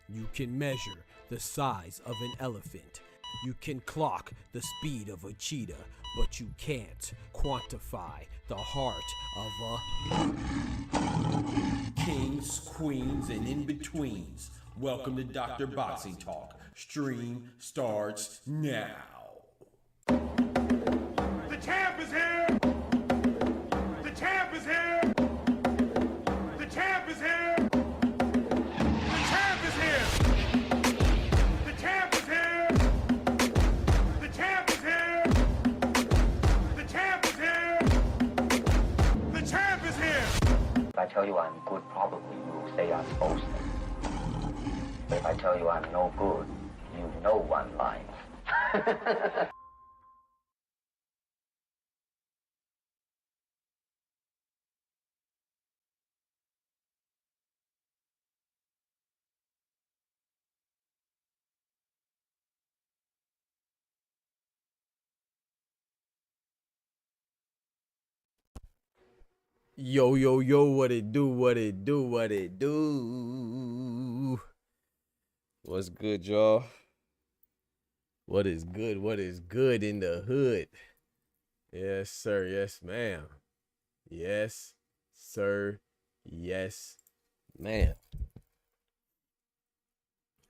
You can measure the size of an elephant. You can clock the speed of a cheetah, but you can't quantify the heart of a kings, queens, and in-betweens. Welcome to Dr. Boxing Talk. Stream starts now. The champ is here! The champ is here! The champ is here! The champ is here! The champ is here! The champ is here! The champ is here! The champ is here! If I tell you I'm good, probably you will say I'm boasting. But if I tell you I'm no good, you know one line. Yo, yo, yo, what it do, what it do, what it do? What's good, y'all? What is good in the hood? Yes, sir, yes, ma'am. Yes, sir, yes, ma'am.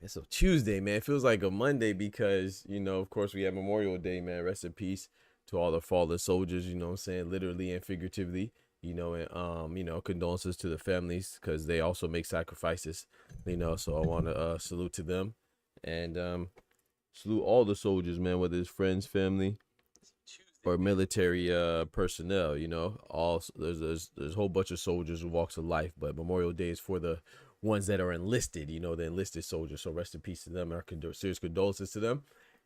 It's a Tuesday, man. It feels like a Monday because, you know, of course, we have Memorial Day, man. Rest in peace to all the fallen soldiers, you know what I'm saying? Literally and figuratively. You know, and, you know, condolences to the families because they also make sacrifices, you know, so I want to salute to them and salute all the soldiers, man, whether it's friends, family, or military personnel, you know, there's a whole bunch of soldiers who walks of life, but Memorial Day is for the ones that are enlisted, you know, the enlisted soldiers. So rest in peace to them, our serious condolences to them.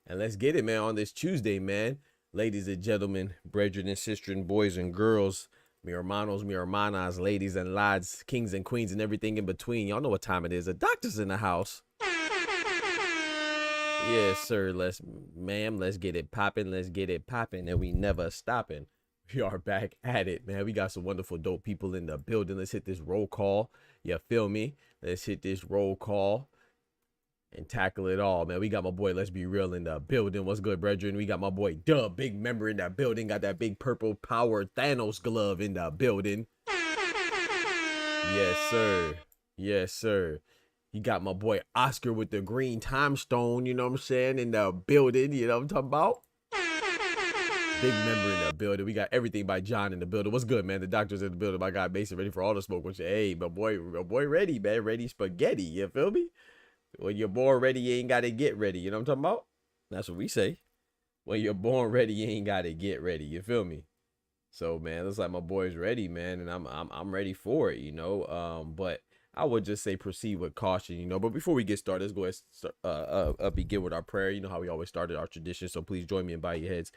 And let's get it, man, on this Tuesday, man. Ladies and gentlemen, brethren and sisters, boys and girls, mi hermanos, mi hermanas, ladies and lads, kings and queens, and everything in between. Y'all know what time it is. The doctor's in the house. Yes, sir. Let's get it popping. Let's get it popping. And we never stopping. We are back at it, man. We got some wonderful, dope people in the building. Let's hit this roll call. You feel me? Let's hit this roll call and tackle it all, man. We got my boy, Let's Be Real, in the building. What's good, brethren? We got my boy Dub, big member in that building. Got that big purple power Thanos glove in the building. Yes, sir. Yes, sir. You got my boy Oscar with the green time stone, you know what I'm saying, in the building. You know what I'm talking about? Big member in the building. We got everything by John in the building. What's good, man? The doctor's in the building. My guy Mason ready for all the smoke. Which, hey, my boy ready, man. Ready spaghetti. You feel me? When you're born ready, you ain't got to get ready. You know what I'm talking about? That's what we say. When you're born ready, you ain't got to get ready. You feel me? So man, looks like my boy's ready, man, and I'm ready for it, you know. But I would just say proceed with caution, you know. But before we get started, let's go ahead and begin with our prayer. You know how we always started our tradition. So please join me and bow your heads.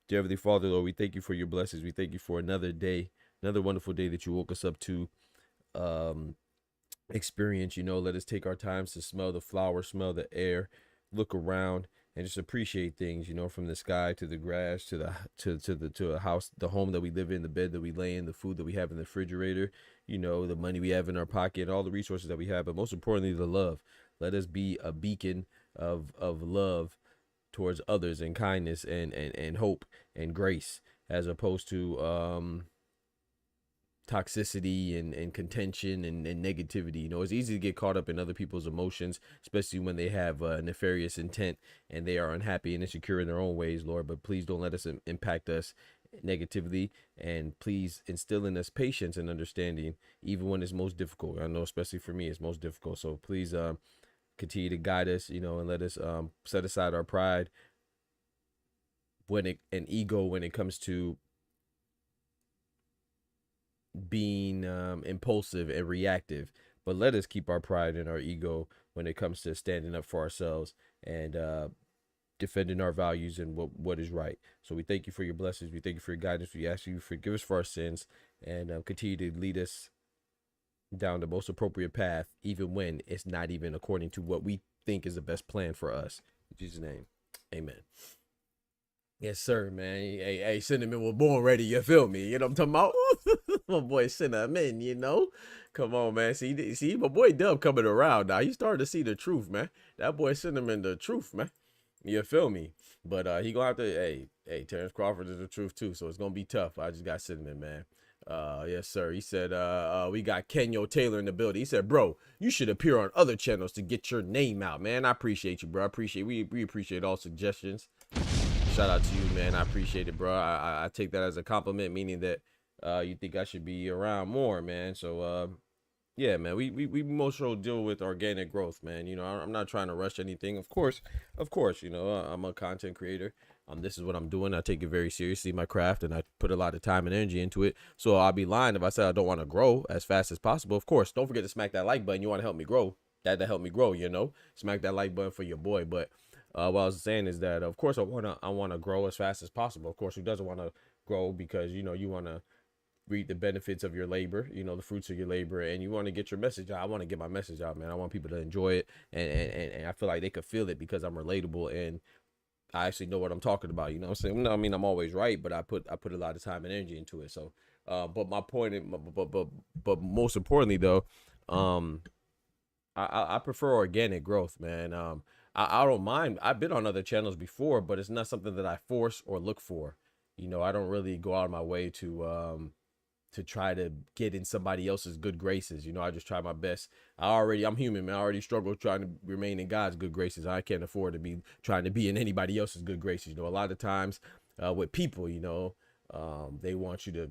Dear Heavenly Father, Lord, we thank you for your blessings. We thank you for another day, another wonderful day that you woke us up to experience. You know, let us take our times to smell the flowers, smell the air, look around, and just appreciate things. You know, from the sky to the grass to the house, the home that we live in, the bed that we lay in, the food that we have in the refrigerator. You know, the money we have in our pocket, all the resources that we have, but most importantly, the love. Let us be a beacon of love towards others, and kindness and hope and grace, as opposed to toxicity and contention and negativity. You know, it's easy to get caught up in other people's emotions, especially when they have nefarious intent and they are unhappy and insecure in their own ways, Lord. But please don't let us impact us negatively, and please instill in us patience and understanding, even when it's most difficult. I know, especially for me, it's most difficult. So please continue to guide us, you know, and let us set aside our pride and ego when it comes to being impulsive and reactive. But let us keep our pride and our ego when it comes to standing up for ourselves and defending our values and what is right. So we thank you for your blessings. We thank you for your guidance. We ask you to forgive us for our sins, and continue to lead us down the most appropriate path, even when it's not even according to what we think is the best plan for us. In Jesus' name, amen. Yes, sir, man. Hey, Cinnamon was born ready. You feel me? You know what I'm talking about? My boy Cinnamon, you know? Come on, man. See, my boy Dub coming around now. He started to see the truth, man. That boy Cinnamon, the truth, man. You feel me? But he gonna have to, hey, Terrence Crawford is the truth too, so it's gonna be tough. I just got Cinnamon, man. Yes, sir. He said, we got Kenyo Taylor in the building. He said, bro, you should appear on other channels to get your name out, man. I appreciate you, bro. We appreciate all suggestions. Shout out to you, man. I appreciate it, bro. I take that as a compliment, meaning that you think I should be around more, man. So yeah, man, we most sure deal with organic growth, man. You know, I'm not trying to rush anything. Of course, you know, I'm a content creator. This is what I'm doing. I take it very seriously, my craft, and I put a lot of time and energy into it. So I'll be lying if I said I don't want to grow as fast as possible. Of course, don't forget to smack that like button. You want to help me grow. That help me grow, you know. Smack that like button for your boy. But what I was saying is that, of course, I wanna grow as fast as possible. Of course, who doesn't want to grow? Because, you know, you want to reap the benefits of your labor, you know, the fruits of your labor, and you want to get your message out. I want to get my message out, man. I want people to enjoy it, and I feel like they could feel it because I'm relatable and I actually know what I'm talking about. You know what I'm saying? I mean, I'm always right, but I put a lot of time and energy into it. So, but my point, but most importantly though, I prefer organic growth, man. I don't mind. I've been on other channels before, but it's not something that I force or look for. You know, I don't really go out of my way to try to get in somebody else's good graces. You know, I just try my best. I'm human, man. I already struggle trying to remain in God's good graces. I can't afford to be trying to be in anybody else's good graces. You know, a lot of times with people, you know, they want you to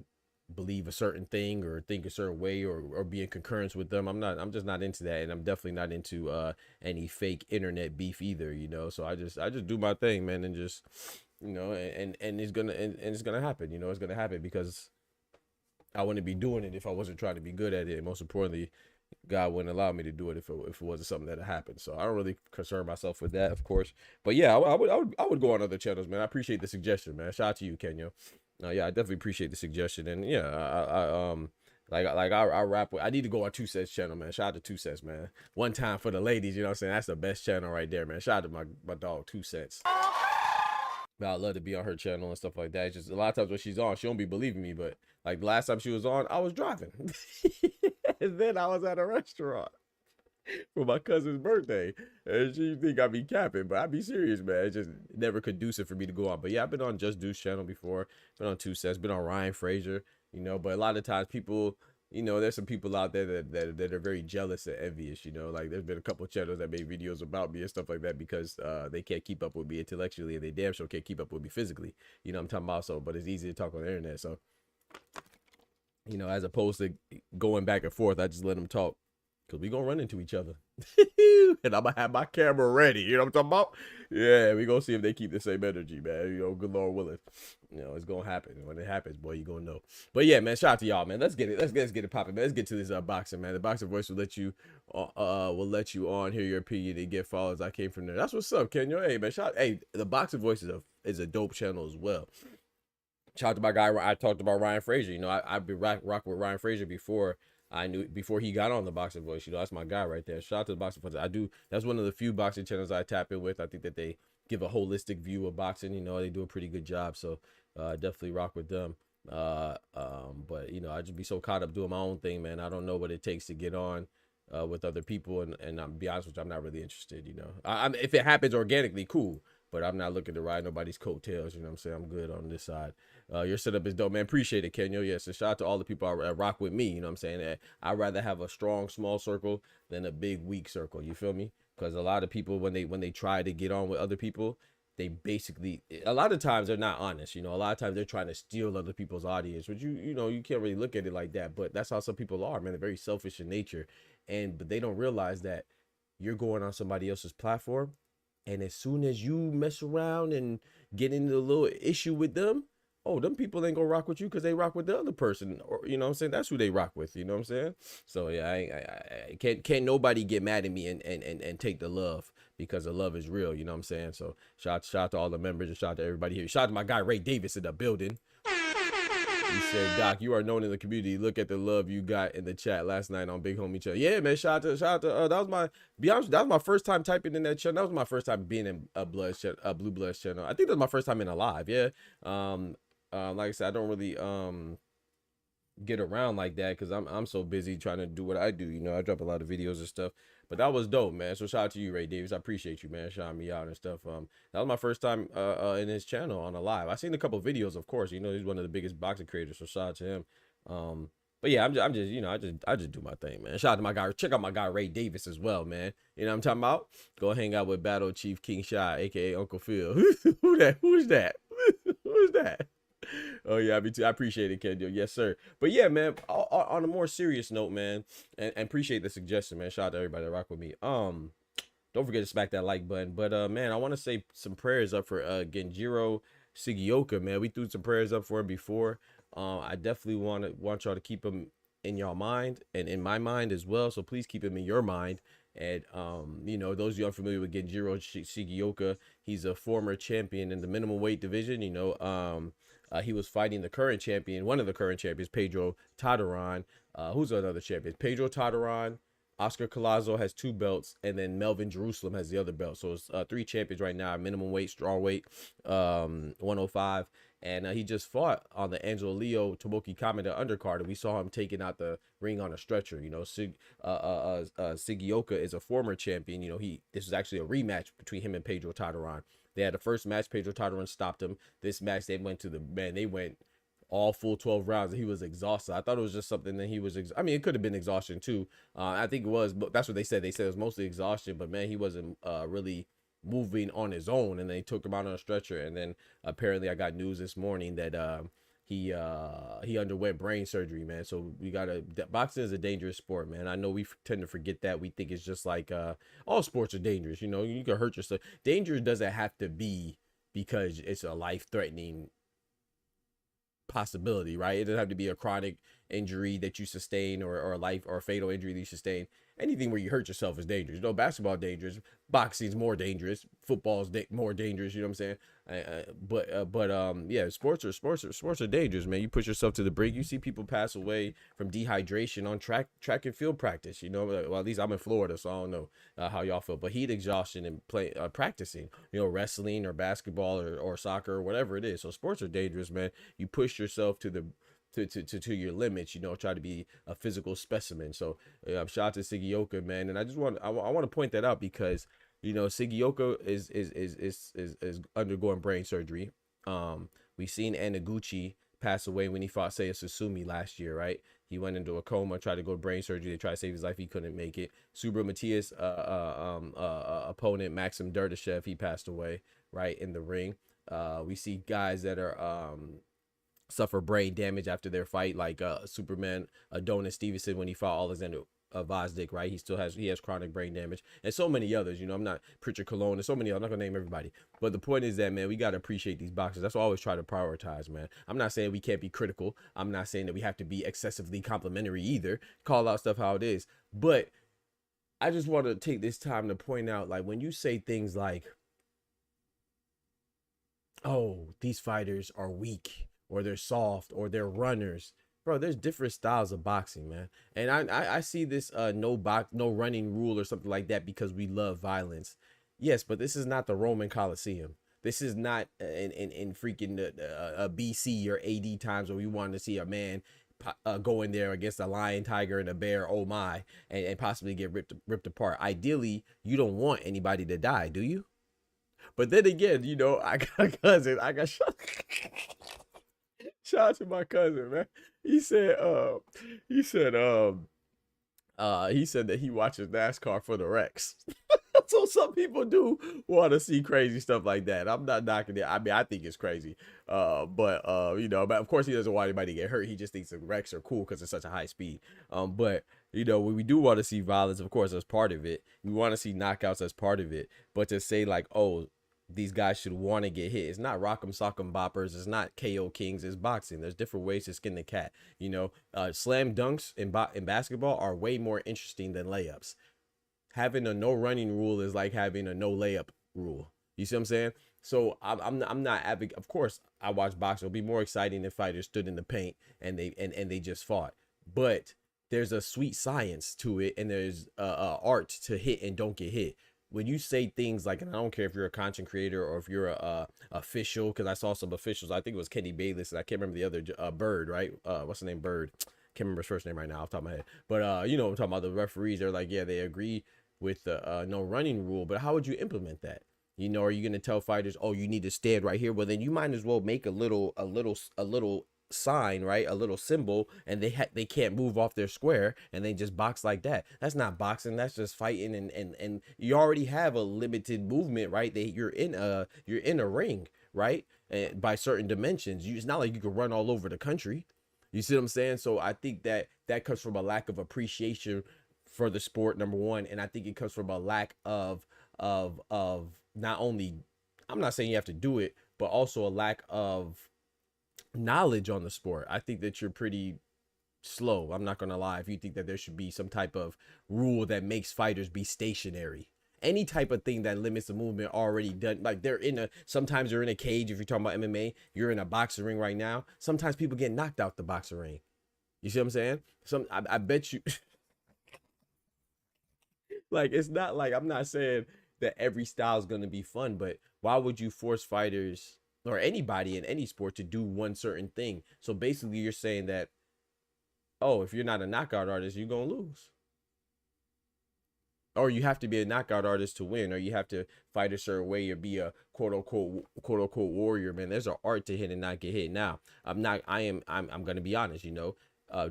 believe a certain thing or think a certain way or be in concurrence with them. I'm just not into that, and I'm definitely not into any fake internet beef either, you know. So I just do my thing, man, and just, you know, and it's gonna happen, you know. It's gonna happen because I wouldn't be doing it if I wasn't trying to be good at it. And most importantly, God wouldn't allow me to do it if it wasn't something that happened. So I don't really concern myself with that, of course. But yeah, I would go on other channels, man. I appreciate the suggestion, man. Shout out to you, Kenya. Yeah, I definitely appreciate the suggestion. And yeah, I rap with, I need to go on Two Sets channel, man. Shout out to Two Sets, man. One time for the ladies, you know what I'm saying? That's the best channel right there, man. Shout out to my dog Two Sets. I love to be on her channel and stuff like that. It's just a lot of times when she's on, she don't be believing me. But like the last time she was on, I was driving. And then I was at a restaurant for my cousin's birthday. And she think I be capping, but I be serious, man. It's just never conducive for me to go on. But yeah, I've been on Just Deuce channel before. Been on Two Sets, been on Ryan Frazier, you know. But a lot of times people, you know, there's some people out there that are very jealous and envious, you know. Like there's been a couple of channels that made videos about me and stuff like that because they can't keep up with me intellectually and they damn sure can't keep up with me physically. You know what I'm talking about? So, but it's easy to talk on the internet. So, you know, as opposed to going back and forth, I just let them talk Cause we gonna run into each other. And I'm gonna have my camera ready. You know what I'm talking about? Yeah, we gonna see if they keep the same energy, man. You know, good Lord willing. You know, it's gonna happen. When it happens, boy, you gonna know. But yeah, man, shout out to y'all, man. Let's get it. Let's get it popping, man. Let's get to this boxing, man. The boxing voice will let you on, hear your opinion and get followers. I came from there. That's what's up, Kenyo. Hey, man, hey, the boxing voice is a dope channel as well. Shout out to my guy. I talked about Ryan Frazier. You know, I've been rocking with Ryan Frazier before he got on the boxing voice. You know, that's my guy right there. Shout out to the boxing voice. That's one of the few boxing channels I tap in with. I think that they give a holistic view of boxing. You know, they do a pretty good job. So definitely rock with them. But you know, I just be so caught up doing my own thing, man. I don't know what it takes to get on with other people, and I'm be honest with you, I'm not really interested. You know, if it happens organically, cool. But I'm not looking to ride nobody's coattails. You know what I'm saying? I'm good on this side. Your setup is dope, man. Appreciate it, Kenyo. Yes, and shout out to all the people I rock with me. You know what I'm saying? I'd rather have a strong, small circle than a big, weak circle. You feel me? Because a lot of people, when they try to get on with other people, they basically, a lot of times they're not honest. You know, a lot of times they're trying to steal other people's audience, which you know, you can't really look at it like that. But that's how some people are, man. They're very selfish in nature. But they don't realize that you're going on somebody else's platform. And as soon as you mess around and get into a little issue with them, oh, them people ain't gonna rock with you because they rock with the other person, or you know what I'm saying? That's who they rock with. You know what I'm saying? So yeah, I can't nobody get mad at me and take the love, because the love is real. You know what I'm saying? So shout out to all the members and shout out to everybody here. Shout out to my guy Ray Davis in the building. He said, Doc, you are known in the community. Look at the love you got in the chat last night on Big Homie Channel. Yeah, man. Shout out to that was my, be honest, that was my first time typing in that channel. That was my first time being in a Blue Bloods channel. I think that was my first time in a live. Yeah. Like I said, I don't really get around like that because I'm so busy trying to do what I do. You know, I drop a lot of videos and stuff. But that was dope, man. So shout out to you, Ray Davis. I appreciate you, man, shouting me out and stuff. That was my first time in his channel on a live. I seen a couple of videos, of course. You know, he's one of the biggest boxing creators. So shout out to him. But yeah, I'm just, you know, I just do my thing, man. Shout out to my guy. Check out my guy Ray Davis as well, man. You know what I'm talking about? Go hang out with Battle Chief King Shy, aka Uncle Phil. Who's that? Who's that? Oh yeah, me too. I appreciate it, Kenjo. Yes, sir. But yeah, man, on a more serious note, man, and appreciate the suggestion, man. Shout out to everybody that rock with me. Don't forget to smack that like button. But man, I want to say some prayers up for Genjiro Sigioka, man. We threw some prayers up for him before. I definitely want y'all to keep him in your mind and in my mind as well. So please keep him in your mind. And you know, those of you unfamiliar with Genjiro Sigioka, he's a former champion in the minimum weight division. You know, he was fighting the current champion, one of the current champions, Pedro Tartaran. Who's another champion? Pedro Tartaran, Oscar Collazo has 2 belts, and then Melvin Jerusalem has the other belt. So it's 3 champions right now: minimum weight, straw weight, 105. And he just fought on the Angelo Leo Tomoki Kameda undercard, and we saw him taking out the ring on a stretcher. You know, Sigioka is a former champion. You know, this was actually a rematch between him and Pedro Tartaran. They had the first match. Pedro Tartaran stopped him. This match, they went all full 12 rounds, and he was exhausted. I thought it was just something that he was, I mean, it could have been exhaustion too. I think it was, but that's what they said. They said it was mostly exhaustion, but man, he wasn't really moving on his own, and they took him out on a stretcher. And then apparently I got news this morning that he underwent brain surgery, man. So boxing is a dangerous sport, man. I know we tend to forget that. We think it's just like all sports are dangerous. You know, you can hurt yourself. Danger doesn't have to be because it's a life-threatening possibility, right? It doesn't have to be a chronic injury that you sustain or a fatal injury that you sustain. Anything where you hurt yourself is dangerous. You know, basketball dangerous, boxing's more dangerous, football's more dangerous. You know what I'm saying? Yeah, sports are dangerous, man. You push yourself to the brink. You see people pass away from dehydration on track and field practice. You know, well, at least I'm in Florida, so I don't know how y'all feel, but heat exhaustion and practicing. You know, wrestling or basketball or soccer or whatever it is. So sports are dangerous, man. You push yourself to your limits, you know, try to be a physical specimen. So shout out to Sigioka, man. And I want to point that out because, you know, Sigioka is undergoing brain surgery. We've seen Anaguchi pass away when he fought Seiya Susumi last year, right? He went into a coma, tried to go to brain surgery. They tried to save his life. He couldn't make it. Subra Matias, opponent Maxim Derdashev, he passed away, right, in the ring. We see guys that are suffer brain damage after their fight, like Superman Adonis Stevenson when he fought Vosdick, right? He has chronic brain damage, and so many others. I'm not Pritchard Cologne. There's so many. I'm not gonna name everybody, but the point is that, man, we gotta appreciate these boxers. That's what I always try to prioritize, man. I'm not saying we can't be critical. I'm not saying that we have to be excessively complimentary either. Call out stuff how it is, but I just want to take this time to point out, like, when you say things like, oh, these fighters are weak, or they're soft, or they're runners. Bro, there's different styles of boxing, man. And I see this no running rule or something like that because we love violence. Yes, but this is not the Roman Coliseum. This is not in freaking BC or AD times where we wanted to see a man go in there against a lion, tiger, and a bear, oh my, and possibly get ripped apart. Ideally, you don't want anybody to die, do you? But then again, I got a cousin. I got shot. Shout out to my cousin, man. He said that he watches NASCAR for the wrecks. So some people do want to see crazy stuff like that. I'm not knocking it. I mean, I think it's crazy. But of course he doesn't want anybody to get hurt. He just thinks the wrecks are cool because it's such a high speed. But when we do want to see violence, of course, as part of it. We want to see knockouts as part of it. But to say like, oh, these guys should want to get hit. It's not rock'em sock'em boppers. It's not KO kings. It's boxing. There's different ways to skin the cat. Slam dunks in basketball are way more interesting than layups. Having a no running rule is like having a no layup rule. You see what I'm saying? So I'm not advocate. Of course, I watch boxing. It'll be more exciting if fighters stood in the paint and they just fought. But there's a sweet science to it, and there's art to hit and don't get hit. When you say things like, and I don't care if you're a content creator or if you're a official, because I saw some officials, I think it was Kenny Bayless, and I can't remember the other, Bird, right? What's the name? Bird. Can't remember his first name right now off the top of my head. But, I'm talking about the referees. They're like, yeah, they agree with the no running rule, but how would you implement that? Are you going to tell fighters, oh, you need to stand right here? Well, then you might as well make a little sign, right? A little symbol, and they can't move off their square, and they just box like that. That's not boxing. That's just fighting, and you already have a limited movement, right? You're in a ring, right? And by certain dimensions, it's not like you can run all over the country. You see what I'm saying? So I think that comes from a lack of appreciation for the sport, number one, and I think it comes from a lack of not only, I'm not saying you have to do it, but also a lack of knowledge on the sport. I think that you're pretty slow. I'm not gonna lie. If you think that there should be some type of rule that makes fighters be stationary, any type of thing that limits the movement already done, like sometimes you're in a cage. If you're talking about MMA, you're in a boxing ring right now. Sometimes people get knocked out the boxing ring. You see what I'm saying? I bet you. Like, it's not like, I'm not saying that every style is going to be fun, but why would you force fighters or anybody in any sport to do one certain thing? So basically you're saying that, oh, if you're not a knockout artist, you're going to lose. Or you have to be a knockout artist to win, or you have to fight a certain way or be a quote unquote warrior, man. There's an art to hit and not get hit. Now, I'm going to be honest,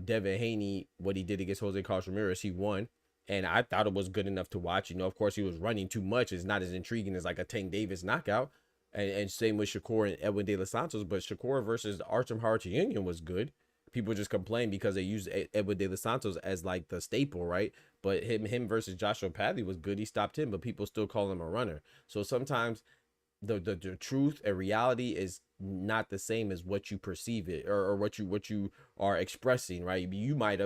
Devin Haney, what he did against Jose Carlos Ramirez, he won. And I thought it was good enough to watch. Of course, he was running too much. It's not as intriguing as like a Tank Davis knockout. And same with Shakur and Edwin De Los Santos. But Shakur versus Artem Harutyunyan was good. People just complain because they used Edwin De Los Santos as like the staple, right? But him versus Joshua Padley was good. He stopped him, but people still call him a runner. So sometimes the truth and reality is not the same as what you perceive it or what you are expressing, right? You might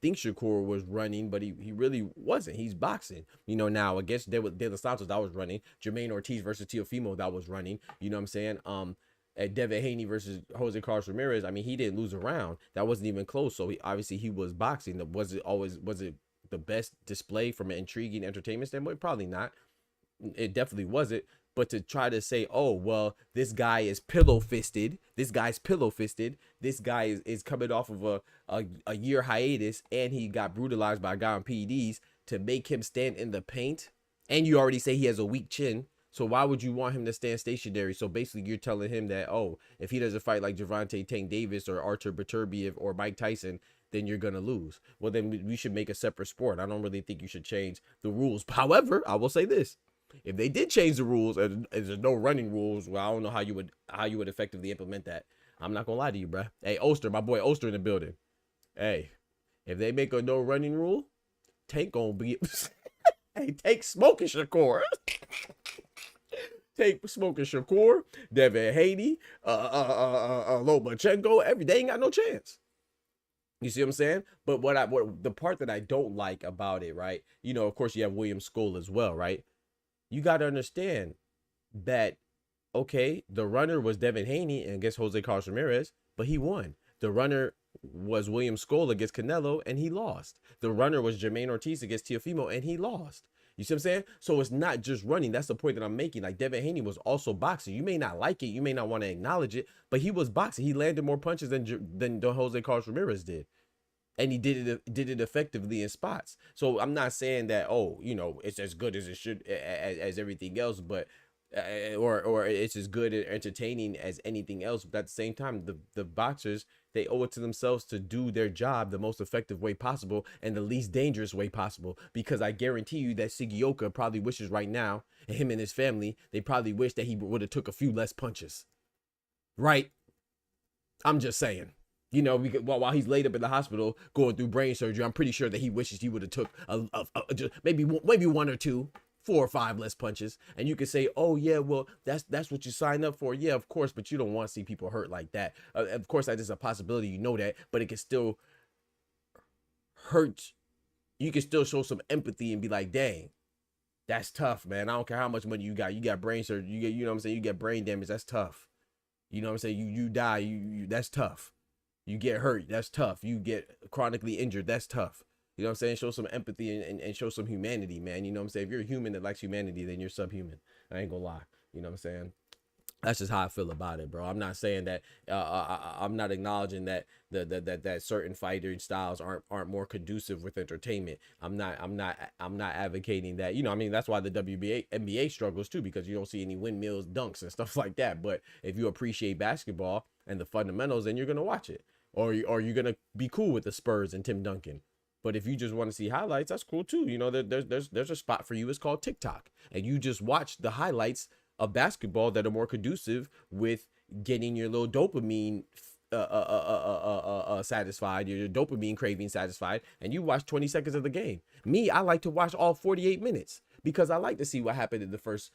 think Shakur was running, but he really wasn't. He's boxing. Now against De Los Santos, that was running. Jermaine Ortiz versus Teofimo, that was running. You know what I'm saying? At Devin Haney versus Jose Carlos Ramirez, I mean, he didn't lose a round. That wasn't even close. So he was boxing. Was it the best display from an intriguing entertainment standpoint? Probably not. It definitely wasn't. But to try to say, oh, well, this guy is pillow-fisted. This guy's pillow-fisted. This guy is coming off of a year hiatus, and he got brutalized by a guy on PEDs, to make him stand in the paint. And you already say he has a weak chin. So why would you want him to stand stationary? So basically you're telling him that, oh, if he doesn't fight like Gervonta Tank Davis or Artur Beterbiev or Mike Tyson, then you're going to lose. Well, then we should make a separate sport. I don't really think you should change the rules. However, I will say this. If they did change the rules and there's no running rules, well, I don't know how you would effectively implement that. I'm not gonna lie to you, bro. Hey, Oster, my boy Oster in the building. Hey, if they make a no running rule, Tank gonna be. Hey, take smoking Shakur. Take smoking Shakur, Devin Haney, Lomachenko. They ain't got no chance. You see what I'm saying? But what the part that I don't like about it, right? You know, of course, you have William Scholl as well, right? You got to understand that, okay, the runner was Devin Haney and against Jose Carlos Ramirez, but he won. The runner was William Scholl against Canelo, and he lost. The runner was Jermaine Ortiz against Teofimo, and he lost. You see what I'm saying? So it's not just running. That's the point that I'm making. Like, Devin Haney was also boxing. You may not like it. You may not want to acknowledge it, but he was boxing. He landed more punches than Jose Carlos Ramirez did. And he did it effectively in spots. So I'm not saying that, oh, you know, it's as good as it should as everything else, but or it's as good and entertaining as anything else. But at the same time, the boxers, they owe it to themselves to do their job the most effective way possible and the least dangerous way possible. Because I guarantee you that Sigioka probably wishes right now, and him and his family, they probably wish that he would have took a few less punches. Right? I'm just saying. You know, while he's laid up in the hospital going through brain surgery, I'm pretty sure that he wishes he would have took maybe 1 or 2, 4 or 5 less punches. And you could say, oh yeah, well that's what you signed up for. Yeah, of course, but you don't want to see people hurt like that. Of course, that is a possibility. You know that, but it can still hurt. You can still show some empathy and be like, dang, that's tough, man. I don't care how much money you got. You got brain surgery. You know what I'm saying? You get brain damage. That's tough. You know what I'm saying? You die. That's tough. You get hurt, that's tough. You get chronically injured, that's tough. You know what I'm saying? Show some empathy and show some humanity, man. You know what I'm saying? If you're a human that likes humanity, then you're subhuman. I ain't gonna lie. You know what I'm saying? That's just how I feel about it, bro. I'm not saying that I'm not acknowledging that that certain fighting styles aren't more conducive with entertainment. I'm not advocating that. You know, I mean, that's why the NBA struggles too, because you don't see any windmills, dunks, and stuff like that. But if you appreciate basketball and the fundamentals, then you're gonna watch it. Or you're gonna be cool with the Spurs and Tim Duncan. But if you just want to see highlights, that's cool too. You know, there's a spot for you. It's called TikTok, and you just watch the highlights of basketball that are more conducive with getting your little dopamine satisfied, your dopamine craving satisfied, and you watch 20 seconds of the game. Me, I like to watch all 48 minutes because I like to see what happened in the first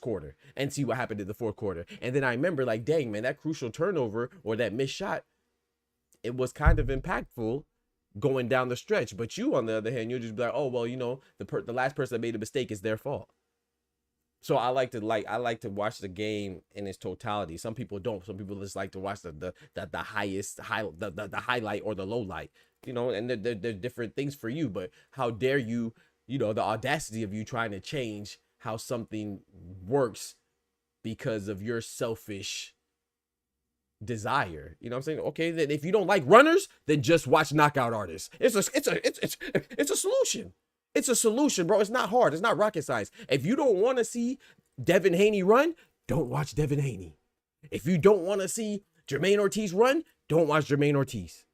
quarter and see what happened in the fourth quarter. And then I remember, like, dang, man, that crucial turnover or that missed shot, it was kind of impactful going down the stretch. But you, on the other hand, you'll just be like, oh, well, you know, the last person that made a mistake is their fault. So I like to watch the game in its totality. Some people don't. Some people just like to watch the highlight or the low light. You know, and there are different things for you. But how dare you? You know, the audacity of you trying to change how something works because of your selfish desire. You know what I'm saying? Okay, then if you don't like runners, then just watch knockout artists. It's a solution. It's a solution, bro. It's not hard. It's not rocket science. If you don't want to see Devin Haney run, don't watch Devin Haney. If you don't want to see Jermaine Ortiz run, don't watch Jermaine Ortiz.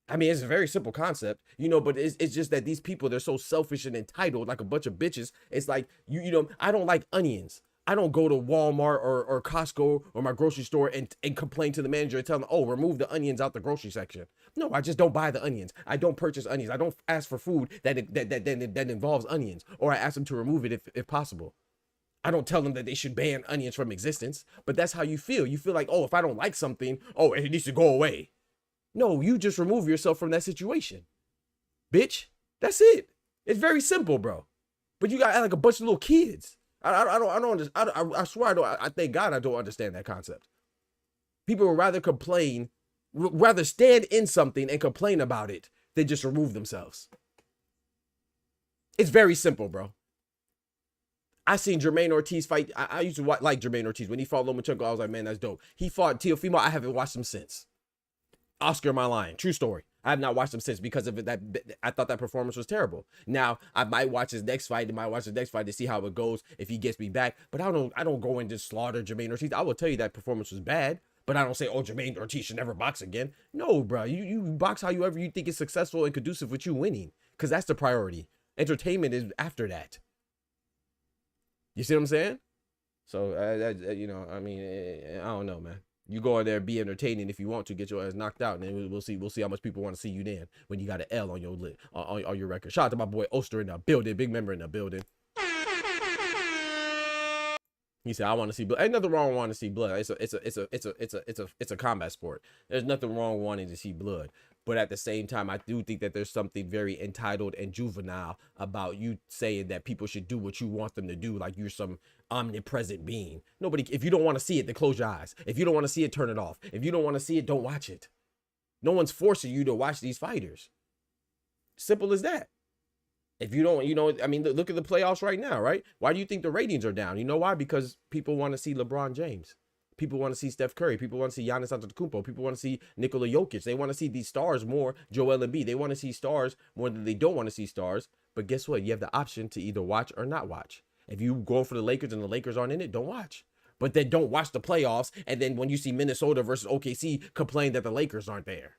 I mean, it's a very simple concept, you know, but it's just that these people, they're so selfish and entitled, like a bunch of bitches. It's like, you know, I don't like onions. I don't go to Walmart or Costco or my grocery store and complain to the manager and tell them, oh, remove the onions out the grocery section. No, I just don't buy the onions. I don't purchase onions. I don't ask for food that involves onions, or I ask them to remove it if possible. I don't tell them that they should ban onions from existence, but that's how you feel. You feel like, oh, if I don't like something, oh, it needs to go away. No, you just remove yourself from that situation. Bitch, that's it. It's very simple, bro. But you got like a bunch of little kids. I swear I don't. I thank God I don't understand that concept. People would rather complain, rather stand in something and complain about it than just remove themselves. It's very simple, bro. I seen Jermaine Ortiz fight. I used to like Jermaine Ortiz. When he fought Lomachenko, I was like, man, that's dope. He fought Teofimo. I haven't watched him since. Oscar, am I lying? True story. I have not watched him since because of it. That I thought that performance was terrible. Now I might watch his next fight. To see how it goes if he gets me back. But I don't go and just slaughter Jermaine Ortiz. I will tell you that performance was bad. But I don't say, oh, Jermaine Ortiz should never box again. No, bro. You box however you think is successful and conducive with you winning, because that's the priority. Entertainment is after that. You see what I'm saying? So you know, I mean, I don't know, man. You go in there, be entertaining if you want to, get your ass knocked out, and then we'll see how much people want to see you then when you got an L on your lip on your record. Shout out to my boy Oster in the building, big member in the building. He said, "I want to see blood." Ain't nothing wrong with wanting to see blood. It's a combat sport. There's nothing wrong with wanting to see blood. But at the same time, I do think that there's something very entitled and juvenile about you saying that people should do what you want them to do, like you're some omnipresent being. Nobody. If you don't want to see it, then close your eyes. If you don't want to see it, turn it off. If you don't want to see it, don't watch it. No one's forcing you to watch these fighters. Simple as that. If you don't, I mean, look at the playoffs right now, right? Why do you think the ratings are down? You know why? Because people want to see LeBron James. People want to see Steph Curry. People want to see Giannis Antetokounmpo. People want to see Nikola Jokic. They want to see these stars more, Joel Embiid. They want to see stars more than they don't want to see stars. But guess what? You have the option to either watch or not watch. If you go for the Lakers and the Lakers aren't in it, don't watch. But then don't watch the playoffs. And then when you see Minnesota versus OKC, complain that the Lakers aren't there.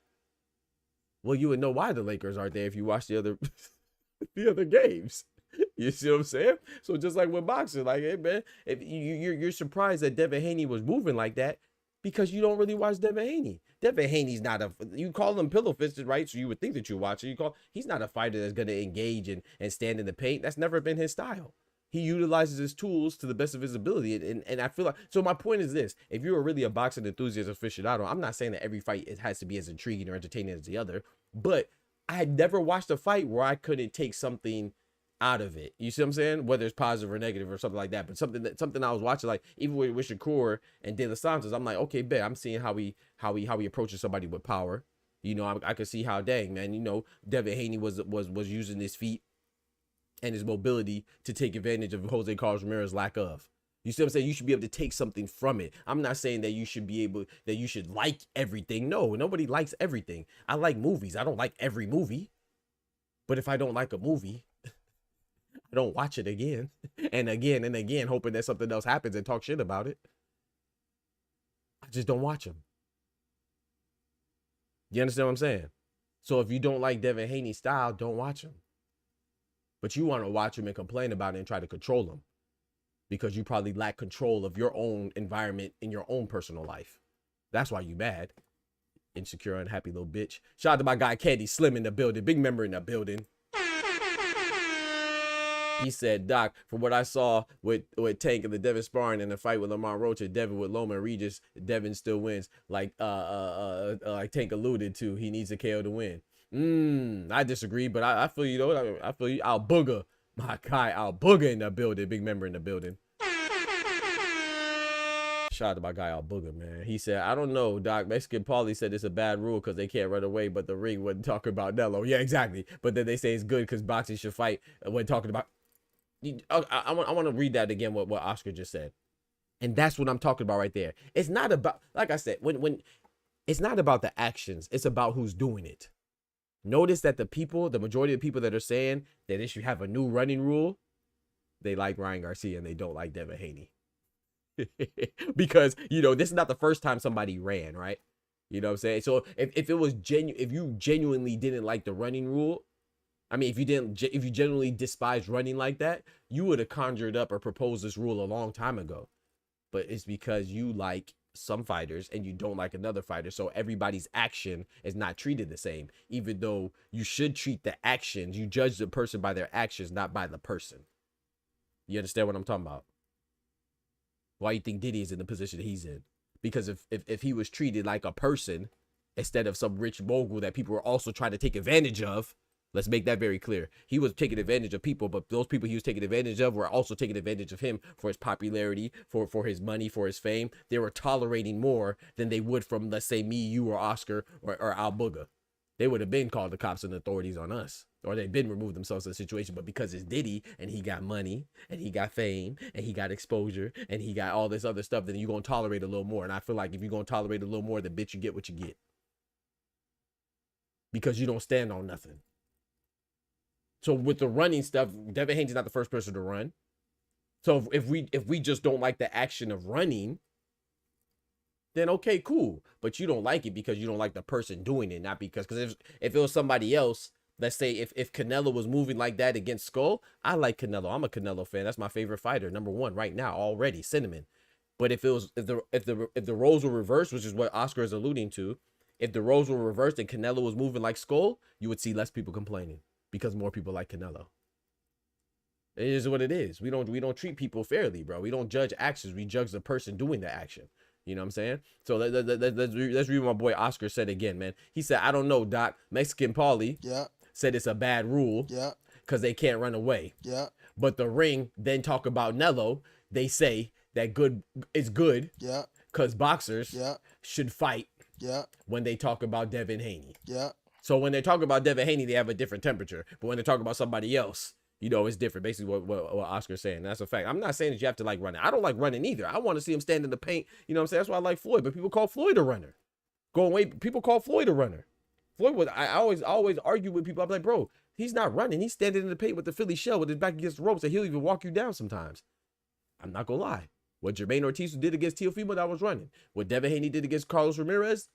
Well, you would know why the Lakers aren't there if you watch the other... the other games. You see what I'm saying? So just like with boxing, like, hey man, if you're surprised that Devin Haney was moving like that because you don't really watch Devin Haney. Devin Haney's not you call him pillow fisted, right? So you would think that you watch it. He's not a fighter that's gonna engage and stand in the paint. That's never been his style. He utilizes his tools to the best of his ability. And I feel like, so my point is this: if you're really a boxing enthusiast aficionado, I'm not saying that every fight it has to be as intriguing or entertaining as the other, but I had never watched a fight where I couldn't take something out of it. You see what I'm saying? Whether it's positive or negative or something like that. But something I was watching, like even with SHAKUR and De La Santos, I'm like, okay, bet I'm seeing how he approaches somebody with power. You know, I could see how, dang man, you know, Devin Haney was using his feet and his mobility to take advantage of Jose Carlos Ramirez's lack of. You see what I'm saying? You should be able to take something from it. I'm not saying that you should like everything. No, nobody likes everything. I like movies. I don't like every movie. But if I don't like a movie, I don't watch it again and again and again, hoping that something else happens and talk shit about it. I just don't watch them. You understand what I'm saying? So if you don't like Devin Haney's style, don't watch him. But you want to watch him and complain about it and try to control him, because you probably lack control of your own environment in your own personal life. That's why you mad. Insecure, unhappy little bitch. Shout out to my guy Candy Slim in the building. Big member in the building. He said, Doc, from what I saw with Tank and the Devin sparring in the fight with Lamont Roach and Devin with Loma and Regis, Devin still wins. Like Tank alluded to, he needs a KO to win. I disagree, but I feel you though. I feel you. Al Booger. My guy Al Booger in the building. Big member in the building. Shout out to my guy Al Booger, man. He said, I don't know, Doc. Mexican Paulie said it's a bad rule because they can't run away, but the ring wasn't talking about Nello. Yeah, exactly. But then they say it's good because boxing should fight when talking about... I want to read that again, what Oscar just said. And that's what I'm talking about right there. It's not about, like I said, when it's not about the actions. It's about who's doing it. Notice that the majority of the people that are saying that they should have a new running rule, they like Ryan Garcia and they don't like Devin Haney. Because, you know, this is not the first time somebody ran, right? You know what I'm saying? So if it was if you genuinely didn't like the running rule, I mean, if you genuinely despised running like that, you would have conjured up or proposed this rule a long time ago. But it's because you like some fighters and you don't like another fighter, so everybody's action is not treated the same, even though you should treat the actions. You judge the person by their actions, not by the person. You understand what I'm talking about? Why you think Diddy is in the position that he's in? Because if he was treated like a person instead of some rich mogul that people were also trying to take advantage of, let's make that very clear. He was taking advantage of people, but those people he was taking advantage of were also taking advantage of him for his popularity, for his money, for his fame. They were tolerating more than they would from, let's say, me, you, or Oscar, or Al Booger. They would have been called the cops and authorities on us, or they've been removed themselves from the situation. But because it's Diddy and he got money and he got fame and he got exposure and he got all this other stuff, then you're going to tolerate a little more. And I feel like if you're going to tolerate a little more, then bitch, you get what you get. Because you don't stand on nothing. So with the running stuff, Devin Haney's not the first person to run. So if we just don't like the action of running, then okay, cool. But you don't like it because you don't like the person doing it, not because if it was somebody else, let's say if Canelo was moving like that against Skull, I like Canelo. I'm a Canelo fan. That's my favorite fighter, #1 right now already, Cinnamon. But if it was if the roles were reversed, which is what Oscar is alluding to, if the roles were reversed and Canelo was moving like Skull, you would see less people complaining because more people like Canelo. It is what it is. We don't treat people fairly, bro. We don't judge actions. We judge the person doing the action. You know what I'm saying? So let's read what my boy Oscar said again, man. He said, I don't know, Doc. Mexican Paulie said it's a bad rule because they can't run away. But the ring then talk about Nello. They say that good is good because boxers should fight when they talk about Devin Haney. So when they talk about Devin Haney, they have a different temperature. But when they talk about somebody else, you know, it's different. Basically what Oscar's saying. That's a fact. I'm not saying that you have to like running. I don't like running either. I want to see him stand in the paint. You know what I'm saying? That's why I like Floyd. But people call Floyd a runner. People call Floyd a runner. Floyd was, I always argue with people. I'm like, bro, he's not running. He's standing in the paint with the Philly shell with his back against the ropes, and he'll even walk you down sometimes. I'm not gonna lie. What Jermaine Ortiz did against Teofimo, that was running. What Devin Haney did against Jose Carlos Ramirez,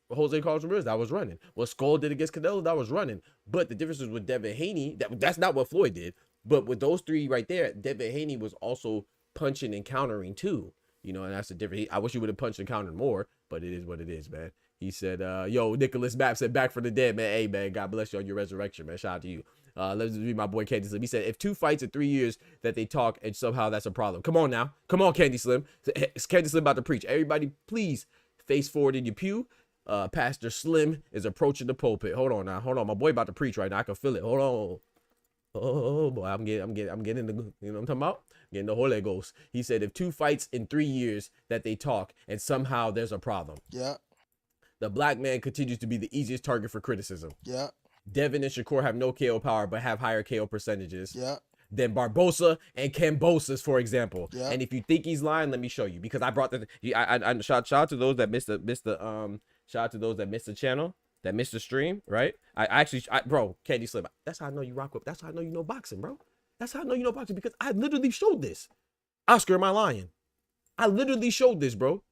that was running. What Skull did against Canelo, that was running. But the difference is with Devin Haney, that's not what Floyd did. But with those three right there, Devin Haney was also punching and countering too. You know, and that's the difference. I wish he would have punched and countered more, but it is what it is, man. He said, yo, Nicholas Mapp said, back from the dead, man. Hey, man, God bless you on your resurrection, man. Shout out to you. Let's read my boy Candy Slim. He said, if 2 fights in 3 years that they talk and somehow that's a problem. Come on now. Come on, Candy Slim. It's Candy Slim about to preach. Everybody, please face forward in your pew. Pastor Slim is approaching the pulpit. Hold on now. Hold on. My boy about to preach right now. I can feel it. Hold on. Oh boy, I'm getting the, you know what I'm talking about? Getting the Holy Ghost. He said, if 2 fights in 3 years that they talk and somehow there's a problem. The black man continues to be the easiest target for criticism. Devin and Shakur have no KO power, but have higher KO percentages than Barbosa and Cambosos, for example. And if you think he's lying, let me show you, because I brought the, I shout out to those that missed the channel, that missed the stream, right? Bro, Candy Slim, that's how I know you rock with. That's how I know you know boxing, bro. That's how I know you know boxing, because I literally showed this. Oscar, am I lying? I literally showed this, bro.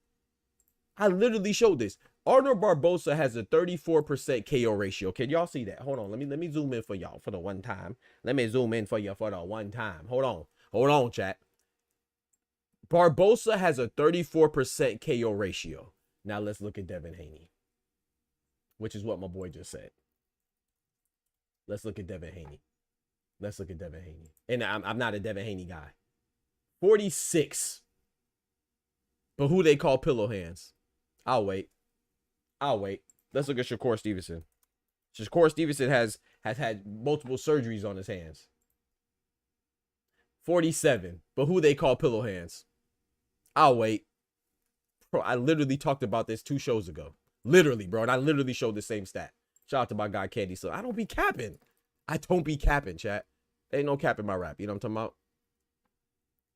I literally showed this. Arnold Barbosa has a 34% KO ratio. Can y'all see that? Hold on. Let me zoom in for y'all for the one time. Let me zoom in for you for the one time. Hold on. Hold on, chat. Barbosa has a 34% KO ratio. Now let's look at Devin Haney, which is what my boy just said. Let's look at Devin Haney. Let's look at Devin Haney. And I'm not a Devin Haney guy. 46. But who they call pillow hands? I'll wait. Let's look at Shakur Stevenson. Shakur Stevenson has had multiple surgeries on his hands. 47. But who they call pillow hands? I'll wait. Bro, I literally talked about this 2 shows ago. Literally, bro. And I literally showed the same stat. Shout out to my guy Candy. So I don't be capping. I don't be capping, chat. Ain't no cap in my rap. You know what I'm talking about?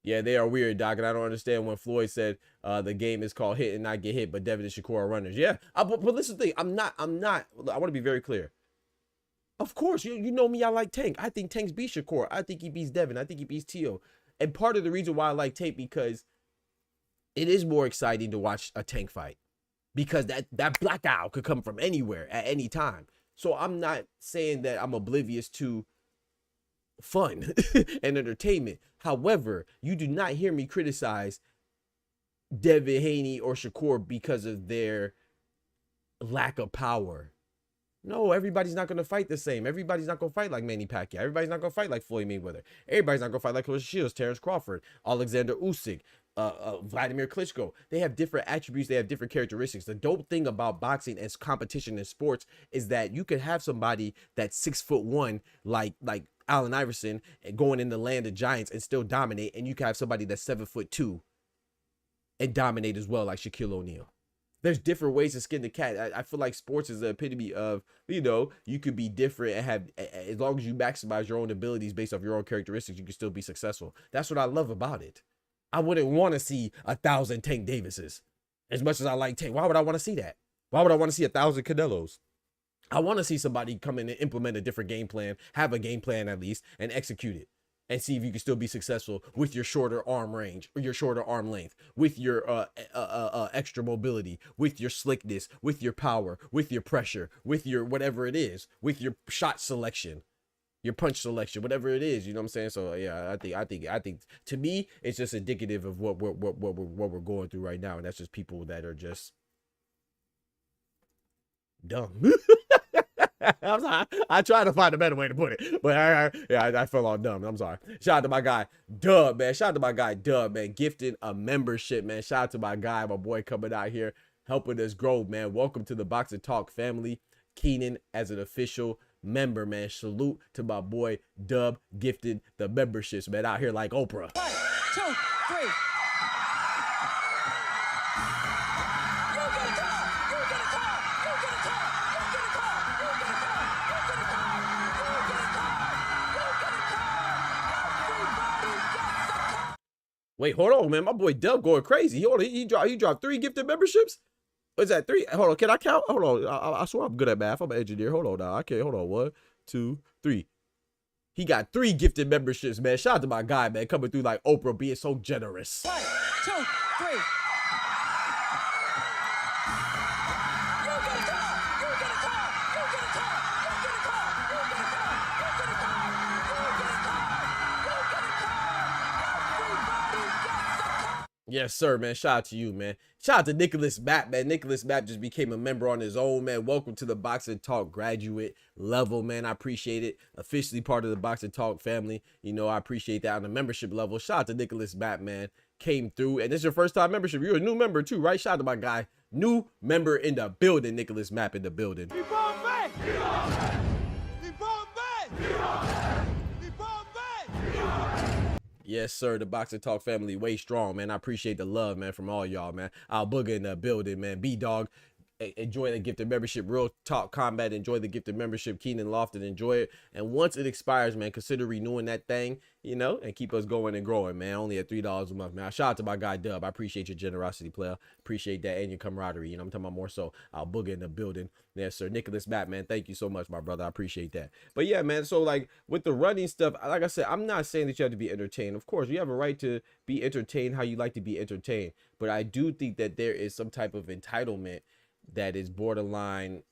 Yeah, they are weird, Doc, and I don't understand when Floyd said the game is called hit and not get hit, but Devin and Shakur are runners. Yeah, but listen to the thing. I'm not. I want to be very clear. Of course, you know me. I like Tank. I think Tank's beats Shakur. I think he beats Devin. I think he beats Tio. And part of the reason why I like Tank, because it is more exciting to watch a Tank fight, because that blackout could come from anywhere at any time. So I'm not saying that I'm oblivious to fun and entertainment. However, you do not hear me criticize Devin Haney or Shakur because of their lack of power. No, everybody's not going to fight the same. Everybody's not going to fight like Manny Pacquiao. Everybody's not going to fight like Floyd Mayweather. Everybody's not going to fight like Clarissa Shields, Terrence Crawford, Alexander Usyk, Vladimir Klitschko. They have different attributes. They have different characteristics. The dope thing about boxing as competition in sports is that you could have somebody that's 6'1", like Allen Iverson, and going in the land of giants and still dominate, and you can have somebody that's 7'2" and dominate as well, like Shaquille O'Neal. There's different ways to skin the cat. I feel like sports is the epitome of, you know, you could be different and have, as long as you maximize your own abilities based off your own characteristics, you can still be successful. That's what I love about it. I wouldn't want to see 1,000 Tank Davises as much as I like Tank. Why would I want to see that? Why would I want to see 1,000 Canelos? I want to see somebody come in and implement a different game plan, have a game plan at least, and execute it, and see if you can still be successful with your shorter arm range or your shorter arm length, with your extra mobility, with your slickness, with your power, with your pressure, with your whatever it is, with your shot selection. your punch selection, whatever it is, you know what I'm saying? So yeah, I think to me, it's just indicative of what we're going through right now, and that's just people that are just dumb. I'm sorry. I tried to find a better way to put it, but I fell on dumb. I'm sorry. Shout out to my guy Dub, man. Shout out to my guy Dub, man. Gifted a membership, man. Shout out to my guy, my boy, coming out here helping us grow, man. Welcome to the Boxing Talk family. Keenan as an official member, man. Salute to my boy Dub, gifted the memberships, man. Out here like Oprah. 1, 2, 3. Wait, hold on, man. My boy Dub going crazy. He dropped 3 gifted memberships. What's that? 3? Hold on. Can I count? Hold on. I swear I'm good at math. I'm an engineer. Hold on now. I can't. Hold on. 1, 2, 3. He got 3 gifted memberships, man. Shout out to my guy, man. Coming through like Oprah, being so generous. 1, 2, 3. Yes, sir, man. Shout out to you, man. Shout out to Nicholas Mapp, man. Nicholas Mapp just became a member on his own, man. Welcome to the Boxing Talk graduate level, man. I appreciate it. Officially part of the Boxing Talk family. You know, I appreciate that on the membership level. Shout out to Nicholas Mapp, man. Came through, and this is your first time membership. You're a new member too, right? Shout out to my guy. New member in the building. Nicholas Mapp in the building. Yes, sir. The Boxing Talk family way strong, man. I appreciate the love, man, from all y'all, man. I'll booger in the building, man. B-Dog, enjoy the gifted membership. Real Talk Combat, enjoy the gifted membership. Keenan Lofton, enjoy it. And once it expires, man, consider renewing that thing, you know, and keep us going and growing, man. Only at $3 a month, man. Shout out to my guy Dub. I appreciate your generosity, player. Appreciate that and your camaraderie. You know, I'm talking about more so. I'll booger in the building. Yes, sir. Nicholas Mapp, man. Thank you so much, my brother. I appreciate that. But yeah, man. So like with the running stuff, like I said, I'm not saying that you have to be entertained. Of course, you have a right to be entertained how you like to be entertained. But I do think that there is some type of entitlement that is borderline,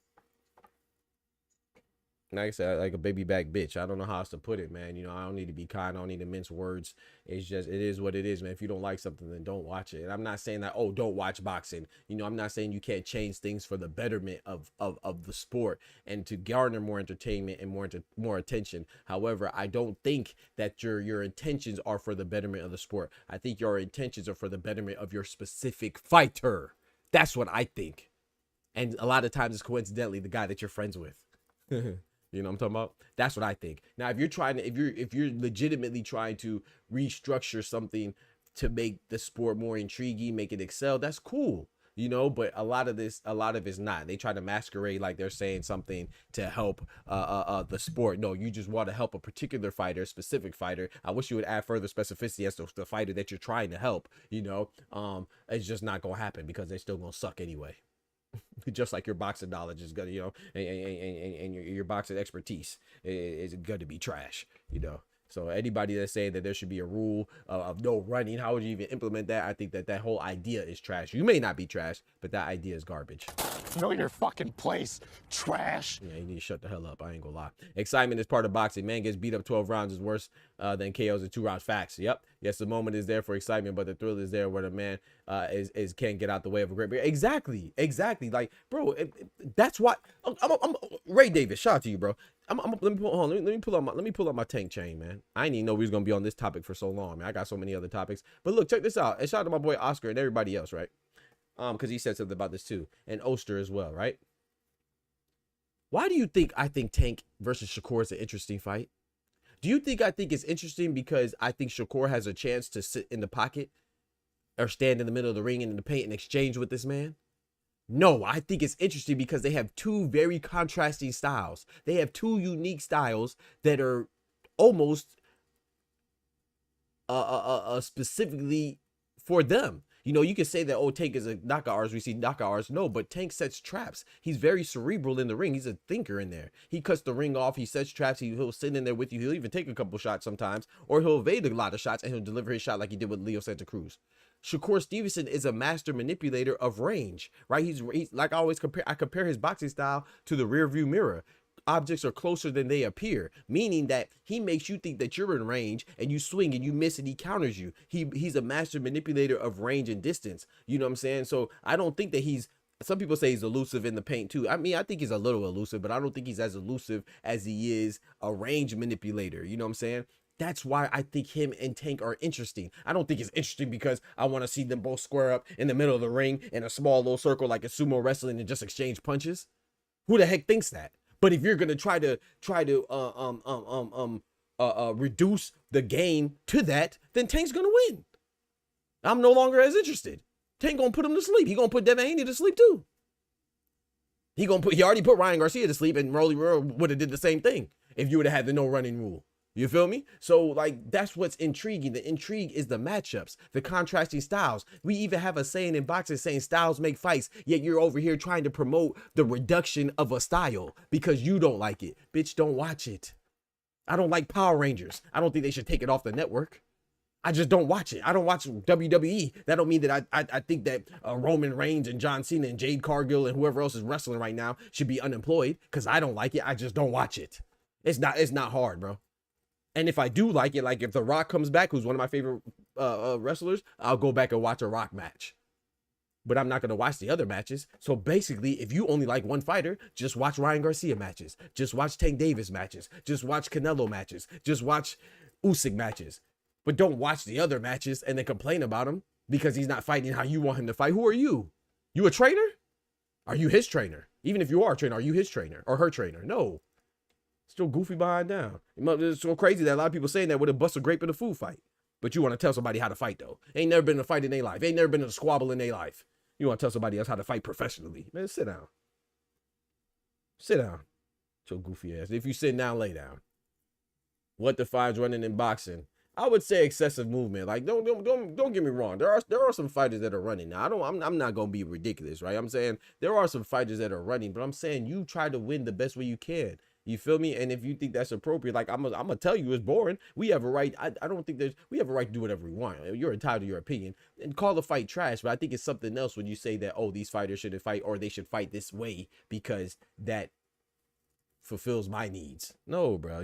like I said, like a baby back bitch. I don't know how else to put it, man. You know, I don't need to be kind. I don't need to mince words. It's just, it is what it is, man. If you don't like something, then don't watch it. And I'm not saying that, oh, don't watch boxing. You know, I'm not saying you can't change things for the betterment of the sport and to garner more entertainment and more attention. However, I don't think that your intentions are for the betterment of the sport. I think your intentions are for the betterment of your specific fighter. That's what I think. And a lot of times it's coincidentally the guy that you're friends with. You know what I'm talking about? That's what I think. Now, if you're trying to, if you're legitimately trying to restructure something to make the sport more intriguing, make it excel, that's cool. You know, but a lot of it's not. They try to masquerade like they're saying something to help the sport. No, you just want to help a particular fighter, a specific fighter. I wish you would add further specificity as to the fighter that you're trying to help. You know, it's just not gonna happen because they're still gonna suck anyway. Just like your boxing knowledge is gonna, you know, and your boxing expertise is gonna be trash, you know. So anybody that's saying that there should be a rule of no running, how would you even implement that? I think that whole idea is trash. You may not be trash, but that idea is garbage. Know your fucking place, trash. Yeah, you need to shut the hell up. I ain't gonna lie. Excitement is part of boxing. Man gets beat up 12 rounds is worse than KOs in 2 rounds. Facts. Yep. Yes, the moment is there for excitement, but the thrill is there where the man can't get out the way of a great. Exactly. Like, bro, that's what I'm Ray Davis. Shout out to you, bro. Let me pull out my tank chain, man. I didn't even know we was gonna be on this topic for so long, man. I got so many other topics. But look, check this out. And shout out to my boy Oscar and everybody else, right? Because he said something about this too, and Oster as well, right? Why do you think I think Tank versus Shakur is an interesting fight? Do you think I think it's interesting because I think Shakur has a chance to sit in the pocket or stand in the middle of the ring and in the paint and exchange with this man? No, I think it's interesting because they have 2 very contrasting styles. They have 2 unique styles that are almost specifically for them. You know, you can say that, oh, Tank is a knockout artist. We see knockout artists. No, but Tank sets traps. He's very cerebral in the ring. He's a thinker in there. He cuts the ring off. He sets traps. He'll sit in there with you. He'll even take a couple shots sometimes, or he'll evade a lot of shots and he'll deliver his shot like he did with Leo Santa Cruz. Shakur Stevenson is a master manipulator of range, right? He's like I always compare his boxing style to the rear view mirror. objects are closer than they appear, meaning that he makes you think that you're in range and you swing and you miss and he counters you. He's a master manipulator of range and distance. You know what I'm saying? So I don't think that some people say he's elusive in the paint too. I mean, I think he's a little elusive, but I don't think he's as elusive as he is a range manipulator. You know what I'm saying? That's why I think him and Tank are interesting. I don't think it's interesting because I want to see them both square up in the middle of the ring in a small little circle like a sumo wrestling and just exchange punches. Who the heck thinks that? But if you're gonna try to reduce the game to that, then Tank's gonna win. I'm no longer as interested. Tank gonna put him to sleep. He gonna put Devin Haney to sleep too. He already put Ryan Garcia to sleep, and Rolly Road would have did the same thing if you would have had the no running rule. You feel me? So like, that's what's intriguing. The intrigue is the matchups, the contrasting styles. We even have a saying in boxing saying styles make fights, yet you're over here trying to promote the reduction of a style because you don't like it. Bitch, don't watch it. I don't like Power Rangers. I don't think they should take it off the network. I just don't watch it. I don't watch WWE. That don't mean that I think that Roman Reigns and John Cena and Jade Cargill and whoever else is wrestling right now should be unemployed because I don't like it. I just don't watch it. It's not hard, bro. And if I do like it, like if The Rock comes back, who's one of my favorite wrestlers, I'll go back and watch a Rock match. But I'm not going to watch the other matches. So basically, if you only like one fighter, just watch Ryan Garcia matches. Just watch Tank Davis matches. Just watch Canelo matches. Just watch Usyk matches. But don't watch the other matches and then complain about him because he's not fighting how you want him to fight. Who are you? You a trainer? Are you his trainer? Even if you are a trainer, are you his trainer or her trainer? No. Still goofy behind down. It's so crazy that a lot of people saying that would have bust a grape in a food fight. But you want to tell somebody how to fight though. Ain't never been in a fight in their life. Ain't never been in a squabble in their life. You want to tell somebody else how to fight professionally. Man, sit down. Sit down. Your goofy ass. If you sit down, lay down. What defines running in boxing? I would say excessive movement. Like, don't get me wrong. There are some fighters that are running. Now, I'm not gonna be ridiculous, right? I'm saying there are some fighters that are running, but I'm saying you try to win the best way you can. You feel me? And if you think that's appropriate, like I'm gonna tell you it's boring. We have a right. I don't think we have a right to do whatever we want. You're entitled to your opinion and call the fight trash. But I think it's something else when you say that, oh, these fighters shouldn't fight or they should fight this way because that fulfills my needs. No, bro.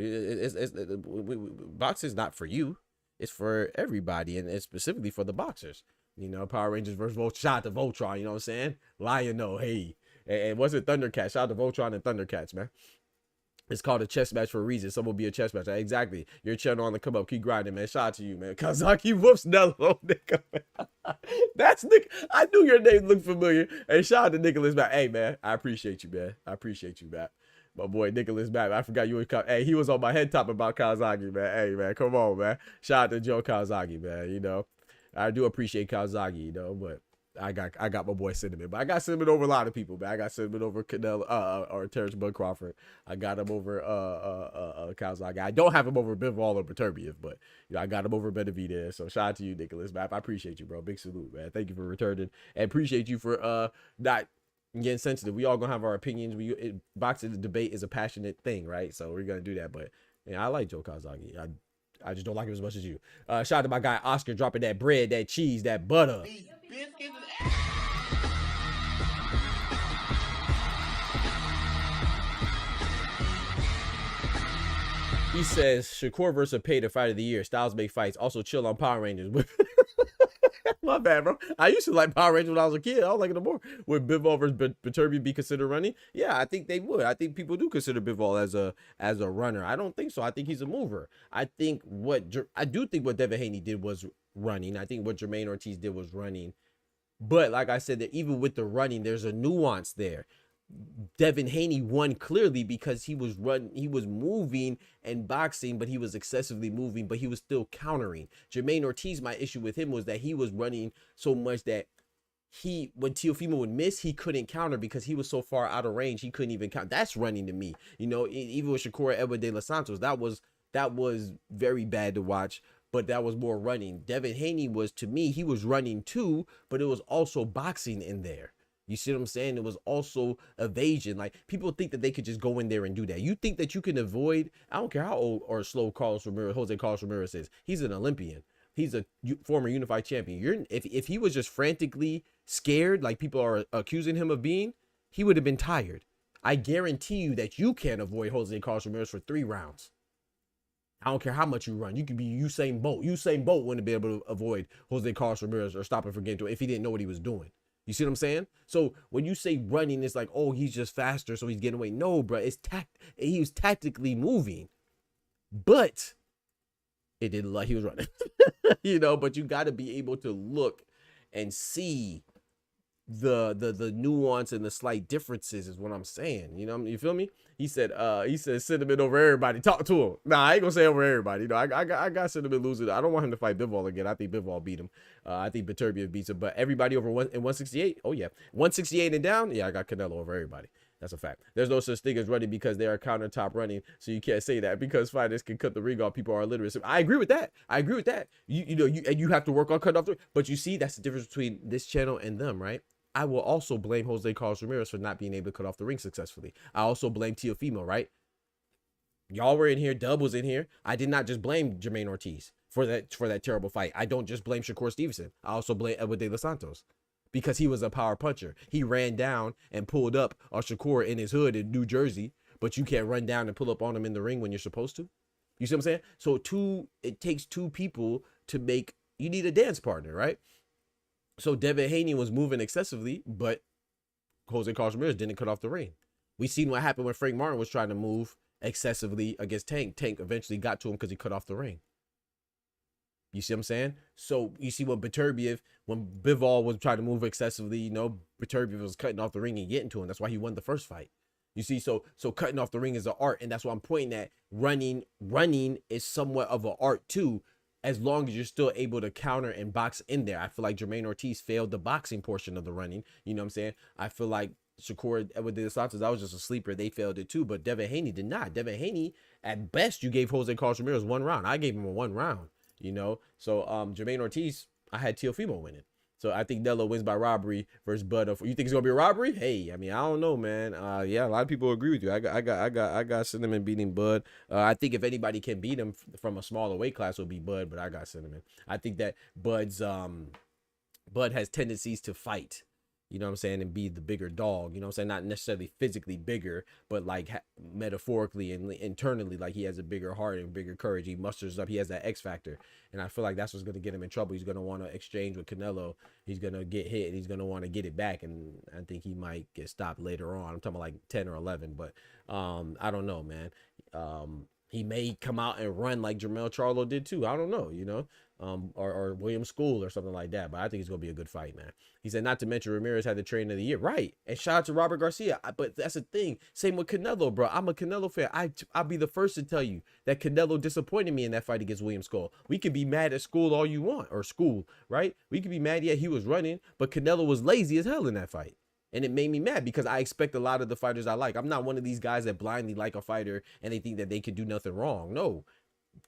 Boxing's not for you. It's for everybody, and it's specifically for the boxers. You know, Power Rangers versus shout out to Voltron. You know what I'm saying? Lion, no, hey, and what's it? Thundercats. Shout out to Voltron and Thundercats, man. It's called a chess match for a reason. Some will be a chess match. Exactly. Your channel on the come up. Keep grinding, man. Shout out to you, man. Kazaki whoops Nello, nigga. That's Nick. I knew your name looked familiar. Hey, shout out to Nicholas Matt. Hey, man. I appreciate you, man. I appreciate you, man. My boy Nicholas Matt. I forgot you were. Hey, he was on my head top about Kazaki, man. Hey, man. Come on, man. Shout out to Joe Kazaki, man. You know, I do appreciate Kazaki, you know, but I got my boy Cinnamon, but I got Cinnamon over a lot of people, man. I got Cinnamon over Canelo, or Terrence Bud Crawford. I got him over Kawasaki. I don't have him over Bivol or Beterbiev, but you know, I got him over Benavidez. So shout out to you, Nicholas, man. I appreciate you, bro. Big salute, man. Thank you for returning, and appreciate you for not getting sensitive. We all gonna have our opinions. Boxing debate is a passionate thing, right? So we're gonna do that. But yeah, I like Joe Kawasaki. I just don't like him as much as you. Shout out to my guy Oscar dropping that bread, that cheese, that butter. He says Shakur versus Pay to fight of the year. Styles make fights. Also chill on Power Rangers. My bad, bro. I used to like Power Rangers when I was a kid. I don't like it no more. Would Bivol versus Beterbiev be considered running? Yeah, I think they would. I think people do consider Bivol as a runner. I don't think so. I think he's a mover. I do think what Devin Haney did was running. I think what Jermaine Ortiz did was running. But like I said, that even with the running, there's a nuance there. Devin Haney won clearly because he was moving and boxing, but he was excessively moving, but he was still countering. Jermaine Ortiz, my issue with him was that he was running so much that when Teofimo would miss, he couldn't counter because he was so far out of range, he couldn't even count. That's running to me. You know, even with Shakur Edward de los Santos, that was very bad to watch. But that was more running. Devin Haney was, to me, he was running too, but it was also boxing in there. You see what I'm saying? It was also evasion. Like, people think that they could just go in there and do that. You think that you can avoid, I don't care how old or slow Jose Carlos Ramirez is. He's an Olympian. He's a former unified champion. If he was just frantically scared, like people are accusing him of being, he would have been tired. I guarantee you that you can't avoid Jose Carlos Ramirez for 3 rounds. I don't care how much you run. You could be Usain Bolt. Usain Bolt wouldn't be able to avoid Jose Carlos Ramirez or stop him from getting to it if he didn't know what he was doing. You see what I'm saying? So when you say running, it's like, oh, he's just faster, so he's getting away. No, bro, he was tactically moving, but it didn't look like he was running. You know, but you got to be able to look and see the nuance and the slight differences is what I'm saying. You know, you feel me? He said Cinnamon over everybody. Talk to him. Nah, I ain't gonna say over everybody. You know, I got Cinnamon losing. I don't want him to fight Bivol again. I think Bivol beat him. I think Beterbiev beats him. But everybody over 168. Oh yeah, 168 and down. Yeah, I got Canelo over everybody. That's a fact. There's no such thing as running because they are countertop running. So you can't say that because fighters can cut the ring off. People are illiterate. So I agree with that. You have to work on cut off the. But you see, that's the difference between this channel and them, right? I will also blame Jose Carlos Ramirez for not being able to cut off the ring successfully. I also blame Teofimo, right? Y'all were in here. Dub was in here. I did not just blame Jermaine Ortiz for that terrible fight. I don't just blame Shakur Stevenson. I also blame Edward De Los Santos because he was a power puncher. He ran down and pulled up on Shakur in his hood in New Jersey, but you can't run down and pull up on him in the ring when you're supposed to. You see what I'm saying? So it takes 2 people to make, you need a dance partner, right? So Devin Haney was moving excessively, but Jose Carlos Ramirez didn't cut off the ring. We seen what happened when Frank Martin was trying to move excessively against Tank. Tank eventually got to him because he cut off the ring. You see what I'm saying? So you see what Beterbiev, when Bivol was trying to move excessively, you know, Beterbiev was cutting off the ring and getting to him. That's why he won the first fight. You see, so cutting off the ring is an art, and that's why I'm pointing at running is somewhat of an art too, as long as you're still able to counter and box in there. I feel like Jermaine Ortiz failed the boxing portion of the running. You know what I'm saying? I feel like Shakur Edward De Los Santos, that was just a sleeper. They failed it too, but Devin Haney did not. Devin Haney, at best, you gave Jose Carlos Ramirez 1 round. I gave him a 1 round, you know? So Jermaine Ortiz, I had Teofimo winning. So I think Nello wins by robbery versus Bud. You think it's gonna be a robbery? Hey, I mean, I don't know, man. Yeah, a lot of people agree with you. I got Cinnamon beating Bud. I think if anybody can beat him from a smaller weight class, will be Bud. But I got Cinnamon. I think that Bud has tendencies to fight. You know what I'm saying? And be the bigger dog. You know what I'm saying? Not necessarily physically bigger, but like metaphorically and internally, like he has a bigger heart and bigger courage. He musters up. He has that X factor. And I feel like that's what's going to get him in trouble. He's going to want to exchange with Canelo. He's going to get hit. And he's going to want to get it back. And I think he might get stopped later on. I'm talking about like 10 or 11. But I don't know, man. He may come out and run like Jermell Charlo did too. I don't know, you know, or William School or something like that. But I think it's going to be a good fight, man. He said, not to mention Ramirez had the train of the year. Right. And shout out to Robert Garcia. But that's the thing. Same with Canelo, bro. I'm a Canelo fan. I'll be the first to tell you that Canelo disappointed me in that fight against William School. We could be mad at School all you want, or School, right? We could be mad, yeah, he was running, but Canelo was lazy as hell in that fight. And it made me mad because I expect a lot of the fighters I like. I'm not one of these guys that blindly like a fighter and they think that they could do nothing wrong. No.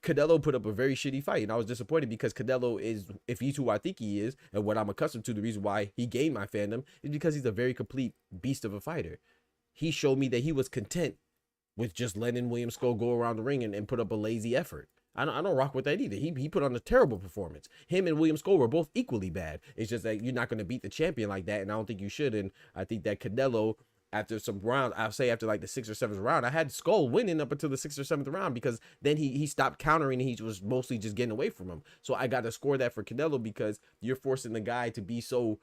Canelo put up a very shitty fight, and I was disappointed because Canelo is, if he's who I think he is, and what I'm accustomed to, the reason why he gained my fandom is because he's a very complete beast of a fighter. He showed me that he was content with just letting William Skull go around the ring and put up a lazy effort. I don't rock with that either. He put on a terrible performance. Him and William Skull were both equally bad. It's just that you're not going to beat the champion like that, and I don't think you should. And I think that Canelo, after some rounds, I'll say after like the 6th or 7th round, I had Skull winning up until the 6th or 7th round because then he stopped countering and he was mostly just getting away from him. So I got to score that for Canelo because you're forcing the guy to be so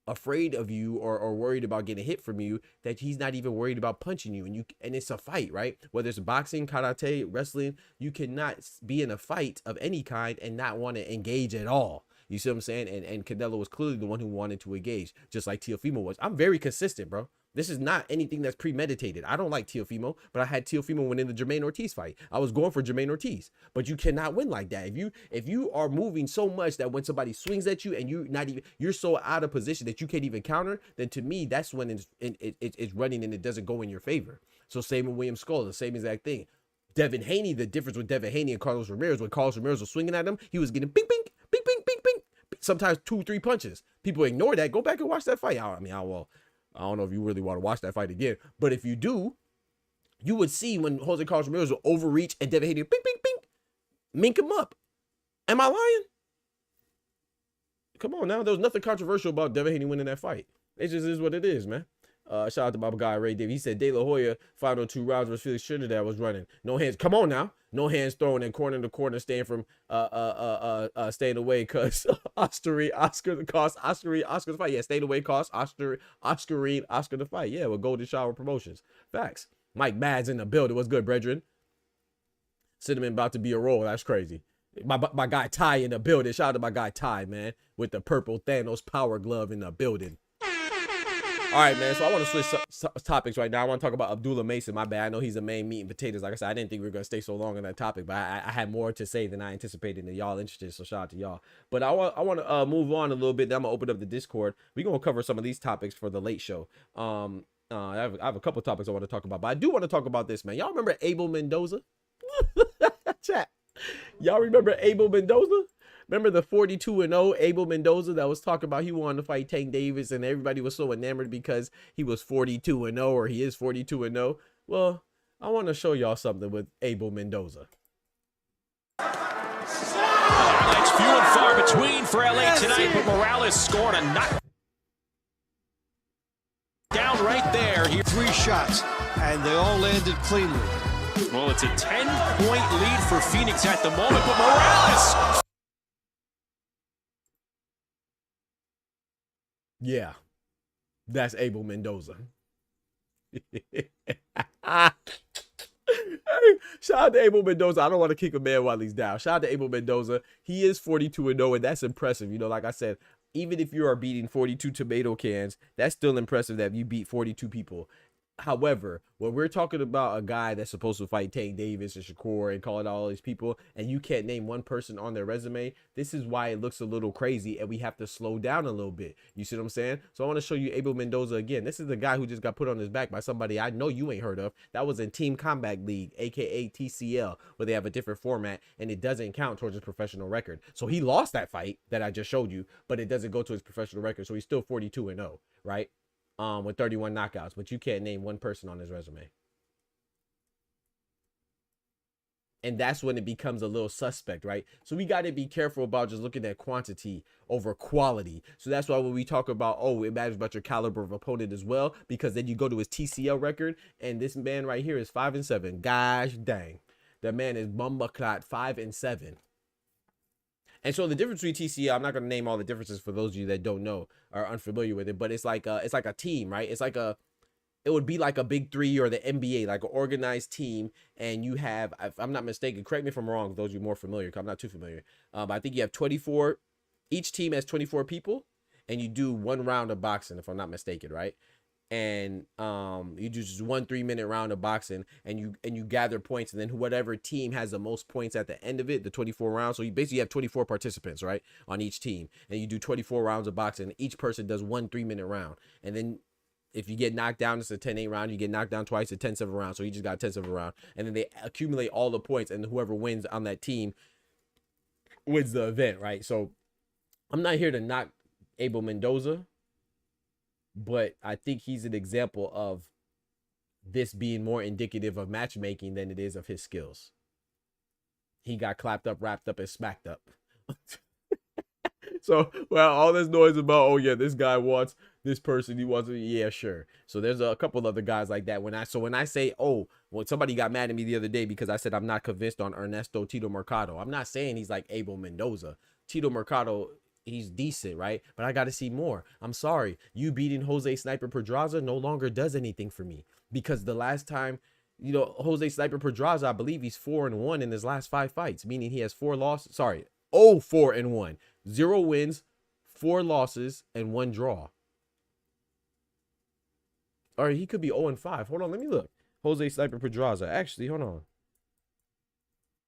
afraid of you or worried about getting hit from you that he's not even worried about punching you. And it's a fight, right? Whether it's boxing, karate, wrestling, you cannot be in a fight of any kind and not want to engage at all. You see what I'm saying? And Canelo was clearly the one who wanted to engage, just like Teofimo was. I'm very consistent, bro. This is not anything that's premeditated. I don't like Teofimo, but I had Teofimo winning the Jermaine Ortiz fight. I was going for Jermaine Ortiz, but you cannot win like that. If you are moving so much that when somebody swings at you and you're so out of position that you can't even counter, then to me that's when it's running and it doesn't go in your favor. So same with William Skull, the same exact thing. Devin Haney, the difference with Devin Haney and Carlos Ramirez, when Carlos Ramirez was swinging at him, he was getting ping, ping, ping, ping, ping, ping. Sometimes 2-3 punches. People ignore that. Go back and watch that fight. I don't know if you really want to watch that fight again, but if you do, you would see when Jose Carlos Ramirez will overreach and Devin Haney, ping, ping, ping, mink him up. Am I lying? Come on now. There was nothing controversial about Devin Haney winning that fight. It just is what it is, man. Shout out to my guy Ray Davis. He said De La Hoya final 2 rounds versus Felix Trinidad was running. No hands. Come on now. No hands thrown in corner to corner, staying from staying away because Oscar the fight. Yeah, stayed away cost Oscar the fight. Yeah, with Golden Shower Promotions. Facts. Mike Mads in the building. What's good, brethren? Cinnamon about to be a roll. That's crazy. My guy Ty in the building. Shout out to my guy Ty, man, with the purple Thanos power glove in the building. All right, man. So I want to switch topics right now. I want to talk about Abdullah Mason. My bad. I know he's the main meat and potatoes. Like I said, I didn't think we were going to stay so long on that topic, but I had more to say than I anticipated, and y'all interested. So shout out to y'all. But I want to move on a little bit. Then I'm gonna open up the Discord. We're gonna cover some of these topics for the late show. I have a couple of topics I want to talk about, but I do want to talk about this, man. Y'all remember Abel Mendoza? Chat. Y'all remember Abel Mendoza? Remember the 42-0 Abel Mendoza that was talking about he wanted to fight Tank Davis, and everybody was so enamored because he was 42-0 or he is 42-0. Well, I want to show y'all something with Abel Mendoza. It's few and far between for LA tonight, but Morales scored a knock down right there. 3 shots, and they all landed cleanly. Well, it's a 10-point lead for Phoenix at the moment, but Morales. Yeah, that's Abel Mendoza. Shout out to Abel Mendoza. I don't want to kick a man while he's down. Shout out to Abel Mendoza. He is 42-0, and that's impressive. You know, like I said, even if you are beating 42 tomato cans, that's still impressive that you beat 42 people. However, when we're talking about a guy that's supposed to fight Tank Davis and Shakur and call it all these people, and you can't name one person on their resume, this is why it looks a little crazy, and we have to slow down a little bit. You see what I'm saying? So I want to show you Abel Mendoza again. This is the guy who just got put on his back by somebody I know you ain't heard of. That was in Team Combat League, aka TCL, where they have a different format, and it doesn't count towards his professional record. So he lost that fight that I just showed you, but it doesn't go to his professional record, so he's still 42-0, right? With 31 knockouts, but you can't name one person on his resume. And that's when it becomes a little suspect, right? So we got to be careful about just looking at quantity over quality. So that's why when we talk about, oh, it matters about your caliber of opponent as well, because then you go to his TCL record, and this man right here is 5-7. Gosh dang. That man is bumbaclot 5-7. And so the difference between TCL, I'm not going to name all the differences for those of you that don't know or are unfamiliar with it, but it's like a team, right? It's like it would be like a big 3 or the NBA, like an organized team. And you have, if I'm not mistaken, correct me if I'm wrong, those of you more familiar, because I'm not too familiar. But I think you have 24, each team has 24 people, and you do 1 round of boxing, if I'm not mistaken, right? And you do just 1 3-minute round of boxing, and you gather points, and then whatever team has the most points at the end of it, the 24 rounds. So you basically have 24 participants, right, on each team, and you do 24 rounds of boxing. Each person does 1 3-minute round, and then if you get knocked down, it's a 10-8 round. You get knocked down twice, a 10-7 round. So you just got a 10-7 round, and then they accumulate all the points, and whoever wins on that team wins the event, right? So I'm not here to knock Abel Mendoza, but I think he's an example of this being more indicative of matchmaking than it is of his skills. He got clapped up, wrapped up, and smacked up. So, well, all this noise about, oh yeah, this guy wants this person, he wants it, yeah, sure. So there's a couple other guys like that. When I say, oh, well, somebody got mad at me the other day because I said I'm not convinced on Ernesto Tito Mercado. I'm not saying he's like Abel Mendoza. Tito Mercado, he's decent, right? But I got to see more. I'm sorry. You beating Jose Sniper Pedraza no longer does anything for me, because the last time, you know, Jose Sniper Pedraza, I believe he's 4-1 in his last 5 fights, meaning he has 4 losses. Sorry, 4-1, 0 wins, 4 losses, and 1 draw. Or he could be 0-5. Hold on, let me look. Jose Sniper Pedraza. Actually, hold on.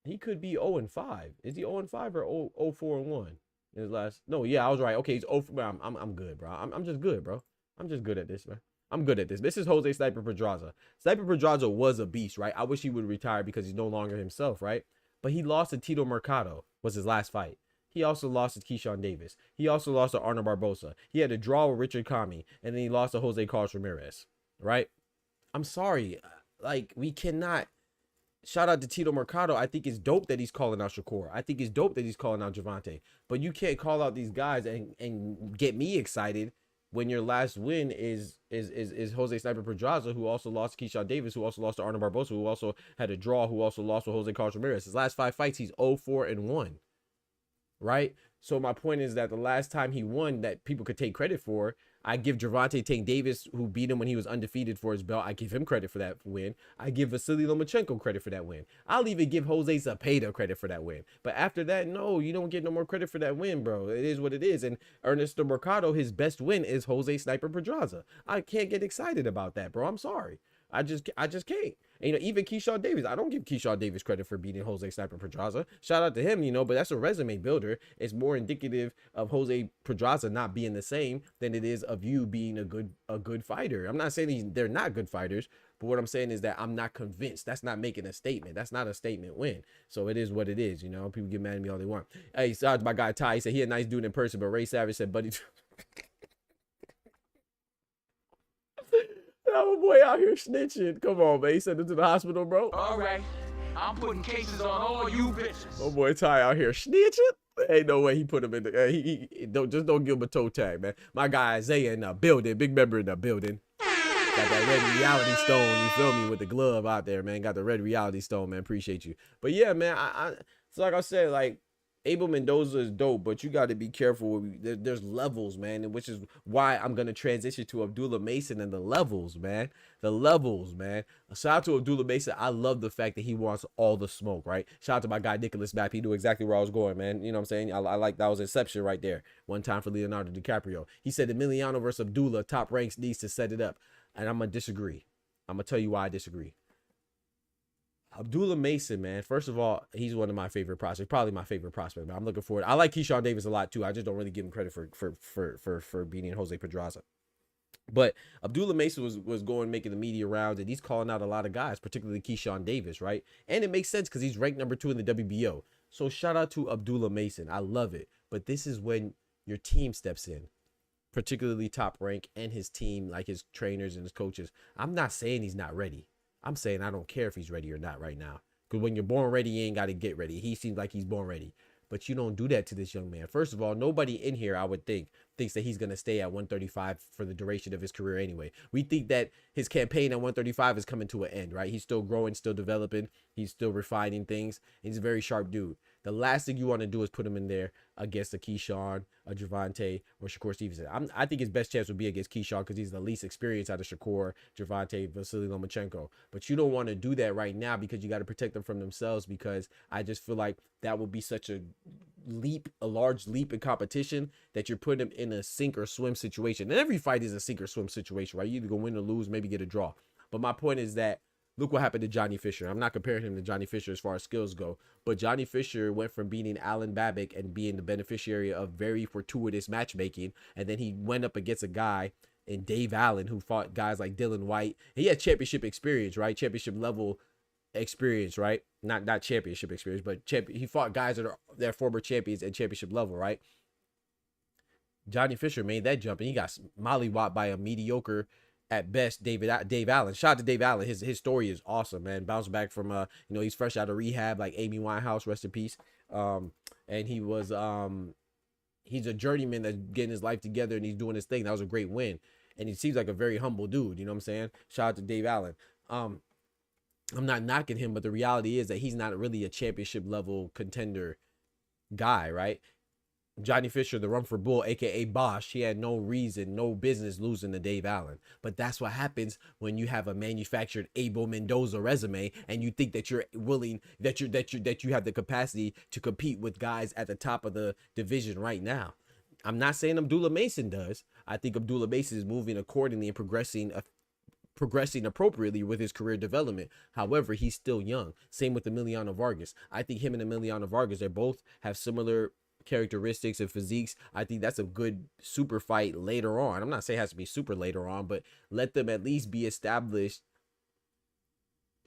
He could be 0-5. Is he 0-5 or 0-4-1? In his last, no, yeah, I was right. Okay, he's 0. I'm good, bro. I'm just good, bro. I'm just good at this, man. I'm good at this. This is Jose Sniper Pedraza. Sniper Pedraza was a beast, right? I wish he would retire because he's no longer himself, right? But he lost to Tito Mercado, was his last fight. He also lost to Keyshawn Davis. He also lost to Arnold Barbosa. He had a draw with Richard Kami, and then he lost to Jose Carlos Ramirez, right? I'm sorry. Like, we cannot. Shout out to Tito Mercado. I think it's dope that he's calling out Shakur. I think it's dope that he's calling out Gervonta. But you can't call out these guys and get me excited when your last win is Jose Sniper Pedraza, who also lost to Keyshawn Davis, who also lost to Arnold Barbosa, who also had a draw, who also lost to Jose Carlos Ramirez. His last 5 fights, he's 0-4-1, right? So my point is that the last time he won that people could take credit for, I give Gervonta Tank Davis, who beat him when he was undefeated for his belt, I give him credit for that win. I give Vasily Lomachenko credit for that win. I'll even give Jose Zepeda credit for that win. But after that, no, you don't get no more credit for that win, bro. It is what it is. And Ernesto Mercado, his best win is Jose Sniper Pedraza. I can't get excited about that, bro. I'm sorry. I just can't. And, you know, even Keyshawn Davis, I don't give Keyshawn Davis credit for beating Jose Sniper Pedraza. Shout out to him, you know, but that's a resume builder. It's more indicative of Jose Pedraza not being the same than it is of you being a good fighter. I'm not saying they're not good fighters, but what I'm saying is that I'm not convinced. That's not making a statement. That's not a statement win. So it is what it is, you know. People get mad at me all they want. Hey, shout out to my guy Ty. He said he a nice dude in person, but Ray Savage said, buddy. Oh boy, out here snitching. Come on, man. He sent him to the hospital, bro. All right, I'm putting cases on all you bitches. Oh boy, Ty out here snitching. Ain't no way he put him in the. He don't give him a toe tag, man. My guy Isaiah in the building, big member in the building. Got that red reality stone, you feel me, with the glove out there, man. Got the red reality stone, man. Appreciate you. But yeah, man, so like I said, like, Abel Mendoza is dope, but you got to be careful. There's levels, man, which is why I'm going to transition to Abdullah Mason and the levels, man. The levels, man. Shout out to Abdullah Mason. I love the fact that he wants all the smoke, right? Shout out to my guy, Nicholas Mapp. He knew exactly where I was going, man. You know what I'm saying? I like that was Inception right there. One time for Leonardo DiCaprio. He said Emiliano versus Abdullah, Top Ranks needs to set it up. And I'm going to disagree. I'm going to tell you why I disagree. Abdullah Mason, man, first of all, he's one of my favorite prospects, probably my favorite prospect, man. I'm looking forward. I like Keyshawn Davis a lot too. I just don't really give him credit for beating Jose Pedraza. But Abdullah Mason was going making the media rounds, and he's calling out a lot of guys, particularly Keyshawn Davis, right? And it makes sense because he's ranked number 2 in the WBO. So shout out to Abdullah Mason. I love it. But this is when your team steps in, particularly Top Rank and his team, like his trainers and his coaches. I'm not saying he's not ready. I'm saying I don't care if he's ready or not right now. Because when you're born ready, you ain't got to get ready. He seems like he's born ready. But you don't do that to this young man. First of all, nobody in here, I would think, thinks that he's going to stay at 135 for the duration of his career anyway. We think that his campaign at 135 is coming to an end, right? He's still growing, still developing. He's still refining things. He's a very sharp dude. The last thing you want to do is put him in there against a Keyshawn, a Gervonta, or SHAKUR Stevenson. I think his best chance would be against Keyshawn because he's the least experienced out of SHAKUR, Gervonta, Vasily Lomachenko. But you don't want to do that right now because you got to protect them from themselves, because I just feel like that would be such a large leap in competition that you're putting him in a sink or swim situation. And every fight is a sink or swim situation, right? You either go win or lose, maybe get a draw. But my point is that look what happened to Johnny Fisher. I'm not comparing him to Johnny Fisher as far as skills go, but Johnny Fisher went from beating Alan Babbitt and being the beneficiary of very fortuitous matchmaking, and then he went up against a guy in Dave Allen who fought guys like Dylan White. He had championship experience, right? Championship level experience, right? Not championship experience, but he fought guys that are former champions at championship level, right? Johnny Fisher made that jump, and he got mollywopped by a mediocre at best Dave Allen. Shout out to Dave Allen. His story is awesome, man. Bounced back from he's fresh out of rehab, like Amy Winehouse, rest in peace. And he was he's a journeyman that's getting his life together and he's doing his thing. That was a great win. And he seems like a very humble dude, you know what I'm saying? Shout out to Dave Allen. I'm not knocking him, but the reality is that he's not really a championship level contender guy, right? Johnny Fisher, the Rumford Bull, aka Bosch, he had no reason, no business losing to Dave Allen. But that's what happens when you have a manufactured Abel Mendoza resume and you think that you're willing, that you have the capacity to compete with guys at the top of the division right now. I'm not saying Abdullah Mason does. I think Abdullah Mason is moving accordingly and progressing appropriately with his career development. However, he's still young. Same with Emiliano Vargas. I think him and Emiliano Vargas, they both have similar characteristics and physiques. I think that's a good super fight later on. I'm not saying it has to be super later on, but let them at least be established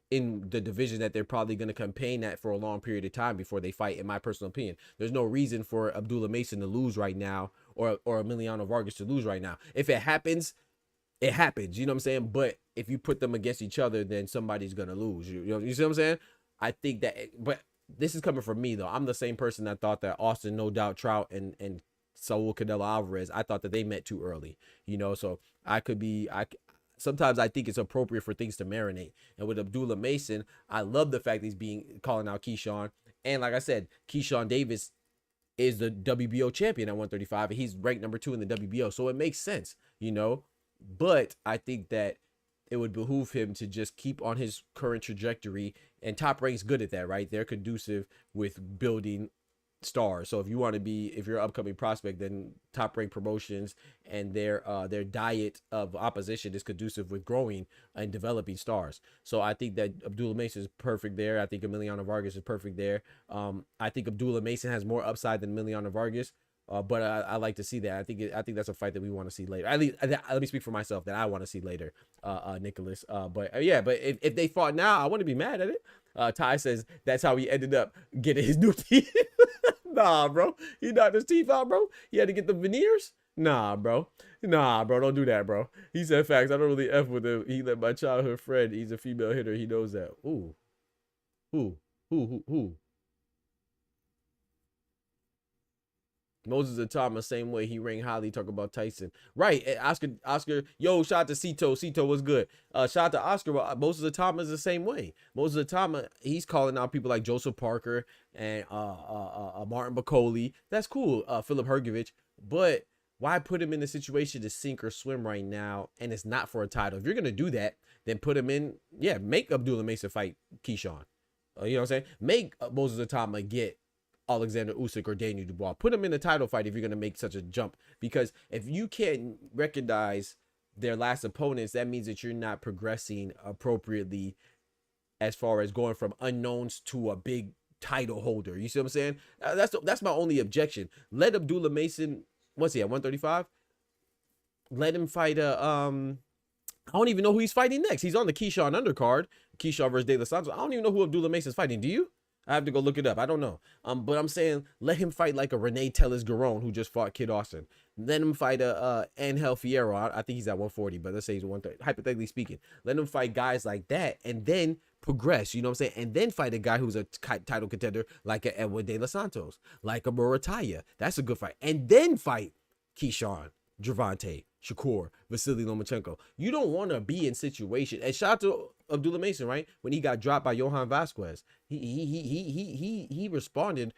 in the division that they're probably going to campaign at for a long period of time before they fight, in my personal opinion. There's no reason for Abdullah Mason to lose right now or Emiliano Vargas to lose right now. If it happens, it happens, you know what I'm saying? But if you put them against each other, then somebody's going to lose. You see what I'm saying? I think that, but this is coming from me though. I'm the same person that thought that Austin, No Doubt, Trout, and Saul Canelo Alvarez, I thought that they met too early, so sometimes I think it's appropriate for things to marinate. And with Abdullah Mason, I love the fact that he's calling out Keyshawn. And like I said, Keyshawn Davis is the WBO champion at 135, and he's ranked number 2 in the WBO. So it makes sense, but I think that it would behoove him to just keep on his current trajectory, and Top Rank's good at that, right? They're conducive with building stars. So if you're an upcoming prospect, then Top Rank Promotions and their diet of opposition is conducive with growing and developing stars. So I think that Abdullah Mason is perfect there. I think Emiliano Vargas is perfect there. I think Abdullah Mason has more upside than Emiliano Vargas. But I like to see that. I think that's a fight that we want to see later. At least let me speak for myself, that I want to see later, Nicholas. But if they fought now, I wouldn't be mad at it. Ty says that's how he ended up getting his new teeth. Nah, bro. He knocked his teeth out, bro. He had to get the veneers. Nah, bro. Don't do that, bro. He said facts. I don't really F with him. He let my childhood friend. He's a female hitter. He knows that. Ooh. Who? Moses Atama, same way. He rang highly, talk about Tyson. Right. Oscar, yo, shout out to Cito. Cito was good. Shout out to Oscar. But Moses Atama is the same way. Moses Atama, he's calling out people like Joseph Parker and Martin Bacoli. That's cool. Philip Hergovich. But why put him in the situation to sink or swim right now? And it's not for a title. If you're going to do that, then put him in. Yeah, make Abdullah Mason fight Keyshawn. You know what I'm saying? Make Moses Atama get Alexander Usyk or Daniel Dubois. Put them in a title fight if you're going to make such a jump. Because if you can't recognize their last opponents, that means that you're not progressing appropriately as far as going from unknowns to a big title holder. You see what I'm saying? That's my only objection. Let Abdullah Mason, what's he at, 135? Let him fight I don't even know who he's fighting next. He's on the Keyshawn undercard. Keyshawn versus De Los Santos. I don't even know who Abdullah Mason's fighting. Do you? I have to go look it up. I don't know. But I'm saying let him fight like a Renee Tellez-Garon who just fought Kid Austin. Let him fight Angel Fierro. I think he's at 140, but let's say he's 130. Hypothetically speaking, let him fight guys like that and then progress. You know what I'm saying? And then fight a guy who's a title contender like a Edwin De Los Santos, like a Murataya. That's a good fight. And then fight Keyshawn, Gervonta, Shakur, Vasily Lomachenko. You don't want to be in situation. And shout out to Abdullah Mason, right? When he got dropped by Johan Vasquez, he responded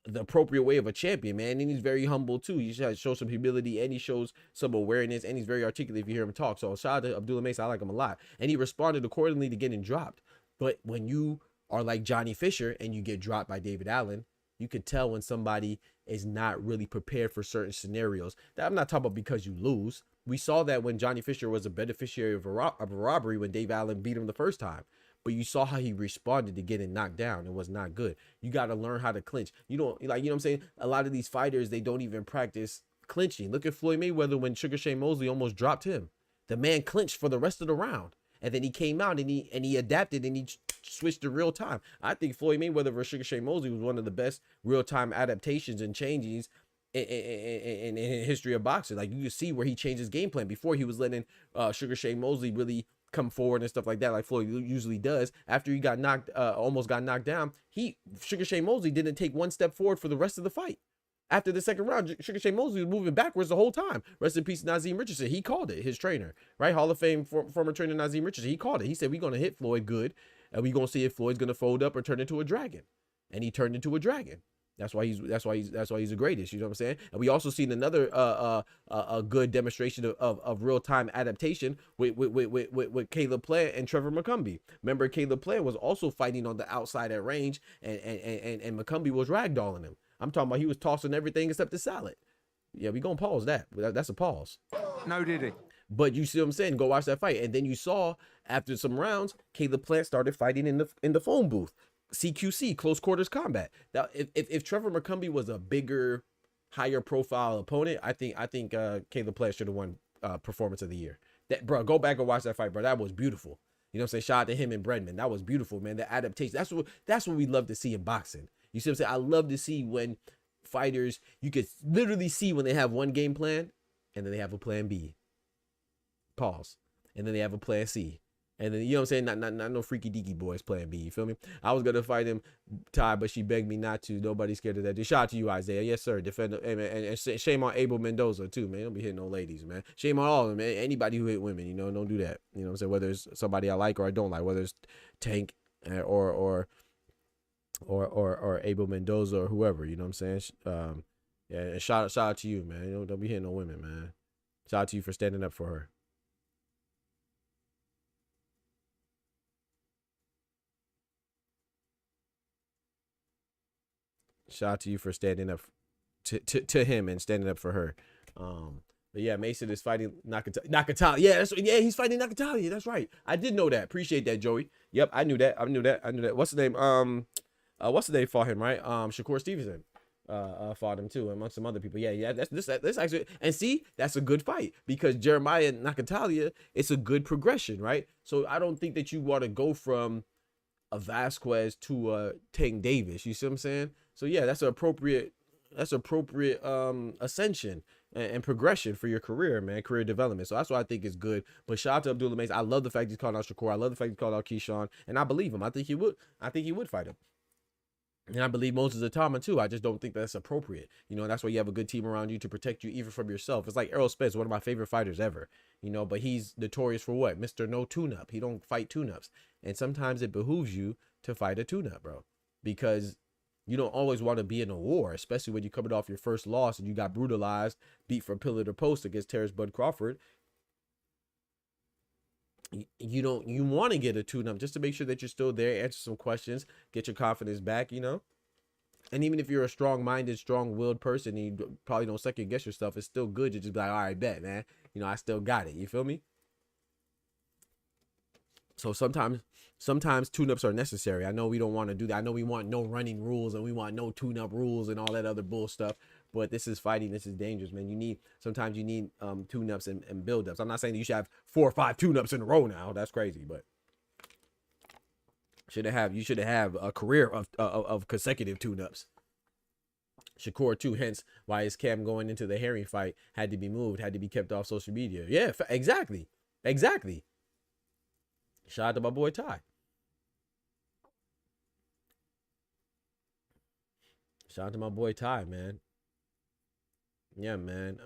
the appropriate way of a champion, man. And he's very humble too. He shows some humility and he shows some awareness and he's very articulate if you hear him talk. So shout out to Abdullah Mason. I like him a lot. And he responded accordingly to getting dropped. But when you are like Johnny Fisher and you get dropped by David Allen, you can tell when somebody is not really prepared for certain scenarios. That I'm not talking about because you lose. We saw that when Johnny Fisher was a beneficiary of a robbery when Dave Allen beat him the first time. But you saw how he responded to getting knocked down. It was not good. You got to learn how to clinch. You don't, like, you know what I'm saying? A lot of these fighters, they don't even practice clinching. Look at Floyd Mayweather when Sugar Shane Mosley almost dropped him. The man clinched for the rest of the round. And then he came out and he adapted and he switched to real time. I think Floyd Mayweather versus Sugar Shane Mosley was one of the best real time adaptations and changes in history of boxing. Like you can see where he changed his game plan. Before he was letting Sugar Shane Mosley really come forward and stuff like that, like Floyd usually does. After he got almost got knocked down, Sugar Shane Mosley didn't take one step forward for the rest of the fight. After the second round, Sugar Shane Mosley was moving backwards the whole time. Rest in peace, Nazeem Richardson. He called it, his trainer, right? Hall of Fame former trainer Nazeem Richardson. He called it. He said, we're going to hit Floyd good, and we're going to see if Floyd's going to fold up or turn into a dragon. And he turned into a dragon. That's why he's the greatest. You know what I'm saying? And we also seen another a good demonstration of real time adaptation with Caleb Plant and Trevor McCumbee. Remember, Caleb Plant was also fighting on the outside at range, and McCumbee was ragdolling him. I'm talking about he was tossing everything except the salad. Yeah, we gonna pause that. That's a pause. No, did he? But you see what I'm saying? Go watch that fight, and then you saw after some rounds, Caleb Plant started fighting in the phone booth. CQC, close quarters combat. Now, if Trevor McCumbee was a bigger, higher profile opponent, I think Caleb Plant should have won performance of the year. That, bro, go back and watch that fight, bro. That was beautiful. You know what I'm saying? Shout out to him and Bredman. That was beautiful, man. The adaptation. That's what we love to see in boxing. You see what I'm saying? I love to see when fighters, you could literally see when they have one game plan and then they have a plan B. Pause. And then they have a plan C. And then, you know what I'm saying? Not no freaky deaky boys playing B. You feel me? I was going to fight him, Ty, but she begged me not to. Nobody's scared of that. Shout out to you, Isaiah. Yes, sir. Defend. And shame on Abel Mendoza, too, man. Don't be hitting no ladies, man. Shame on all of them, man. Anybody who hit women, you know, don't do that. You know what I'm saying? Whether it's somebody I like or I don't like, whether it's Tank or Abel Mendoza or whoever, you know what I'm saying? Yeah, and shout out to you, man. You know, don't be hitting no women, man. Shout out to you for standing up for her. Shout out to you for standing up to him and standing up for her. But yeah, Mason is fighting Nakatani. Yeah, he's fighting Nakatani. That's right. I did know that. Appreciate that, Joey. Yep, I knew that. What's the name? What's the name fought him, right? SHAKUR Stevenson fought him too, amongst some other people. Yeah. That's actually, and see, that's a good fight because Jeremiah Nakatani, it's a good progression, right? So I don't think that you want to go from a Vasquez to a Tank Davis. You see what I'm saying? So yeah, that's appropriate ascension and progression for your career, man, career development. So that's what I think is good. But shout out to Abdullah Mason. I love the fact he's called out SHAKUR. I love the fact he's called out Keyshawn, and I believe him. I think he would fight him. And I believe Moses Atama too. I just don't think that's appropriate. You know, that's why you have a good team around you to protect you even from yourself. It's like Errol Spence, one of my favorite fighters ever. You know, but he's notorious for what? Mr. No tune-up. He don't fight tune-ups. And sometimes it behooves you to fight a tune-up, bro. Because you don't always want to be in a war, especially when you're coming off your first loss and you got brutalized, beat from pillar to post against Terrence Bud Crawford. You want to get a tune-up just to make sure that you're still there, answer some questions, get your confidence back, you know. And even if you're a strong-minded, strong-willed person and you probably don't second-guess yourself, it's still good to just be like, all right, bet, man. You know, I still got it. You feel me? So sometimes tune-ups are necessary. I know we don't want to do that. I know we want no running rules and we want no tune-up rules and all that other bull stuff. But this is fighting. This is dangerous, man. Sometimes you need tune-ups and build-ups. I'm not saying that you should have 4 or 5 tune-ups in a row now. That's crazy, but you should have a career of consecutive tune-ups. SHAKUR too, hence why his cam going into the Herring fight had to be moved, had to be kept off social media. Yeah, exactly. Shout out to my boy Ty. Shout out to my boy Ty, man. Yeah, man.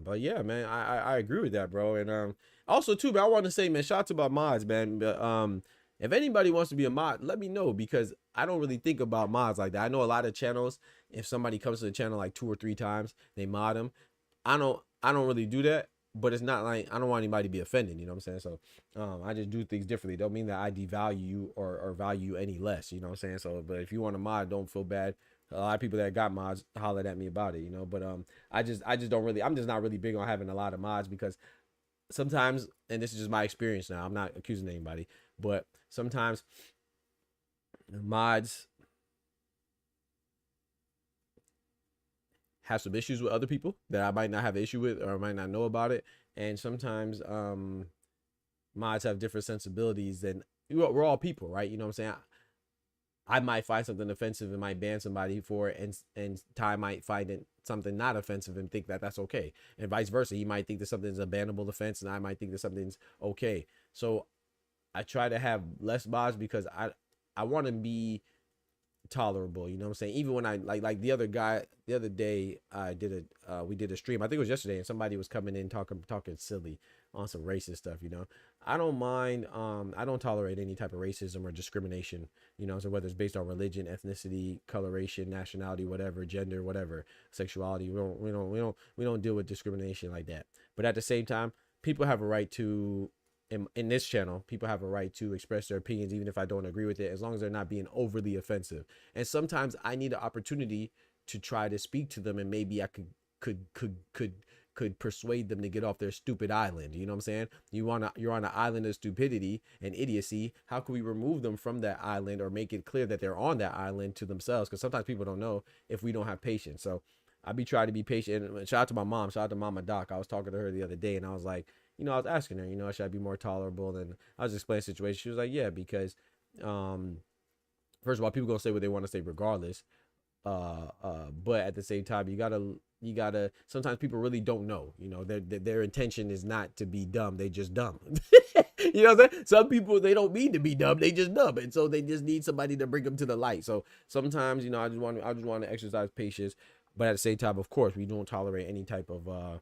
But yeah, man, I agree with that, bro. And also too, man, I want to say, man, shout out to my mods, man. But if anybody wants to be a mod, let me know because I don't really think about mods like that. I know a lot of channels, if somebody comes to the channel like 2 or 3 times, they mod them. I don't really do that. But it's not like I don't want anybody to be offended, you know what I'm saying? So I just do things differently. Don't mean that I devalue you or value you any less, you know what I'm saying? So, but if you want a mod, don't feel bad. A lot of people that got mods hollered at me about it, you know. But I just don't really. I'm just not really big on having a lot of mods because sometimes, and this is just my experience now. I'm not accusing anybody, but sometimes mods have some issues with other people that I might not have an issue with or I might not know about it. And sometimes mods have different sensibilities than we're all people, right? You know what I'm saying? I might find something offensive and might ban somebody for it, and Ty might find it something not offensive and think that that's okay. And vice versa. He might think that something's a bannable offense and I might think that something's okay. So I try to have less mods because I want to be tolerable, you know what I'm saying? Even when I like the other day we did a stream, I think it was yesterday, and somebody was coming in talking silly on some racist stuff, you know. I don't mind, I don't tolerate any type of racism or discrimination, you know, so whether it's based on religion, ethnicity, coloration, nationality, whatever, gender, whatever, sexuality. We don't deal with discrimination like that. But at the same time, people have a right to in this channel, people have a right to express their opinions, even if I don't agree with it, as long as they're not being overly offensive. And sometimes I need an opportunity to try to speak to them, and maybe I could persuade them to get off their stupid island. You know what I'm saying? You're on an island of stupidity and idiocy. How can we remove them from that island or make it clear that they're on that island to themselves? Because sometimes people don't know if we don't have patience. So I be trying to be patient. And shout out to my mom. Shout out to Mama Doc. I was talking to her the other day, and I was like, you know, I was asking her, you know, should I be more tolerable? And I was explaining the situation. She was like, yeah, because first of all, people gonna say what they want to say regardless. But at the same time, you gotta. Sometimes people really don't know. You know, their intention is not to be dumb. They just dumb. You know what I'm saying? Some people, they don't mean to be dumb, they just dumb, and so they just need somebody to bring them to the light. So sometimes, you know, I just want to exercise patience, but at the same time, of course, we don't tolerate any type of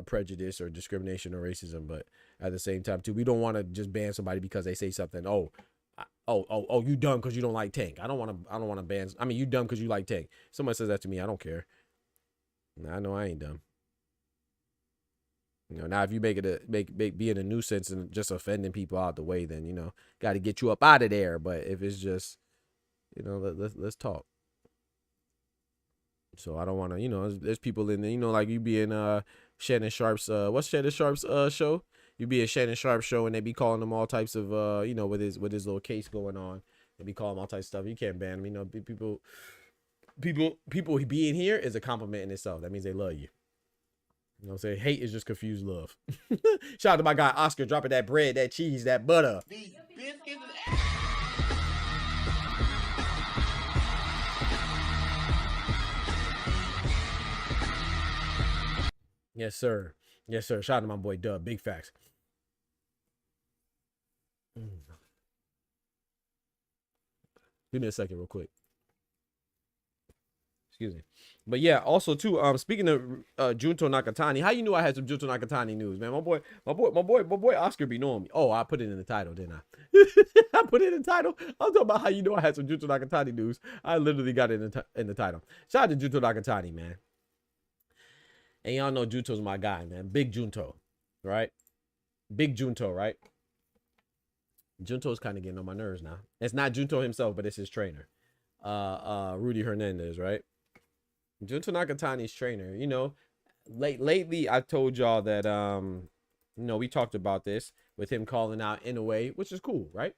prejudice or discrimination or racism. But at the same time, too, we don't want to just ban somebody because they say something. Oh, you dumb because you don't like Tank. I don't want to ban. I mean, you dumb because you like Tank. Somebody says that to me, I don't care. I know I ain't dumb. You know, now if you make it being a nuisance and just offending people out the way, then, you know, got to get you up out of there. But if it's just, you know, let's talk. So I don't want to, you know, there's people in there, you know, like you be in Shannon Sharp's what's Shannon Sharp's show? You be in Shannon Sharp's show and they be calling him all types of you know, with his little case going on. They be calling him all types of stuff. You can't ban him. You know, people being here is a compliment in itself. That means they love you. You know what I'm saying? Hate is just confused love. Shout out to my guy Oscar dropping that bread, that cheese, that butter. These biscuits. Yes, sir. Yes, sir. Shout out to my boy Dub. Big facts. Give me a second real quick. Excuse me. But yeah, also too, speaking of Junto Nakatani, how you knew I had some Junto Nakatani news, man? My boy Oscar be knowing me. Oh, I put it in the title, didn't I? I put it in the title. I'm talking about how you know I had some Junto Nakatani news. I literally got it in the title. Shout out to Junto Nakatani, man. And y'all know Junto's my guy, man. Big Junto, right? Big Junto, right? Junto's kind of getting on my nerves now. It's not Junto himself, but it's his trainer. Rudy Hernandez, right? Junto Nakatani's trainer. You know, lately I told y'all that you know, we talked about this with him calling out Inoue, which is cool, right?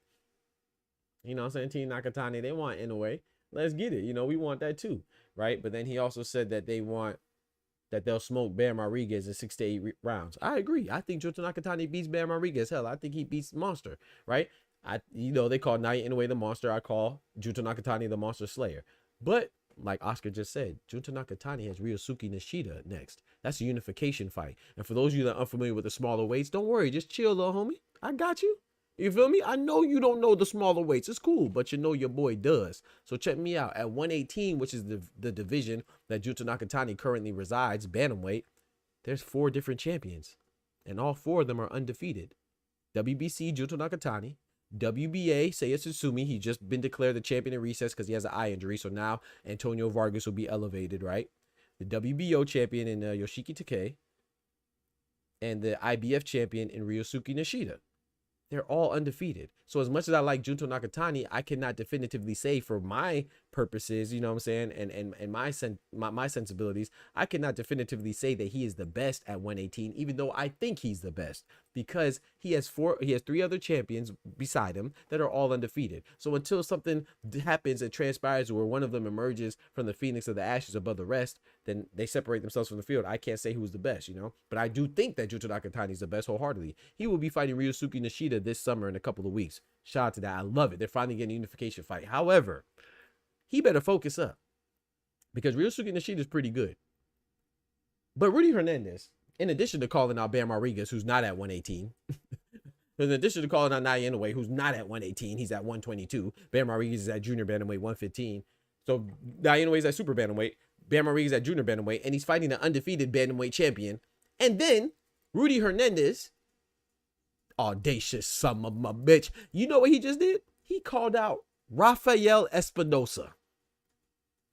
You know what I'm saying? Team Nakatani, they want Inoue. Let's get it. You know, we want that too, right? But then he also said that they'll smoke Bam Rodriguez in 6 to 8 rounds. I agree. I think Junto Nakatani beats Bam Rodriguez. Hell, I think he beats Monster, right? You know, they call Naoya Inoue the Monster. I call Junto Nakatani the Monster Slayer. But like Oscar just said, Junto Nakatani has Ryosuke Nishida next. That's a unification fight. And for those of you that are unfamiliar with the smaller weights, don't worry. Just chill, little homie. I got you. You feel me? I know you don't know the smaller weights. It's cool, but you know your boy does. So check me out. At 118, which is the division that Junto Nakatani currently resides, bantamweight, there's 4 different champions. And all 4 of them are undefeated. WBC, Junto Nakatani. WBA, Seiya Tsutsumi. He just been declared the champion in recess because he has an eye injury. So now Antonio Vargas will be elevated, right? The WBO champion in Yoshiki Takei. And the IBF champion in Ryosuke Nishida. They're all undefeated. So as much as I like Junto Nakatani, I cannot definitively say for my purposes, you know what I'm saying, and my sensibilities, I cannot definitively say that he is the best at 118, even though I think he's the best, because he has 3 other champions beside him that are all undefeated. So until something happens and transpires where one of them emerges from the phoenix of the ashes above the rest, then they separate themselves from the field. I can't say who's the best, you know, but I do think that Junto Nakatani is the best wholeheartedly. He will be fighting Ryosuke Nishida this summer in a couple of weeks. Shout out to that. I love it. They're finally getting a unification fight. However, he better focus up because Ryosuke Nishida is pretty good. But Rudy Hernandez, in addition to calling out Bam Rodriguez, who's not at 118, in addition to calling out Naoya Inoue, who's not at 118, he's at 122. Bam Rodriguez is at junior bantamweight 115. So Naoya Inoue is at super bantamweight. Bam Rodriguez at junior bantamweight, and he's fighting an undefeated bantamweight champion. And then Rudy Hernandez, audacious son of a bitch. You know what he just did? He called out Rafael Espinoza,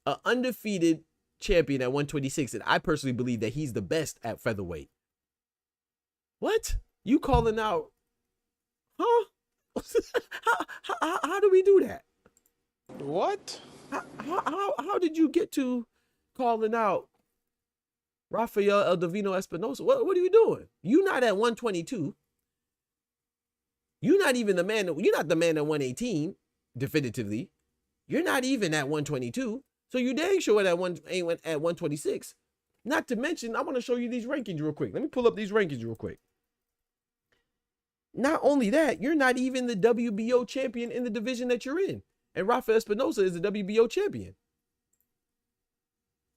an undefeated champion at 126, and I personally believe that he's the best at featherweight. What? You calling out? Huh? how do we do that? What? How did you get to calling out Rafael El Divino Espinoza? What are you doing? You not at 122. You're not even the man. You're not the man at 118, definitively. You're not even at 122. So you dang sure at 126. Not to mention, I want to show you these rankings real quick. Let me pull up these rankings real quick. Not only that, you're not even the WBO champion in the division that you're in. And Rafael Espinoza is the WBO champion.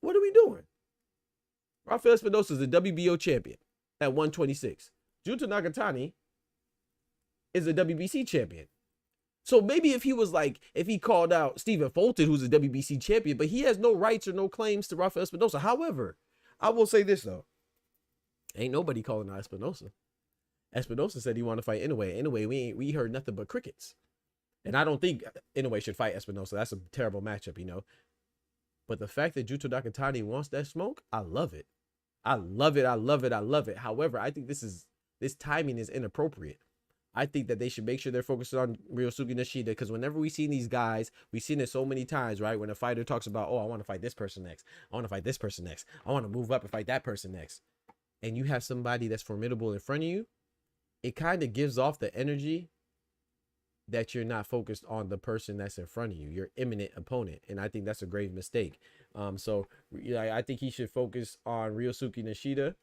What are we doing? Rafael Espinoza is the WBO champion at 126. Junto Nakatani is a WBC champion. So maybe if he was like, if he called out Stephen Fulton, who's a WBC champion, but he has no rights or no claims to Rafael Espinoza. However, I will say this though. Ain't nobody calling out Espinoza. Espinoza said he wanted to fight anyway. Anyway, we heard nothing but crickets. And I don't think Inoue should fight Espinoza. That's a terrible matchup, you know. But the fact that Junto Nakatani wants that smoke, I love it. I love it. I love it. I love it. However, I think this timing is inappropriate. I think that they should make sure they're focused on Ryosuke Nishida, because whenever we see these guys, we've seen it so many times, right? When a fighter talks about, oh, I want to fight this person next. I want to fight this person next. I want to move up and fight that person next. And you have somebody that's formidable in front of you, it kind of gives off the energy that you're not focused on the person that's in front of you, your imminent opponent. And I think that's a grave mistake. So I think he should focus on Ryosuke Nishida.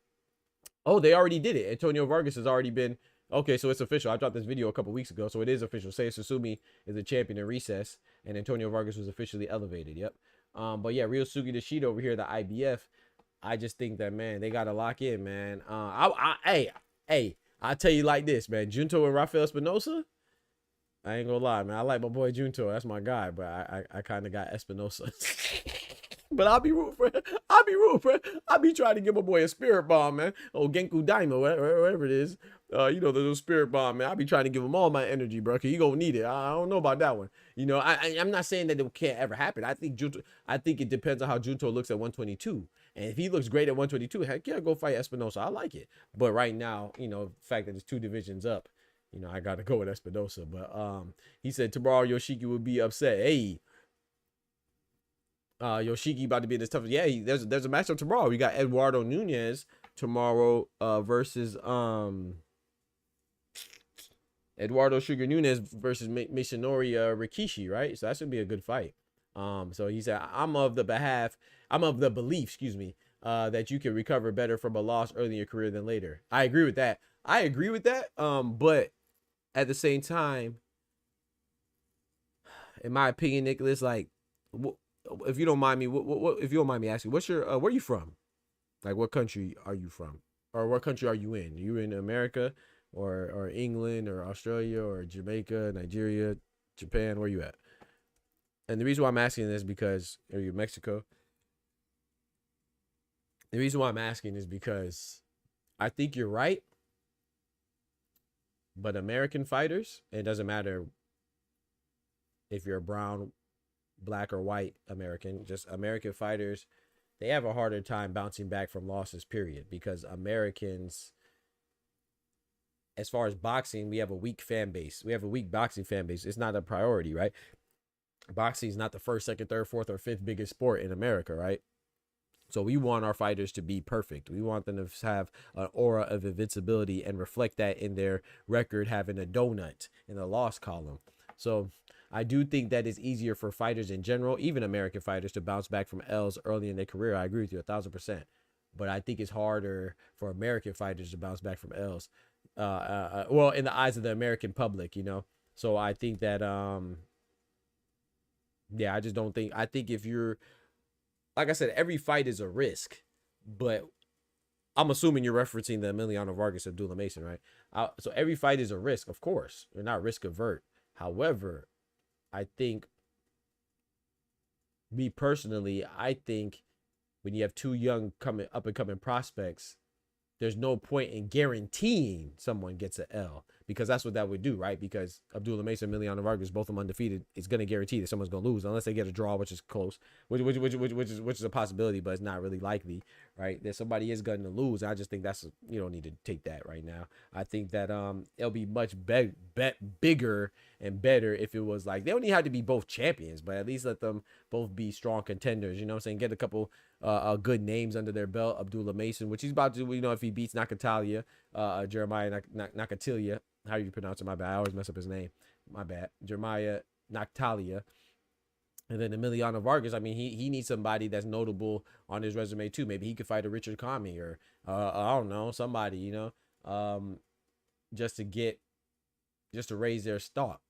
Oh, they already did it. Antonio Vargas has already been, okay, so it's official. I dropped this video a couple weeks ago, so it is official. Seiya Susumi is a champion in recess, and Antonio Vargas was officially elevated. Yep. But yeah, Ryosuke Nishida over here, the IBF, I just think that, man, they got to lock in, man. Hey, I'll tell you like this, man. Junto and Rafael Espinoza, I ain't gonna lie, man. I like my boy Junto. That's my guy, but I kind of got Espinoza. But I'll be rooting for him. I'll be trying to give my boy a spirit bomb, man. Oh, Genku Daimo, whatever it is. You know, the little spirit bomb, man. I'll be trying to give him all my energy, bro, because he gonna need it. I don't know about that one. You know, I'm not saying that it can't ever happen. I think it depends on how Junto looks at 122. And if he looks great at 122, heck yeah, go fight Espinoza. I like it. But right now, you know, the fact that it's 2 divisions up, you know, I got to go with Espinoza. But he said tomorrow Yoshiki would be upset. Hey, Yoshiki about to be in this tough. Yeah, there's a matchup tomorrow. We got Eduardo Nunez tomorrow versus Eduardo Sugar Nunez versus Mishinori Rikishi, right? So that should be a good fight. So he said, I'm of the belief, excuse me, that you can recover better from a loss early in your career than later. I agree with that. But at the same time, in my opinion, Nicholas, like, if you don't mind me, if you don't mind me asking, what's your, where are you from? Like, what country are you from? Or what country are you in? Are you in America or England or Australia or Jamaica, Nigeria, Japan? Where you at? And the reason why I'm asking this because, are you Mexico? The reason why I'm asking is because I think you're right. But American fighters, it doesn't matter if you're brown, black, or white American, just American fighters, they have a harder time bouncing back from losses, period. Because Americans, as far as boxing, we have a weak fan base. We have a weak boxing fan base. It's not a priority, right? Boxing is not the first, second, third, fourth, or fifth biggest sport in America, right? So we want our fighters to be perfect. We want them to have an aura of invincibility and reflect that in their record, having a donut in the loss column. So I do think that it's easier for fighters in general, even American fighters, to bounce back from L's early in their career. I agree with you 1,000%. But I think it's harder for American fighters to bounce back from L's. Well, in the eyes of the American public, you know. So I think that, yeah, I just don't think, I think if you're, like I said, every fight is a risk, but I'm assuming you're referencing the Emiliano Vargas Abdullah Mason, right? So every fight is a risk, of course. You're not risk avert. However, I think, me personally, I think when you have 2 young up and coming prospects, there's no point in guaranteeing someone gets an L, because that's what that would do, right? Because Abdullah Mason, Emiliano Vargas, both of them undefeated, it's going to guarantee that someone's going to lose unless they get a draw, which is close, which is a possibility, but it's not really likely, right? That somebody is going to lose. I just think that's, you don't need to take that right now. I think that it'll be much bigger and better if it was like, they don't even have to be both champions, but at least let them both be strong contenders, you know what I'm saying? Get a couple good names under their belt. Abdullah Mason, which he's about to, you know, if he beats Nakatalia, Jeremiah Nakatalia, how do you pronounce it? My bad. I always mess up his name. My bad. Jeremiah Nakatalia. And then Emiliano Vargas, I mean, he needs somebody that's notable on his resume too. Maybe he could fight a Richard Kami or I don't know, somebody, you know, just to raise their stock,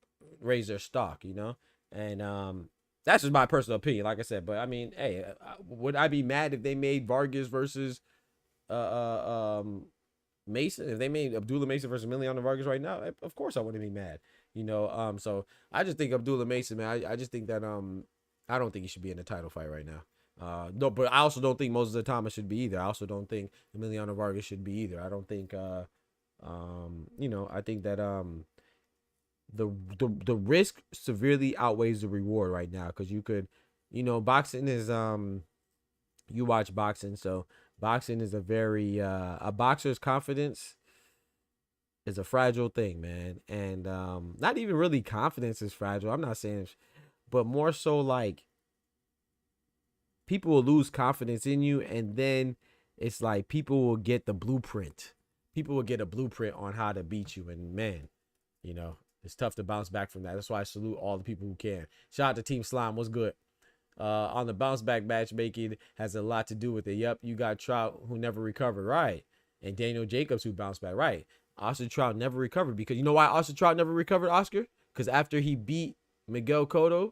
you know. And that's just my personal opinion, like I said. But I mean, hey, would I be mad if they made Vargas versus Mason, if they made Abdullah Mason versus Emiliano Vargas right now, of course I wouldn't be mad. You know, so I just think Abdullah Mason, man. I just think that I don't think he should be in a title fight right now. No, but I also don't think Moses Thomas should be either. I also don't think Emiliano Vargas should be either. I don't think you know, I think that the risk severely outweighs the reward right now, because you could, you know, boxing is you watch boxing, so boxing is a very a boxer's confidence is a fragile thing, man. And not even really confidence is fragile. I'm not saying, but more so like people will lose confidence in you, and then it's like people will get the blueprint. People will get a blueprint on how to beat you, and man, you know, it's tough to bounce back from that. That's why I salute all the people who can. Shout out to Team Slime. What's good? On the bounce back matchmaking has a lot to do with it. Yep, you got Trout who never recovered, right? And Daniel Jacobs who bounced back, right? Oscar Trout never recovered, because you know why Oscar Trout never recovered, Oscar? Because after he beat Miguel Cotto,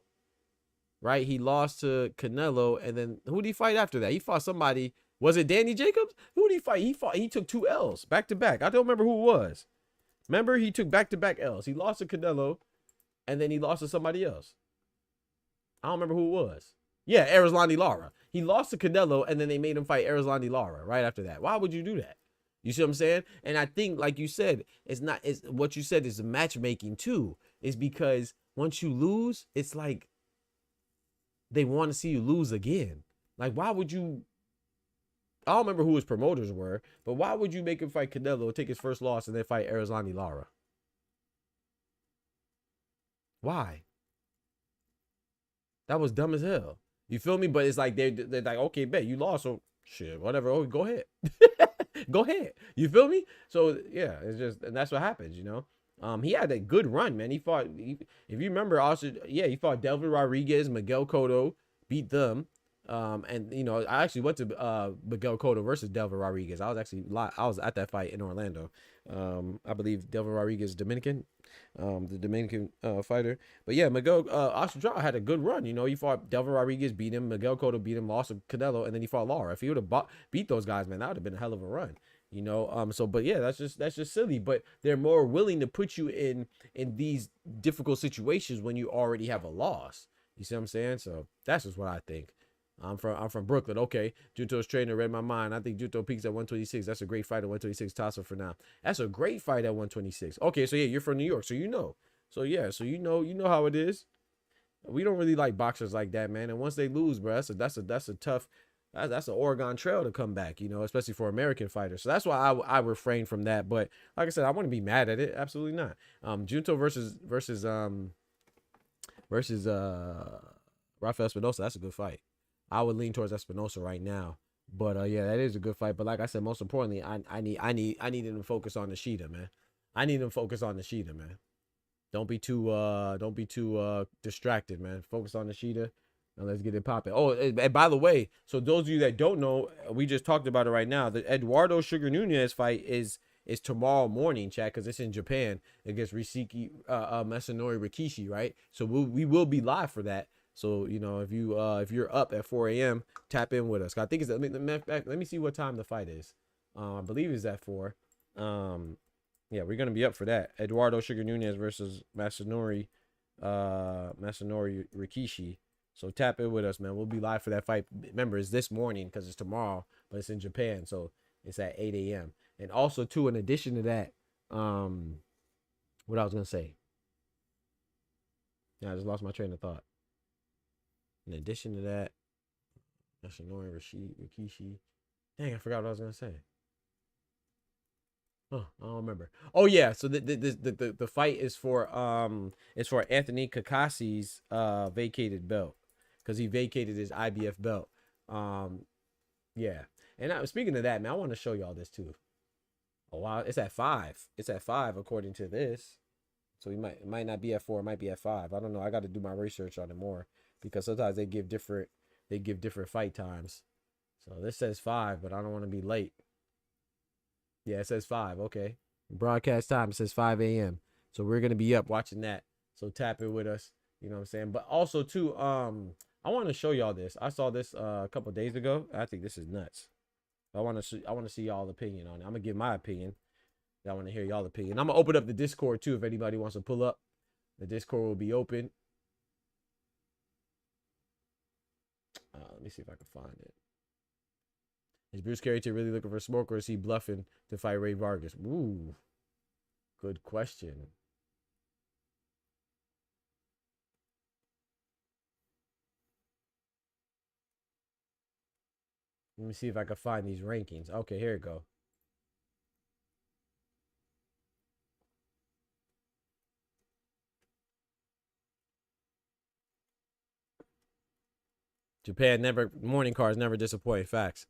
right, he lost to Canelo, and then who did he fight after that? He fought somebody. Was it Danny Jacobs? Who did he fight? He took 2 L's back to back. I don't remember who it was. Remember, he took back-to-back L's. He lost to Canelo, and then he lost to somebody else. I don't remember who it was. Yeah, Erislandy Lara. He lost to Canelo, and then they made him fight Erislandy Lara right after that. Why would you do that? You see what I'm saying? And I think, like you said, it's what you said is the matchmaking too. Is because once you lose, it's like they want to see you lose again. Like, why would you? I don't remember who his promoters were, but why would you make him fight Canelo, take his first loss, and then fight Erislandy Lara? Why? That was dumb as hell. You feel me? But it's like they're like, okay, bet you lost, so shit, whatever. Oh, go ahead. Go ahead. You feel me? So yeah, it's just, and that's what happens, you know. He had a good run, man. He fought, if you remember, also, yeah, he fought Delvin Rodriguez, Miguel Cotto, beat them. And you know, I actually went to Miguel Cotto versus Delvin Rodriguez. I was at that fight in Orlando. I believe Delvin Rodriguez is Dominican, the Dominican fighter. But yeah, Miguel Oscar Trout had a good run. You know, he fought Delvin Rodriguez, beat him. Miguel Cotto beat him, lost to Canelo, and then he fought Lara. If he would have beat those guys, man, that would have been a hell of a run. You know, so but yeah, that's just silly. But they're more willing to put you in these difficult situations when you already have a loss. You see what I'm saying? So that's just what I think. I'm from Brooklyn. Okay, Junto's trainer read my mind. I think Junto peaks at 126. That's a great fight at 126. Toss up for now. That's a great fight at 126. Okay, so yeah, you're from New York, so you know. So yeah, so you know how it is. We don't really like boxers like that, man. And once they lose, bro, that's a tough. That's an Oregon Trail to come back, you know, especially for American fighters. So that's why I refrain from that. But like I said, I wouldn't be mad at it. Absolutely not. Junto versus Rafael Espinoza. That's a good fight. I would lean towards Espinoza right now, but yeah, that is a good fight. But like I said, most importantly, I need him to focus on the Sheeta, man. I need him to focus on the Sheeta, man. Don't be too distracted, man. Focus on the Sheeta, and let's get it popping. Oh, and by the way, so those of you that don't know, we just talked about it right now. The Eduardo Sugar Nunez fight is tomorrow morning, chat, because it's in Japan against Masanori Rikishi, right? So we will be live for that. So, you know, if you're up at 4 a.m., tap in with us. I think let me see what time the fight is. I believe it's at 4. Yeah, we're gonna be up for that. Eduardo Sugar Nunez versus Masanori Rikishi. So tap in with us, man. We'll be live for that fight. Remember, it's this morning because it's tomorrow, but it's in Japan, so it's at 8 a.m. And also, too, in addition to that, what I was gonna say. Yeah, I just lost my train of thought. In addition to that, Masanori Rikishi. Dang, I forgot what I was gonna say. Oh, I don't remember. Oh yeah, so the fight is for Anthony Kakasi's vacated belt, because he vacated his IBF belt. Yeah. And speaking of that, man, I want to show y'all this too. Oh wow, it's at 5. It's at 5 according to this. So it might not be at 4, it might be at 5. I don't know. I got to do my research on it more, because sometimes they give different fight times. So this says 5, but I don't want to be late. Yeah, it says 5. Okay. Broadcast time, it says 5 a.m. So we're going to be up watching that. So tap in with us. You know what I'm saying? But also, too, I want to show y'all this. I saw this a couple days ago. I think this is nuts. I want to see y'all opinion on it. I'm going to give my opinion. I want to hear y'all opinion. I'm gonna open up the Discord too if anybody wants to pull up. The Discord will be open. Let me see if I can find it. Is Bruce Carrington really looking for smoke, or is he bluffing to fight Ray Vargas? Ooh, good question. Let me see if I can find these rankings. Okay, here we go. Japan never, morning cards never disappoint. Facts.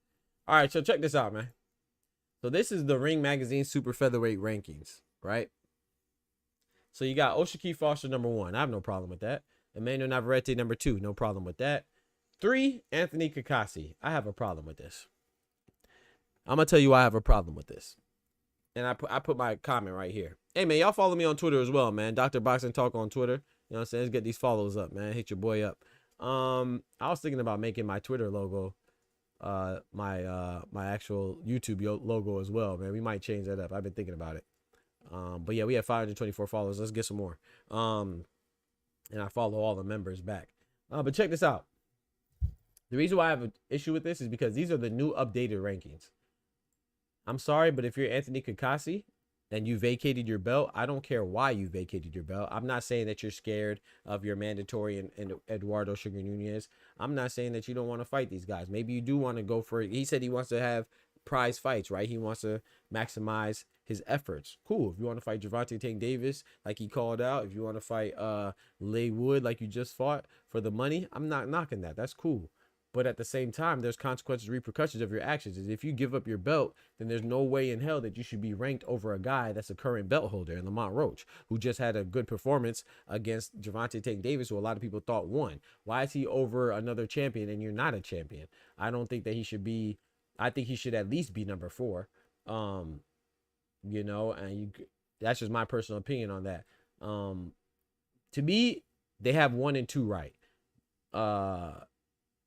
All right, so check this out, man. So this is the Ring Magazine Super Featherweight rankings, right? So you got O'Shaquie Foster number 1. I have no problem with that. Emmanuel Navarrete number 2. No problem with that. 3, Anthony Kakasi. I have a problem with this. I'm going to tell you why I have a problem with this. And I put my comment right here. Hey, man, y'all follow me on Twitter as well, man. Dr. Boxing Talk on Twitter. You know what I'm saying? Let's get these follows up, man. Hit your boy up. I was thinking about making my Twitter logo my actual YouTube logo as well, man. We might change that up. I've been thinking about it. But yeah, we have 524 followers. Let's get some more. And I follow all the members back. But check this out. The reason why I have an issue with this is because these are the new updated rankings. I'm sorry, but if you're Anthony Kakasi and you vacated your belt, I don't care why you vacated your belt. I'm not saying that you're scared of your mandatory and Eduardo Sugar Nunez. I'm not saying that you don't want to fight these guys. Maybe you do want to go for it. He said he wants to have prize fights, right? He wants to maximize his efforts. Cool. If you want to fight Gervonta Tank Davis, like he called out, if you want to fight Leigh Wood, like you just fought for the money, I'm not knocking that. That's cool. But at the same time, there's consequences, repercussions of your actions. If you give up your belt, then there's no way in hell that you should be ranked over a guy that's a current belt holder in Lamont Roach, who just had a good performance against Gervonta Tank Davis, who a lot of people thought won. Why is he over another champion and you're not a champion? I don't think that he should be. I think he should at least be number 4. You know, and that's just my personal opinion on that. To me, they have 1 and 2 right.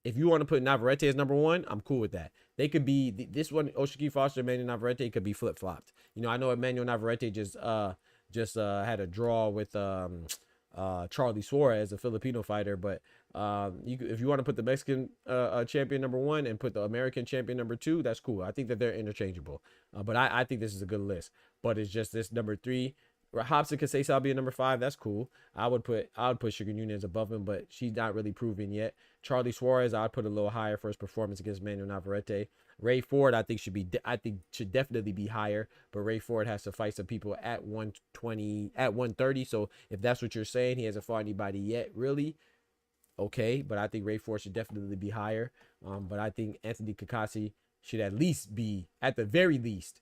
If you want to put Navarrete as number 1, I'm cool with that. They could be this one, O'Shaquie Foster, Emmanuel Navarrete could be flip flopped. You know, I know Emmanuel Navarrete just had a draw with Charlie Suarez, a Filipino fighter, but if you want to put the Mexican champion number 1 and put the American champion number 2, that's cool. I think that they're interchangeable. But I think this is a good list. But it's just this number 3. Hobson Casesa being number 5, that's cool. I would put Sugar Nunez above him, but she's not really proven yet. Charlie Suarez, I'd put a little higher for his performance against Manuel Navarrete. Ray Ford, I think should definitely be higher, but Ray Ford has to fight some people at 120, at 130. So if that's what you're saying, he hasn't fought anybody yet, really. Okay, but I think Ray Ford should definitely be higher. But I think Anthony Kakasi should at least be, at the very least,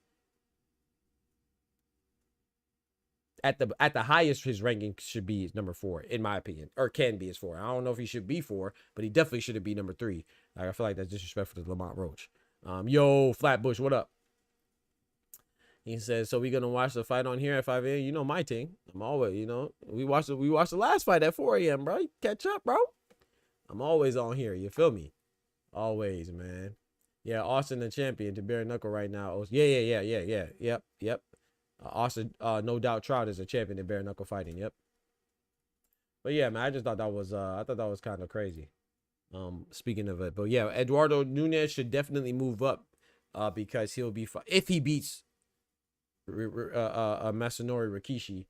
at the highest his ranking should be number 4, in my opinion, or can be as 4. I don't know if he should be 4, but he definitely shouldn't be number 3. Like, I feel like that's disrespectful to Lamont Roach. Yo, Flatbush, what up? He says, so we gonna watch the fight on here at 5 a.m. You know my thing. I'm always, you know, we watched the last fight at 4 a.m. bro. Catch up, bro. I'm always on here. You feel me? Always, man. Yeah, Austin the champion to bare knuckle right now. Yeah. Yep. Austin, no doubt Trout is a champion in bare knuckle fighting. Yep. But yeah, man, I just thought that was kind of crazy. Speaking of it, but yeah, Eduardo Nunez should definitely move up, because he'll be if he beats Masanori Rikishi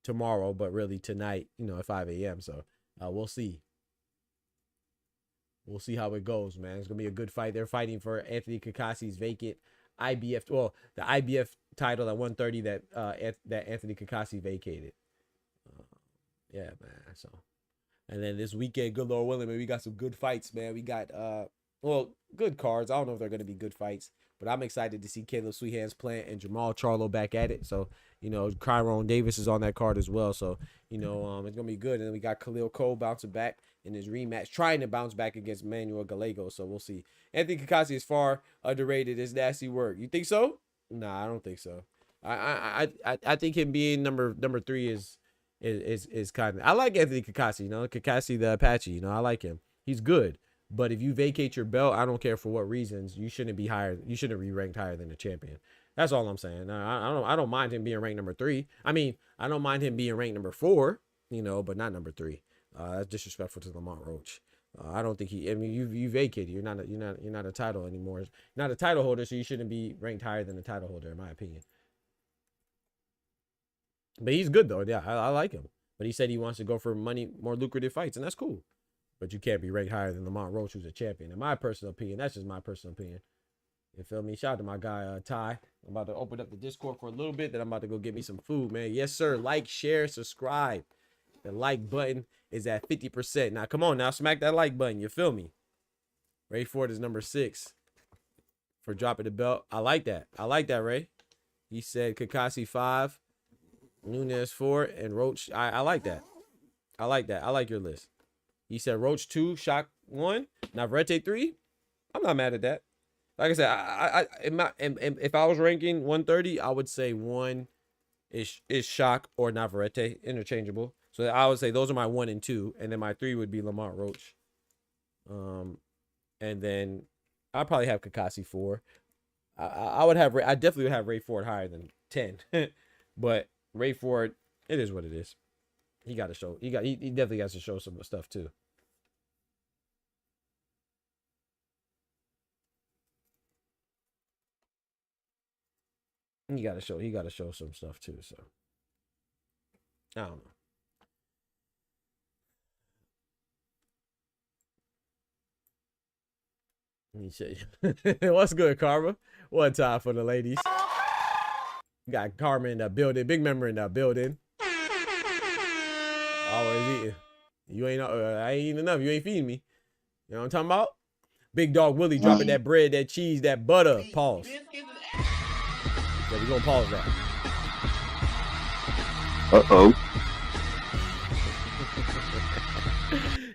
tomorrow, but really tonight, you know, at 5 a.m. So we'll see. We'll see how it goes, man. It's gonna be a good fight. They're fighting for Anthony Kakasi's vacant IBF, the IBF title at 130 that Anthony Kakasi vacated. Yeah, man. So, and then this weekend, good Lord willing, man, we got some good fights, man. We got good cards. I don't know if they're gonna be good fights, but I'm excited to see Caleb Sweethands Plant and Jamal Charlo back at it. So, you know, Keyshawn Davis is on that card as well. So, you know, it's gonna be good. And then we got Khalil Cole bouncing back in his rematch, trying to bounce back against Manuel Gallegos. So we'll see. Anthony Kakasi is far underrated. It's nasty work. You think so? Nah, I don't think so. I think him being number 3 is kind of. I like Anthony Kakasi. You know, Kakasi the Apache. You know, I like him. He's good. But if you vacate your belt, I don't care for what reasons, you shouldn't be higher. You shouldn't be ranked higher than the champion. That's all I'm saying. I don't mind him being ranked number 3. I mean, I don't mind him being ranked number 4, you know, but not number 3. That's disrespectful to Lamont Roach. I don't think he. I mean, you vacated. You're not a title anymore. You're not a title holder, so you shouldn't be ranked higher than the title holder, in my opinion. But he's good though. Yeah, I like him. But he said he wants to go for money, more lucrative fights, and that's cool. But you can't be ranked higher than Lamont Roach, who's a champion. In my personal opinion, that's just my personal opinion. You feel me? Shout out to my guy, Ty. I'm about to open up the Discord for a little bit. Then I'm about to go get me some food, man. Yes, sir. Like, share, subscribe. The like button is at 50%. Now, come on now. Smack that like button. You feel me? Ray Ford is number 6 for dropping the belt. I like that. I like that, Ray. He said Kakashi 5, Nunes 4, and Roach. I like that. I like that. I like your list. He said Roach 2, Shock 1, Navarrete 3. I'm not mad at that. Like I said, if I was ranking 130, I would say 1 is Shock or Navarrete, interchangeable. So I would say those are my 1 and 2, and then my 3 would be Lamont Roach. And then I'd probably have Kakashi 4. I definitely would have Ray Ford higher than 10. But Ray Ford, it is what it is. He got to show. He definitely has to show some stuff too. He got to show some stuff too. So I don't know. Let me show you. What's good, Karma? One time for the ladies. Got Karma in the building. Big member in the building. Always eating. You ain't. I ain't eating enough. You ain't feeding me. You know what I'm talking about? Big Dog Willie dropping that bread, that cheese, that butter. Pause. Yeah, we gonna pause that.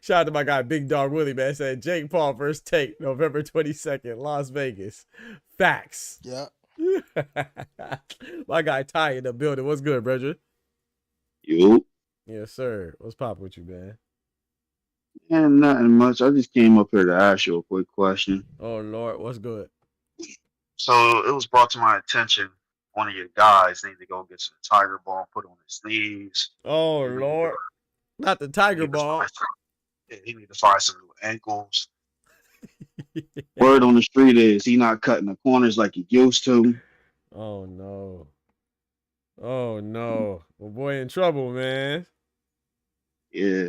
Shout out to my guy Big Dog Willie, man. Said Jake Paul first take November 22nd, Las Vegas. Facts. Yeah. My guy Ty in the building. What's good, brother? You? Yes, sir. What's poppin' with you, man? And nothing much. I just came up here to ask you a quick question. Oh Lord, what's good? So it was brought to my attention one of your guys need to go get some tiger ball, put on his knees. Oh Lord, not the tiger ball. He need to find some new ankles. Word on the street is he not cutting the corners like he used to. Oh no. Oh no. Well, boy in trouble, man. Yeah.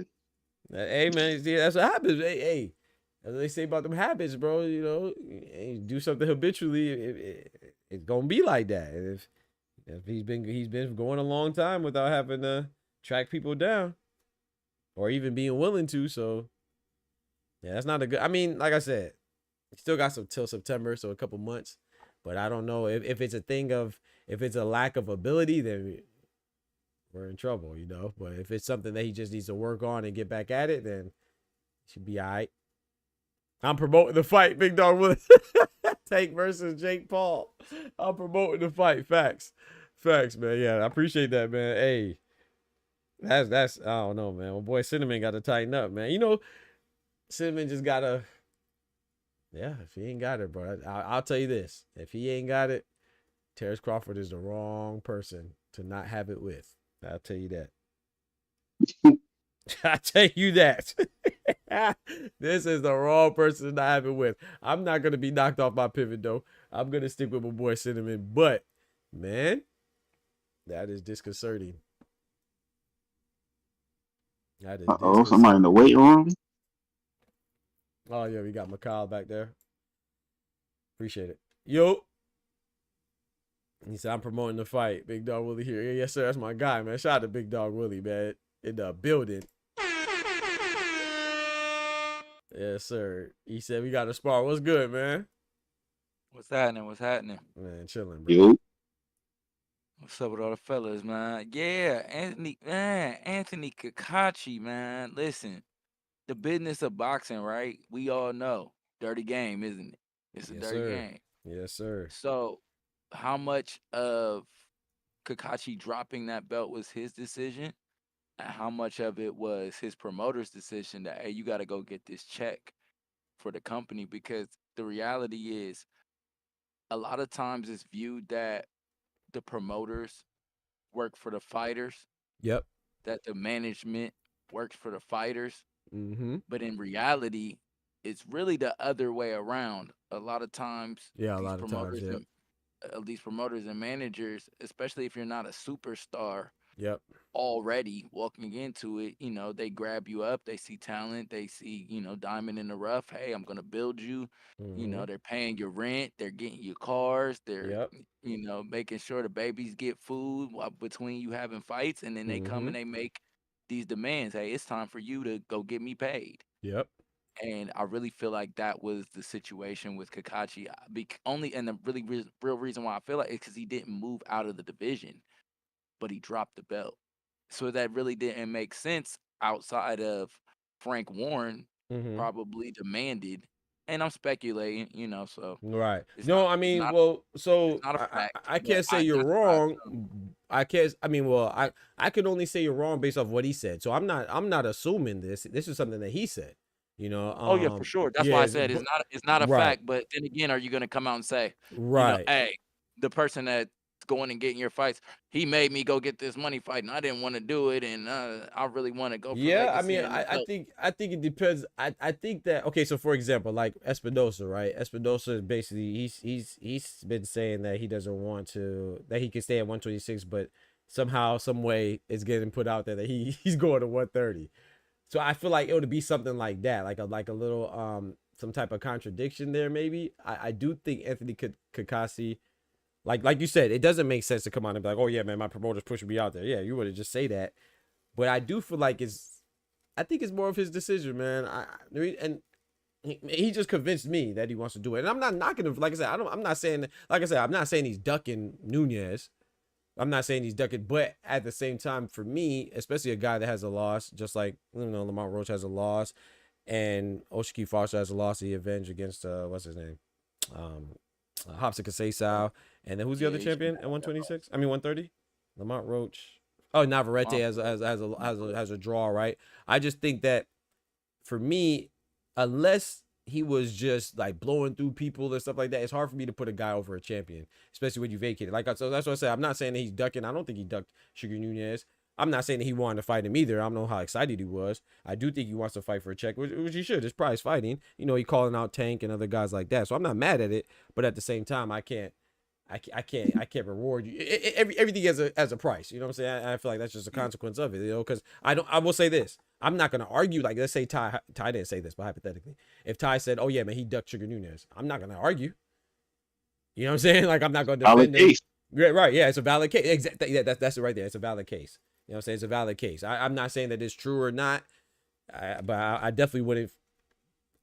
Hey man, see, that's what happens. Hey, as they say about them habits, bro. You know, you do something habitually, it's gonna be like that. And if he's been going a long time without having to track people down, or even being willing to. So yeah, that's not a good. I mean, like I said, still got some till September, so a couple months. But I don't know if it's a thing of, if it's a lack of ability, then we're in trouble, you know. But if it's something that he just needs to work on and get back at it, then it should be all right. I'm promoting the fight, Big Dog Willie. Tank versus Jake Paul. I'm promoting the fight. Facts, man. Yeah, I appreciate that, man. Hey, that's I don't know, man. My boy Cinnamon got to tighten up, man. You know, Cinnamon just gotta. Yeah, if he ain't got it, bro, I'll tell you this: if he ain't got it, Terrence Crawford is the wrong person to not have it with. I'll tell you that. I'll tell you that. This is the wrong person to not have it with. I'm not gonna be knocked off my pivot though. I'm gonna stick with my boy Cinnamon. But man, that is disconcerting. That is disconcerting. Somebody in the weight room. Oh yeah, we got McCall back there. Appreciate it. Yo. He said, I'm promoting the fight. Big Dog Willie here. Yeah, yes, sir. That's my guy, man. Shout out to Big Dog Willie, man. In the building. Yes, sir. He said, we got to spar. What's good, man? What's happening? What's happening? Man, chilling, bro. You? What's up with all the fellas, man? Yeah, Anthony Kakachi, man. Listen, the business of boxing, right? We all know. Dirty game, isn't it? It's a dirty game. Yes, sir. So, how much of Kakachi dropping that belt was his decision? And how much of it was his promoter's decision that, hey, you got to go get this check for the company, because the reality is a lot of times it's viewed that the promoters work for the fighters, Yep. that the management works for the fighters, Mm-hmm. but in reality, it's really the other way around. A lot of times, Yeah, a these lot of times. promoters Yep. and these promoters and managers, especially if you're not a superstar Yep. already walking into it, they grab you up, they see talent, they see, diamond in the rough. Hey, I'm gonna build you. Mm-hmm. They're paying your rent, they're getting you cars, they're Yep. making sure the babies get food while between you having fights, and then they come Mm-hmm. and they make these demands. Hey, it's time for you to go get me paid. Yep. And I really feel like that was the situation with Kakashi. And the really real reason why I feel like it's because he didn't move out of the division, but he dropped the belt. So that really didn't make sense outside of Frank Warren Mm-hmm. probably demanded. And I'm speculating, so Right. it's No, I it's mean, not well, so it's not a I fact, I but can't say you're that's what I wrong. assume. I can't. I mean, well, I can only say you're wrong based off what he said. So I'm not assuming this. This is something that he said. You know. Oh yeah, for sure. That's why I Yes. said it's not a Right. fact. But then again, are you gonna come out and say, Right. hey, the person that's going and getting your fights, he made me go get this money fight, and I didn't want to do it, and I really want to go for Yeah, I legacy mean, and the belt. I think it depends. I think that okay. So for example, like Espinoza, right? Espinoza is basically he's been saying that he doesn't want to that he can stay at 126, but somehow, some way, it's getting put out there that he's going to 130. So I feel like it would be something like that, like a little some type of contradiction there. Maybe I do think Anthony Kakasi, like you said, it doesn't make sense to come out and be like, oh yeah, man, my promoter's pushing me out there. Yeah, you would have just say that. But I do feel like I think it's more of his decision, man. And he just convinced me that he wants to do it. And I'm not knocking him. Like I said, I'm not saying, like I said, I'm not saying he's ducking Nunez. I'm not saying he's ducking, but at the same time, for me, especially a guy that has a loss, just like Lamont Roach has a loss, and Oshiki Foster has a loss. He avenged against what's his name, Hobson Casasau, and then who's the Yeah, other he should champion have at that 126? I mean 130. Lamont Roach. Oh, Navarrete loss. has a draw, right? I just think that for me, unless he was just like blowing through people and stuff like that, it's hard for me to put a guy over a champion, especially when you vacated. So that's what I said. I'm not saying that he's ducking. I don't think he ducked Sugar Nunez. I'm not saying that he wanted to fight him either. I don't know how excited he was. I do think he wants to fight for a check, which he should. It's prize fighting. He calling out Tank and other guys like that. So I'm not mad at it, but at the same time, I can't reward you. Everything has a price. You know what I'm saying? I feel like that's just a consequence of it. Because I will say this. I'm not gonna argue. Like, let's say Ty didn't say this, but hypothetically, if Ty said, "Oh yeah, man, he ducked Sugar Nunez," I'm not gonna argue. You know what I'm saying? Like, I'm not gonna defend him. Right? Yeah, it's a valid case. Exactly. Yeah, that's it right there. It's a valid case. You know what I'm saying? It's a valid case. I'm not saying that it's true or not, but I definitely wouldn't.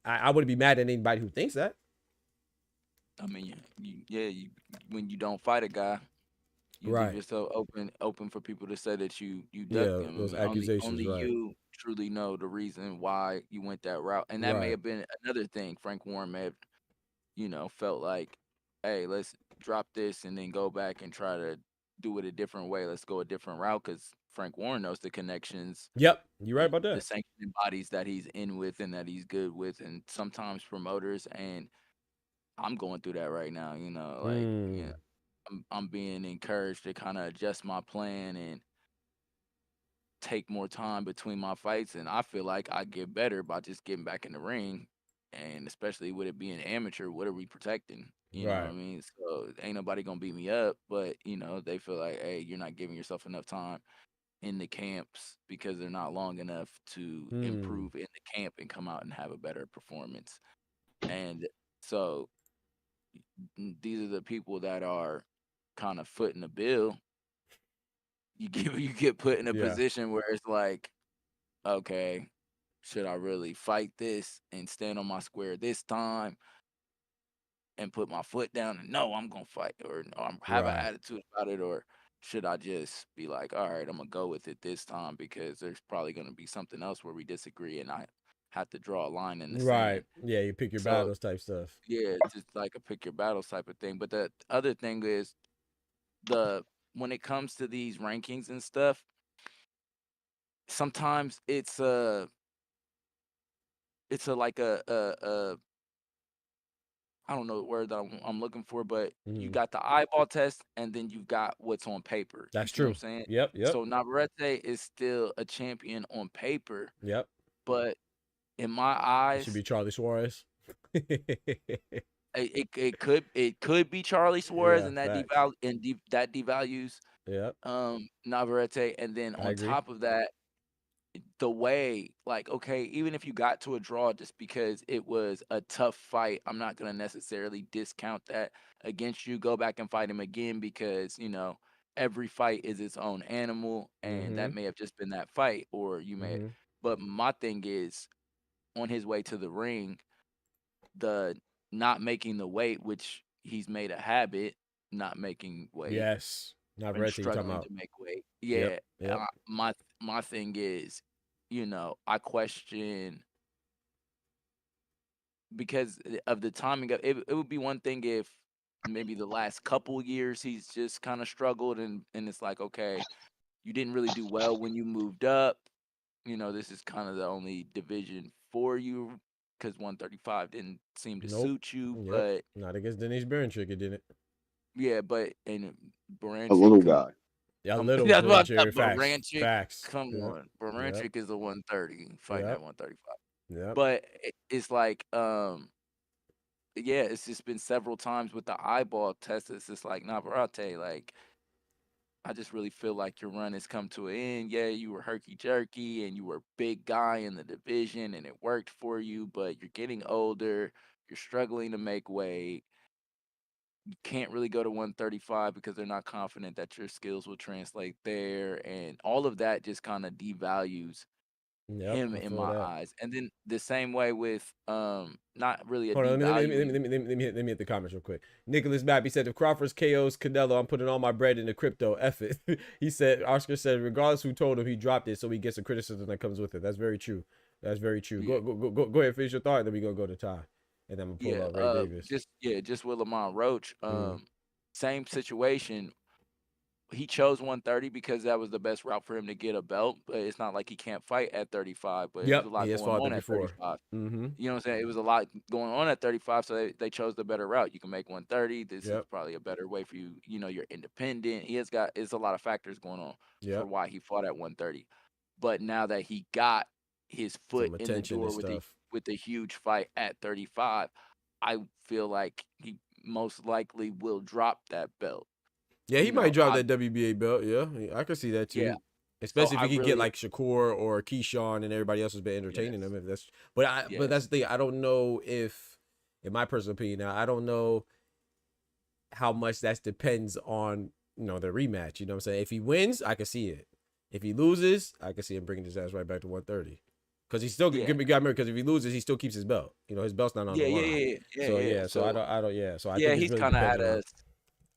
I wouldn't be mad at anybody who thinks that. I mean, when you don't fight a guy, you leave Right. yourself open for people to say that you Yeah, ducked him. those I mean, only accusations. Right. you truly know the reason why you went that route, and that may Right. have been another thing. Frank Warren may have, felt like, hey, let's drop this and then go back and try to do it a different way. Let's go a different route, because Frank Warren knows the connections, Yep. You're right about the that. sanctioning bodies that he's in with and that he's good with, and sometimes promoters. And I'm going through that right now. Mm. I'm being encouraged to kind of adjust my plan and take more time between my fights, and I feel like I get better by just getting back in the ring, and especially with it being amateur, what are we protecting? You know what I Right. mean? So ain't nobody gonna beat me up, but they feel like, hey, you're not giving yourself enough time in the camps because they're not long enough to Hmm. improve in the camp and come out and have a better performance. And so these are the people that are kind of footing the bill. You get put in a Yeah. position where it's like, okay, should I really fight this and stand on my square this time and put my foot down and no, I'm gonna fight, or have an Right. attitude about it, or should I just be like, all right, I'm gonna go with it this time because there's probably gonna be something else where we disagree and I have to draw a line in the Right. sand. Yeah. You pick your So battles type stuff. yeah, it's just like a pick your battles type of thing. But the other thing is the when it comes to these rankings and stuff, sometimes it's a like I don't know the word that I'm looking for, but you Mhm. got the eyeball test, and then you've got what's on paper. You That's see what I'm true. saying? Yep. Yep. So Navarrete is still a champion on paper, Yep. but in my It should eyes, be Charlie Suarez. it could be Charlie Suarez, Yeah. and that Facts. that devalues Yep. Navarrete, and then I on agree. top of that, the way, like, okay, even if you got to a draw just because it was a tough fight, I'm not gonna necessarily discount that against you. Go back and fight him again because every fight is its own animal, and that Mhm. may have just been that fight, or you may. Mhm. But my thing is, on his way to the ring, the not making the weight, which he's made a habit, not making weight Yes. and Navarrete, you talking struggling about? to make weight. Yep. Yeah, Yep. my thing is, I question because of the timing of it. It would be one thing if maybe the last couple years he's just kind of struggled, and it's like, okay, you didn't really do well when you moved up. This is kind of the only division for you because 135 didn't seem to Nope. suit you. Yep. But Not against Denise Baranchik, it didn't. yeah, but and A Baranchik, little guy. Yeah, little that's what Baranchik. Facts. Baranchik. Facts. Come Yep. on, Yep. Baranchik is a 130 fighting Yep. at 135. Yep. But it's like, yeah, it's just been several times with the eyeball test. It's just like Navarrete, like, I just really feel like your run has come to an end. Yeah, you were herky jerky and you were a big guy in the division and it worked for you, but you're getting older. You're struggling to make weight. You can't really go to 135 because they're not confident that your skills will translate there. And all of that just kind of devalues Yep. him I in feel my that. eyes. And then the same way with not really a Hold on, devaluing. let me hit the comments real quick. Nicholas Mappy said, if Crawford's KOs Canelo, I'm putting all my bread into crypto. F it. He said, Oscar said, regardless who told him, he dropped it, so he gets the criticism that comes with it. That's very true. That's very true. Yeah, Go ahead, finish your thought, then we gonna go to Ty. And then I'm gonna pull yeah. up Ray Davis. Just with Lamont Roach. Mm. Same situation. He chose 130 because that was the best route for him to get a belt, but it's not like he can't fight at 35, but it was a Yep, lot he has going fought there on at before. 35. Mm-hmm. You know what I'm saying? It was a lot going on at 35, so they chose the better route. You can make 130. This is Yep. probably a better way for you. You're independent. It's a lot of factors going on for Yep. why he fought at 130. But now that he got his foot Some in the attention and door stuff. with the huge fight at 35, I feel like he most likely will drop that belt. Yeah, he You might know, drop I that WBA belt. Yeah, I could see that yeah. too. So Especially if I he could get really like Shakur or Keyshawn and everybody else has been entertaining yes. him. If that's, but Yes. that's the thing. I don't know if, in my personal opinion, now I don't know how much that depends on the rematch. You know what I'm saying? If he wins, I can see it. If he loses, I can see him bringing his ass right back to 130. Because he's still Yeah. gonna be got married. Because if he loses, he still keeps his belt. His belt's not on the line. So Yeah. so I don't. Yeah. So I Yeah, think it he's really kind of depends at on.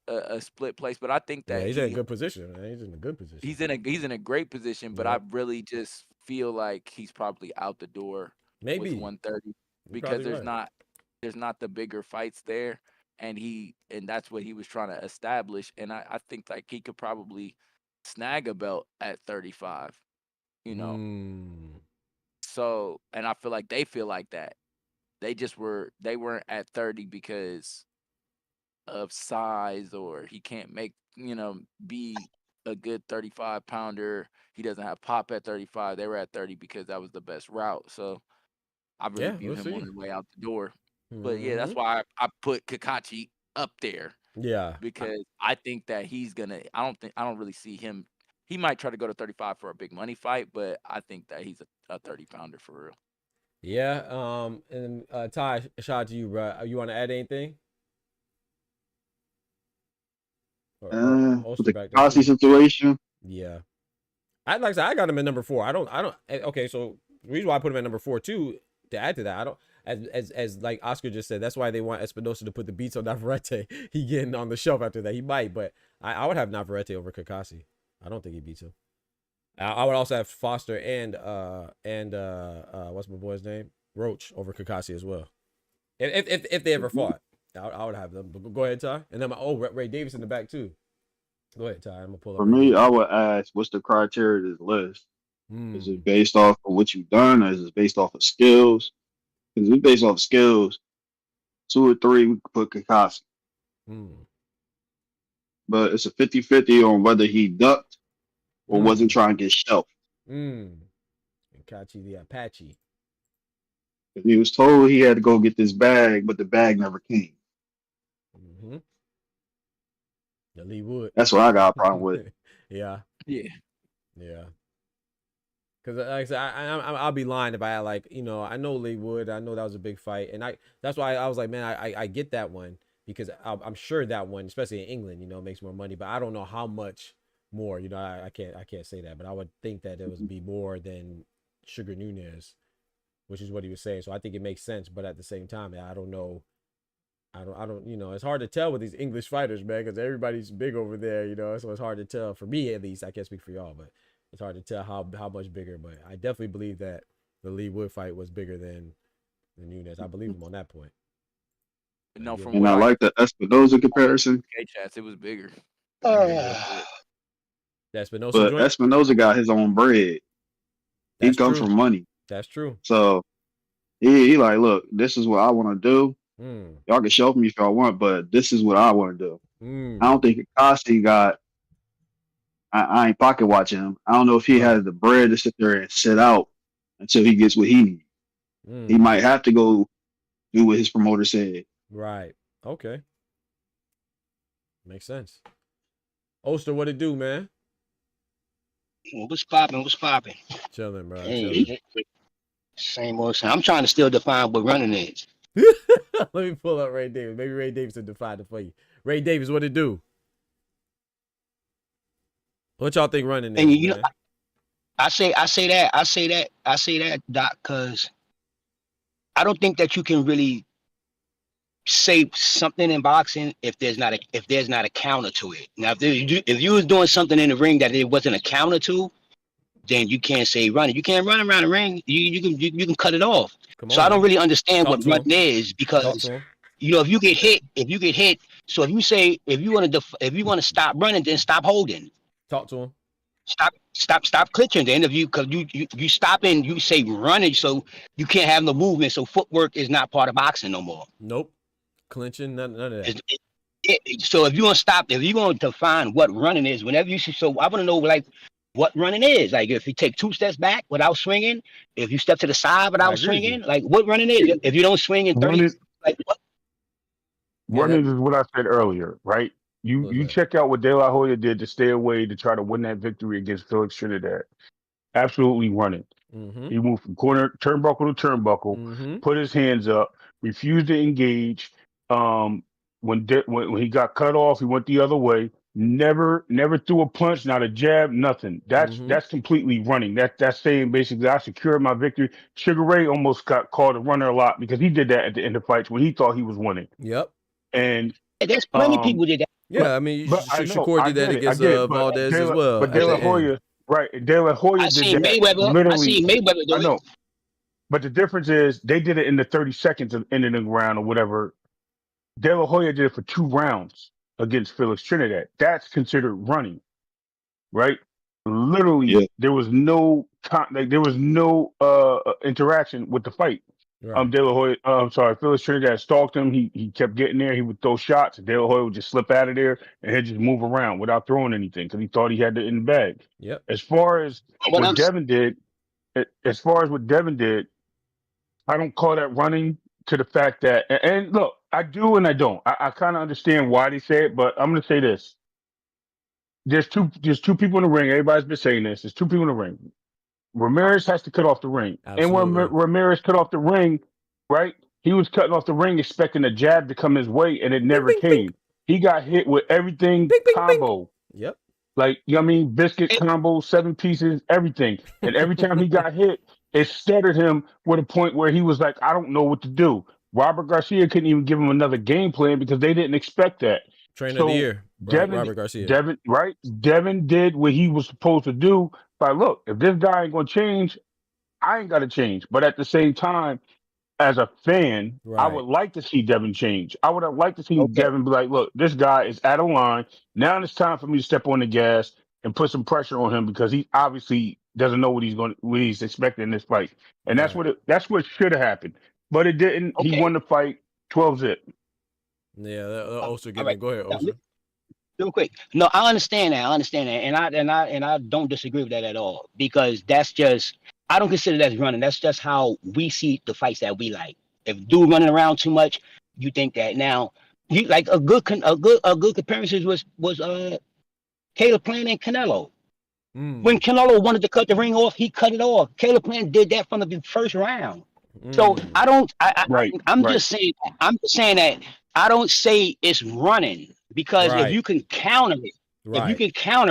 a split place, but I think Yeah, that he's in a good position, man. He's in a good position. he's in a great position, but I Yep. really just feel like he's probably out the door with Maybe. 130 You're because probably right. there's not the bigger fights there, and that's what he was trying to establish, and I think like he could probably snag a belt at 35, you know. So, and I feel like they feel like that. They weren't at 30 because of size, or he can't be a good 35 pounder. He doesn't have pop at 35. They were at 30 because that was the best route. So I really Yeah, view we'll him on see. the way out the door. But yeah, that's Hmm. why I put Kakachi up there Yeah. because I think that he's gonna. I don't really see him. He might try to go to 35 for a big money fight, but I think that he's a 30 pounder for real. Yeah. And Ty, shout out to you, bro. You want to add anything? Or With also the back there Kasi too. situation, Yeah. Like I said, I got him at number 4. Okay, so the reason why I put him at number 4 too, to add to that, I don't as like Oscar just said, that's why they want Espinoza to put the beats on Navarrete. He getting on the shelf after that. He might, but I would have Navarrete over Kakasi. I don't think he beats him. I would also have Foster and what's my boy's name? Roach over Kakasi as well. If they ever fought. I would have them. But go ahead, Ty. And then Ray Davis in the back too. Go ahead, Ty. I'm gonna pull up for Ray me, Davis. I would ask, what's the criteria of this list? Is Hmm. it based off of what you've done, or is it based off of skills? Because if it's based off of skills, 2 or 3, we could put Kakashi. But it's a 50-50 on whether he ducked or wasn't trying to get shelved. Kachi the Apache. He was told he had to go get this bag, but the bag never came. The Lee Wood. That's what I got a problem with. Yeah. Yeah. Because like I said, I'll be lying if I had like, you know, I know Lee Wood. I know that was a big fight, and that's why I was like, man, I get that one because I'm sure that one, especially in England, you know, makes more money, but I don't know how much more. You know, I can't say that, but I would think that it would be more than Sugar Nunez, which is what he was saying. So I think it makes sense, but at the same time, I don't know. I don't, you know, it's hard to tell with these English fighters, man, because everybody's big over there, you know, so it's hard to tell for me, at least. I can't speak for y'all, but it's hard to tell how much bigger. But I definitely believe that the Lee Wood fight was bigger than the Nunez. I believe him on that point. No, from and what I like the Espinoza comparison. K-Chats, it was bigger. That Espinoza But joint? Espinoza got his own bread. He comes from money. That's true. So he like, look, this is what I want to do. Y'all can show me if y'all want, but this is what I want to do. I don't think Kakashi got. I ain't pocket watching him. I don't know if he has the bread to sit there and sit out until he gets what he needs. He might have to go do what his promoter said. Right. Okay. Makes sense. Oster, what it do, man? What's popping? What's popping? Chilling, bro. Hey, same old same. I'm trying to still define what running is. Let me pull up Ray Davis. Maybe Ray Davis will define it for you. Ray Davis, what it do? What y'all think running is? And you know, I say that, Doc, because I don't think that you can really say something in boxing if there's not a counter to it. Now, if you was doing something in the ring that it wasn't a counter to, then you can't say running. You can't run around the ring. You can cut it off. So I don't really understand what running is, because you know, if you get hit. So if you want to stop running, then stop holding. Talk to him. Stop clinching. Then if you stop and you say running, so you can't have no movement. So footwork is not part of boxing no more. Nope. Clinching, none of that. So if you want to stop, if you're going to define what running is, whenever you see, so I want to know like what running is. Like if you take 2 steps back without swinging, if you step to the side without swinging, like what running is. If you don't swing in 30, like what? Running is what I said earlier, right? You check out what De La Hoya did to stay away to try to win that victory against Felix Trinidad. Absolutely running. He moved from turnbuckle to turnbuckle, put his hands up, refused to engage. When he got cut off, he went the other way. Never threw a punch, not a jab, nothing. That's completely running. That's saying basically I secured my victory. Sugar Ray almost got called a runner a lot because he did that at the end of fights when he thought he was winning. Yep. And there's plenty of people did that. Yeah, I mean, Shakur did that against Valdez as well. But De La Hoya, right? De La Hoya did that. I seen Mayweather do it. I know. But the difference is they did it in the 30 seconds of ending the round or whatever. De La Hoya did it for 2 rounds against Felix Trinidad. That's considered running, right? Literally, there was no interaction with the fight. Right. De La Hoya, Felix Trinidad stalked him. He kept getting there. He would throw shots. De La Hoya would just slip out of there and he'd just move around without throwing anything because he thought he had it in the bag. Yep. As far as what Devin did, I don't call that running to the fact that, and look, I do and I don't. I kind of understand why they say it, but I'm going to say this. There's two people in the ring. Everybody's been saying this. There's 2 people in the ring. Ramirez has to cut off the ring. Absolutely. And when Ramirez cut off the ring, right, he was cutting off the ring expecting a jab to come his way, and it never came. He got hit with everything combo. Yep. Like, you know what I mean? Biscuit combo, 7 pieces, everything. And every time he got hit, it stuttered him with a point where he was like, I don't know what to do. Robert Garcia couldn't even give him another game plan because they didn't expect that. Trainer of the year, Robert Garcia. Devin did what he was supposed to do. But look, if this guy ain't going to change, I ain't got to change. But at the same time, as a fan, I would like to see Devin change. I would have liked to see Devin be like, look, this guy is out of line. Now it's time for me to step on the gas and put some pressure on him because he obviously doesn't know what he's expecting in this fight. And that's what should have happened. But it didn't. He won the fight. 12 zip. Yeah, Ulster all right. Go ahead, Now, Ulster. real quick. No, I understand that. And I don't disagree with that at all, because that's just, I don't consider that running. That's just how we see the fights that we like. If dude running around too much, you think that. Now, you like a good comparison was Caleb Plant and Canelo. When Canelo wanted to cut the ring off, he cut it off. Caleb Plant did that from the first round. So I don't. I'm just saying. I'm just saying that I don't say it's running, because if you can counter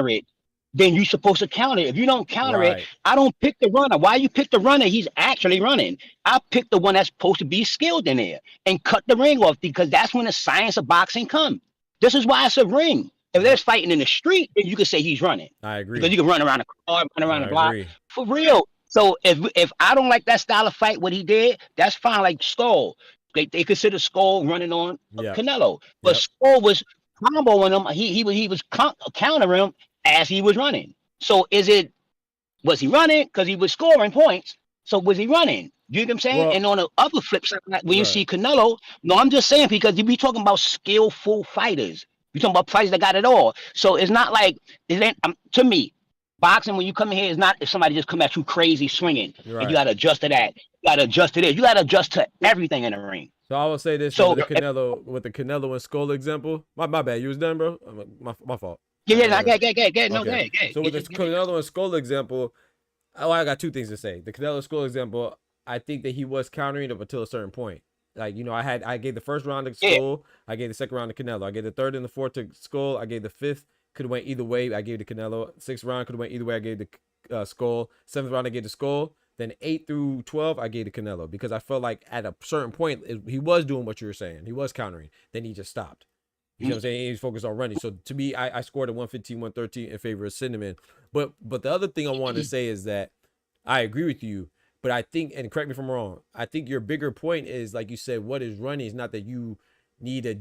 it, then you're supposed to counter it. If you don't counter it, I don't pick the runner. Why you pick the runner? He's actually running. I pick the one that's supposed to be skilled in there and cut the ring off, because that's when the science of boxing comes. This is why it's a ring. If there's fighting in the street, then you can say he's running. I agree. Because you can run around the car, run around the block. For real. So if I don't like that style of fight, what he did, that's fine. Like Skull, they consider Skull running on Canelo, but Skull was comboing him. He was countering him as he was running. So was he running because he was scoring points? So was he running? You know what I'm saying? Well, and on the other flip side, when you see Canelo, no, I'm just saying, because you be talking about skillful fighters. You're talking about fighters that got it all. So it's not like to me. Boxing, when you come in here, is not if somebody just come at you crazy swinging, and you got to adjust to that. You got to adjust to this. You got to adjust to everything in the ring. So I will say this: with the Canelo and Skull example. My bad. You was done, bro. My fault. Yeah. Go ahead. So with the Canelo and Skull example, I got two things to say. The Canelo Skull example, I think that he was countering up until a certain point. Like, you know, I gave the first round to Skull, I gave the second round to Canelo, I gave the third and the fourth to Skull, I gave the fifth. Could have went either way. I gave the Canelo. Sixth round could have went either way. I gave the Skull. Seventh round I gave the Skull. Then 8 through 12 I gave the Canelo, because I felt like at a certain point he was doing what you were saying. He was countering. Then he just stopped. You know what I'm saying? He was focused on running. So to me, I scored a 115, 113 in favor of Cinnamon. But the other thing I wanted to say is that I agree with you. But I think, and correct me if I'm wrong, I think your bigger point is, like you said, what is running is not that you need a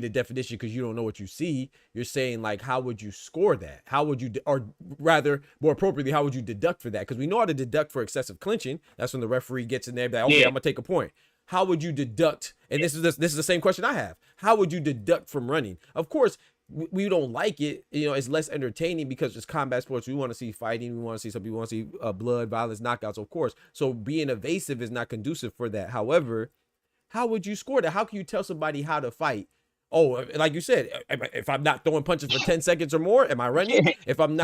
definition because you don't know what you see. You're saying, like, how would you score that? How would you, or rather more appropriately, how would you deduct for that? Because we know how to deduct for excessive clinching. That's when the referee gets in there, like, okay, I'm gonna take a point. How would you deduct? And this is the same question I have. How would you deduct from running? Of course, we don't like it. You know, it's less entertaining because it's combat sports. We want to see fighting. We want to see some people want to see blood, violence, knockouts, of course. So being evasive is not conducive for that. However, how would you score that? How can you tell somebody how to fight? Oh, like you said, if I'm not throwing punches for 10 seconds or more, am I running? If I'm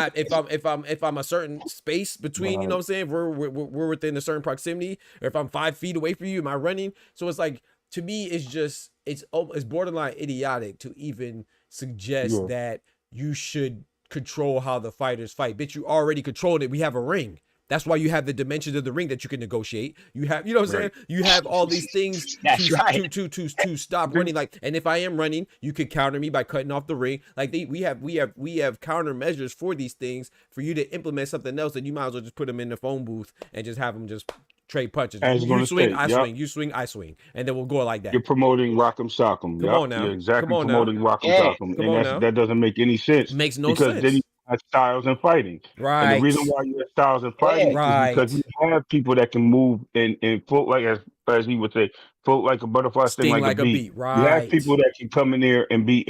a certain space between, you know what I'm saying, we're within a certain proximity, or if I'm 5 feet away from you, am I running? So it's like, to me, it's borderline idiotic to even suggest that you should control how the fighters fight. Bitch, you already controlled it. We have a ring. That's why you have the dimensions of the ring that you can negotiate. You have, you know what I'm saying? You have all these things to stop running. Like, and if I am running, you could counter me by cutting off the ring. Like, we have countermeasures for these things for you to implement something else, and you might as well just put them in the phone booth and just have them just trade punches. You swing, I swing. You swing, I swing, and then we'll go like that. You're promoting Rock'em Sock'em. Come on now. You're exactly Come on now. promoting Rock'em Sock'em, and that doesn't make any sense. Makes no because sense. then you have styles in fighting. Right. And the reason why you have styles in fighting is because you have people that can move and float, like as he would say, float like a butterfly, sting like a bee. Right. You have people that can come in there and be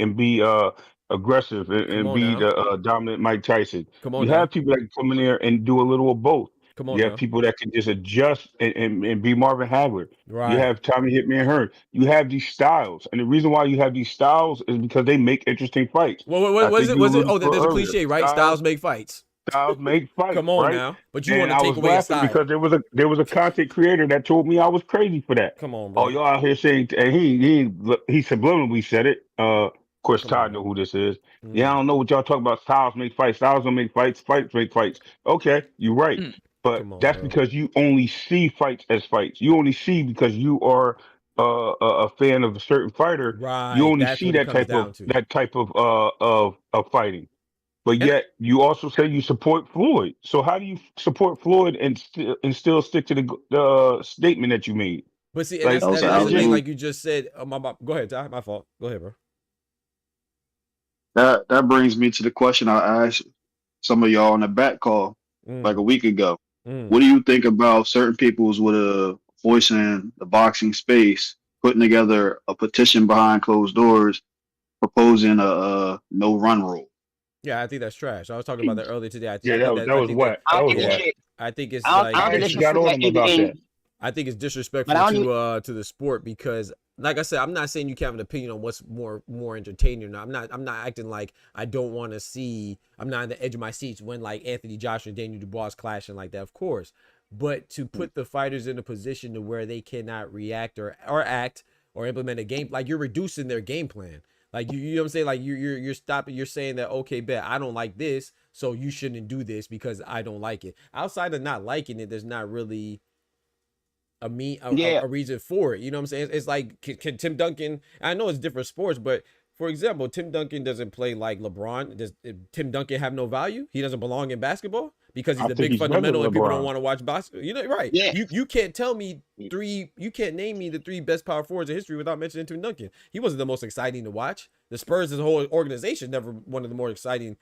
aggressive and be the dominant Mike Tyson. You have people that can come in there and do a little of both. You have people that can just adjust and be Marvin Hagler. Right. You have Tommy Hitman Hearn. You have these styles, and the reason why you have these styles is because they make interesting fights. Well, was it? Oh, there's a cliche, right? Styles make fights. Styles make fights. Come on right? now, but you want to take away a style because there was a content creator that told me I was crazy for that. Come on, bro. Oh, y'all out here saying, and he subliminally said it. Of course, Todd know who this is. Yeah, I don't know what y'all talk about. Styles make fights. Styles don't make fights. Fights make fights. Okay, you're right. But that's because you only see fights as fights. You only see because you are a fan of a certain fighter. Right. You only see that type of fighting. But yet you also say you support Floyd. So how do you support Floyd and still stick to the statement that you made? But see, and that's the thing, like you just said. Go ahead, Ty. My fault. Go ahead, bro. That brings me to the question I asked some of y'all on the back call like a week ago. What do you think about certain people's with a voice in the boxing space putting together a petition behind closed doors proposing a no run rule. Yeah, I think that's trash. I was talking about that earlier today. I Yeah, think that was whack. That was yeah, whack. I think it's I like don't I think actually got on him about that. I think it's disrespectful to the sport because, like I said, I'm not saying you can't have an opinion on what's more entertaining or not. I'm not acting like I don't want to see. I'm not on the edge of my seats when like Anthony Joshua and Daniel Dubois clashing like that, of course. But to put the fighters in a position to where they cannot react or act or implement a game, like you're reducing their game plan. Like you know what I'm saying? Like you're stopping. You're saying that okay, bet I don't like this, so you shouldn't do this because I don't like it. Outside of not liking it, there's not really a reason for it. You know what I'm saying? It's like can Tim Duncan, I know it's different sports, but for example, Tim Duncan doesn't play like LeBron. Does Tim Duncan have no value? He doesn't belong in basketball because he's a big fundamental and people don't want to watch basketball. You know, right? Yeah. You can't tell me you can't name me the 3 best power forwards in history without mentioning Tim Duncan. He wasn't the most exciting to watch. The Spurs, as a whole organization, never one of the more exciting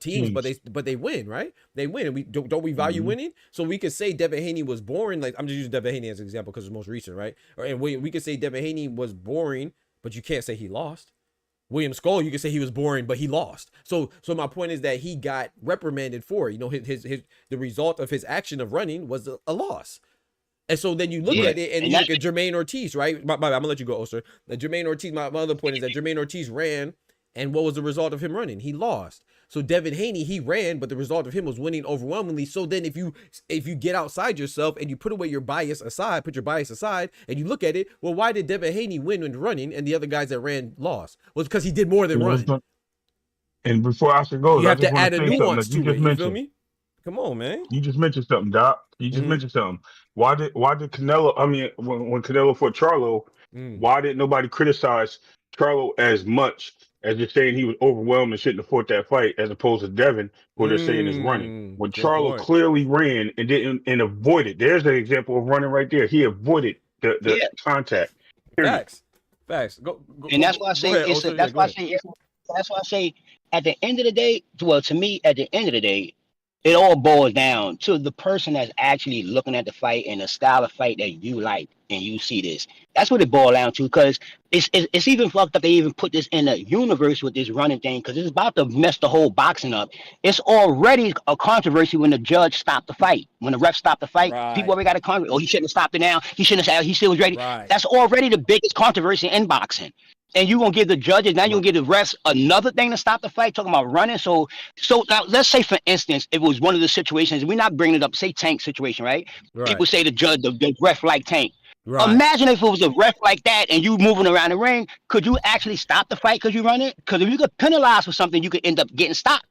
teams, but they win, right? They win, and we don't we value winning. So we could say Devin Haney was boring. Like I'm just using Devin Haney as an example because it's most recent, right? And we could say Devin Haney was boring, but you can't say he lost. William Skull, you can say he was boring, but he lost. So my point is that he got reprimanded for it. You know, the result of his action of running was a loss. And so then you look at it and you look at Jermaine Ortiz, right? I'm gonna let you go, Oster. Jermaine Ortiz, my other point is that Jermaine Ortiz ran, and what was the result of him running? He lost. So Devin Haney, he ran, but the result of him was winning overwhelmingly. So then if you get outside yourself and you put away your bias aside, and you look at it, well, why did Devin Haney win when running and the other guys that ran lost? Well, because he did more than run. And before I should go, you have to add a nuance to it. You feel me? Come on, man. You just mentioned something, Doc. You just mentioned something. Why did Canelo? I mean, when Canelo fought Charlo, why did nobody criticize Charlo as much as just saying he was overwhelmed and shouldn't have fought that fight, as opposed to Devin, who they're saying is running? When Charlo clearly ran and avoided. There's an example of running right there. He avoided the contact. Facts. Go. And that's why I say that's why I say at the end of the day, well, to me, at the end of the day, it all boils down to the person that's actually looking at the fight and the style of fight that you like, and you see this. That's what it boils down to, because it's even fucked up they even put this in the universe with this running thing, because it's about to mess the whole boxing up. It's already a controversy when the judge stopped the fight. When the ref stopped the fight, people already got a controversy. Oh, he shouldn't have stopped it now. He shouldn't have. He still was ready. That's already the biggest controversy in boxing. And you're going to give the judges, now you're going to give the refs another thing to stop the fight, talking about running. So now let's say, for instance, if it was one of the situations, we're not bringing it up, say Tank situation, right? People say the ref like Tank. Imagine if it was a ref like that and you moving around the ring, could you actually stop the fight because you run it? Because if you get penalized for something, you could end up getting stopped.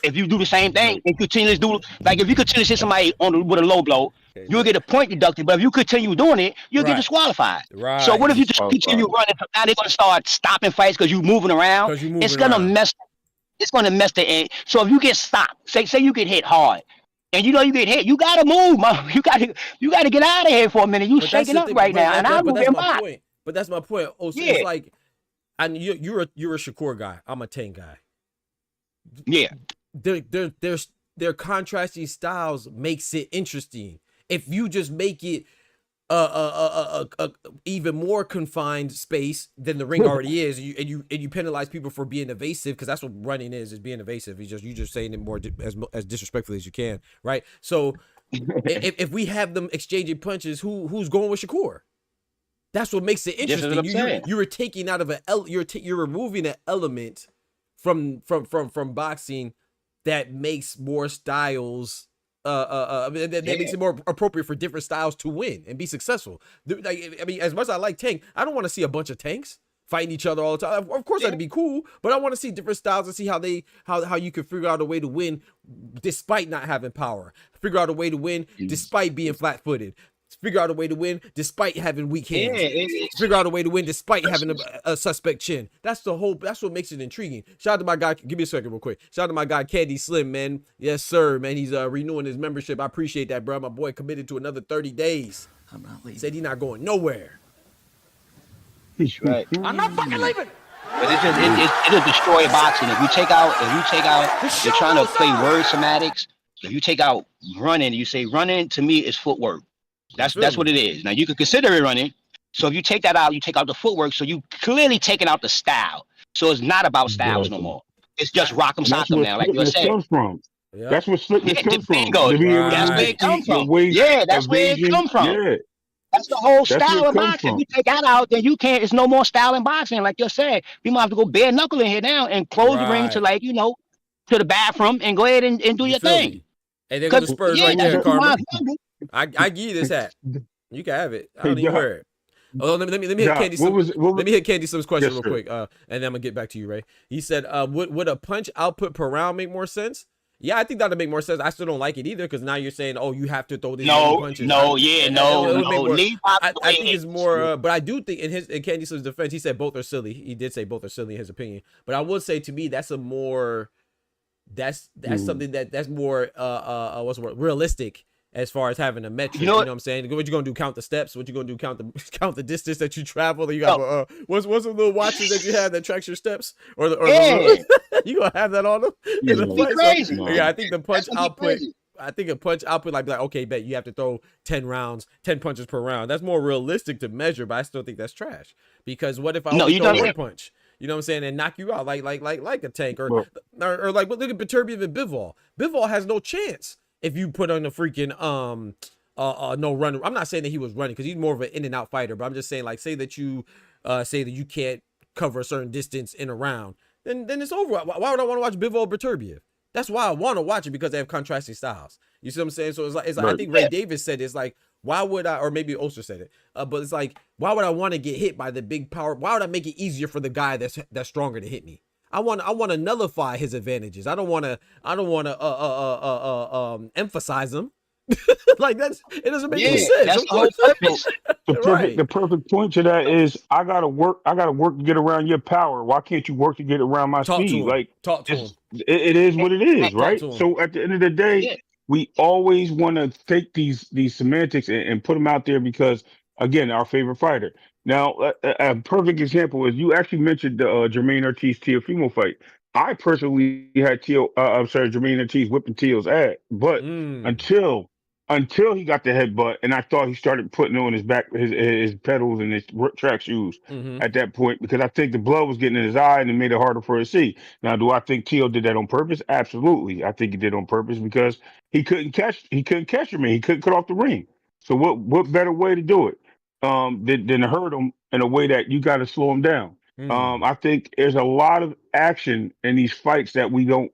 If you do the same thing and continue to do, like if you continue to hit somebody with a low blow, you'll get a point deducted. But if you continue doing it, you'll get disqualified. So what if you just continue running? Now they're gonna start stopping fights because you're moving around. It's gonna mess. It's gonna mess the end. So if you get stopped, say you get hit hard, and you know you get hit, you gotta move, man. You gotta get out of here for a minute. You shaking up right now, and I'm moving my. But that's my point. Oh, so it's like, and you're a SHAKUR guy. I'm a Tank guy. Yeah, their contrasting styles makes it interesting. If you just make it a even more confined space than the ring already is, and you penalize people for being evasive, because that's what running is being evasive. You just saying it more as disrespectfully as you can, right? So if we have them exchanging punches, who's going with SHAKUR? That's what makes it interesting. You're taking out of you're removing an element from boxing that makes more styles that makes it more appropriate for different styles to win and be successful. Like, I mean, as much as I like Tank, I don't want to see a bunch of tanks fighting each other all the time. Of course that'd be cool, but I want to see different styles and see how you can figure out a way to win despite not having power, figure out a way to win despite being flat-footed, figure out a way to win despite having weak hands. Figure out a way to win despite having a suspect chin. That's what makes it intriguing. Shout out to my guy. Give me a second real quick. Shout out to my guy Candy Slim, man. Yes, sir, man. He's renewing his membership. I appreciate that, bro. My boy committed to another 30 days. I'm not leaving. Said he's not going nowhere. He's right. I'm not fucking leaving. But it'll destroy boxing. If you take out, you're trying to play word semantics. If you take out running, you say running to me is footwork. That's what it is. Now you could consider it running. So if you take that out, you take out the footwork. So you clearly taking out the style. So it's not about styles no more. It's just rock 'em, sock 'em now, like you said. Comes from. Yeah. That's what slickness comes from. Bingo. That's where it comes from. Yeah, that's where it comes from. Yeah. That's the whole style of boxing. If you take that out, then you can't. It's no more style in boxing, like you said. We might have to go bare knuckle in here now and close the ring to to the bathroom and go ahead and do your thing. And they're gonna Spurs right there, Karma. I give you this hat. You can have it. I don't even wear it. Oh, let me hit Candy. Let me hit Candy Slim's question real quick, and then I'm gonna get back to you, Ray. He said, "Would a punch output per round make more sense?" Yeah, I think that'd make more sense. I still don't like it either because now you're saying, "Oh, you have to throw these punches." I think it's more, but I do think in Candy Slim's defense, he said both are silly. He did say both are silly in his opinion, but I would say to me that's something that's more what's the word, realistic. As far as having a metric, you know what I'm saying? What you gonna do? Count the steps? What you gonna do? Count the distance that you travel? You got what's the little watches that you have that tracks your steps? Or you gonna have that on them? Crazy. Yeah, I think the punch output. I think a punch output like okay, bet you have to throw 10 punches per round. That's more realistic to measure, but I still think that's trash. Because what if I only throw one punch? You know what I'm saying? And knock you out like a tank or like look at Beterbiev and Bivol. Bivol has no chance. If you put on the freaking no run, I'm not saying that he was running because he's more of an in and out fighter, but I'm just saying like say that you can't cover a certain distance in a round, then it's over. Why would I want to watch Bivol Beterbiev? That's why I want to watch it because they have contrasting styles. You see what I'm saying? So it's like I think Ray Davis said it's like why would I, or maybe Oster said it, but it's like why would I want to get hit by the big power? Why would I make it easier for the guy that's stronger to hit me? I want to nullify his advantages. I don't want to emphasize them. Like it doesn't make any sense. That's the whole purpose. The perfect point to that is I gotta work to get around your power. Why can't you work to get around my speed? Like talk to him. It is what it is, right? So at the end of the day, we always want to take these semantics and put them out there because again, our favorite fighter. Now, a perfect example is you actually mentioned the Jermaine Ortiz-Teofimo fight. I personally had Jermaine Ortiz whipping Teo's ass, but until he got the headbutt, and I thought he started putting on his back, his pedals and his track shoes at that point because I think the blood was getting in his eye and it made it harder for him to see. Now, do I think Teo did that on purpose? Absolutely, I think he did on purpose because he couldn't catch Jermaine. He couldn't cut off the ring. So what better way to do it? Than to hurt him in a way that you got to slow him down. I think there's a lot of action in these fights that we don't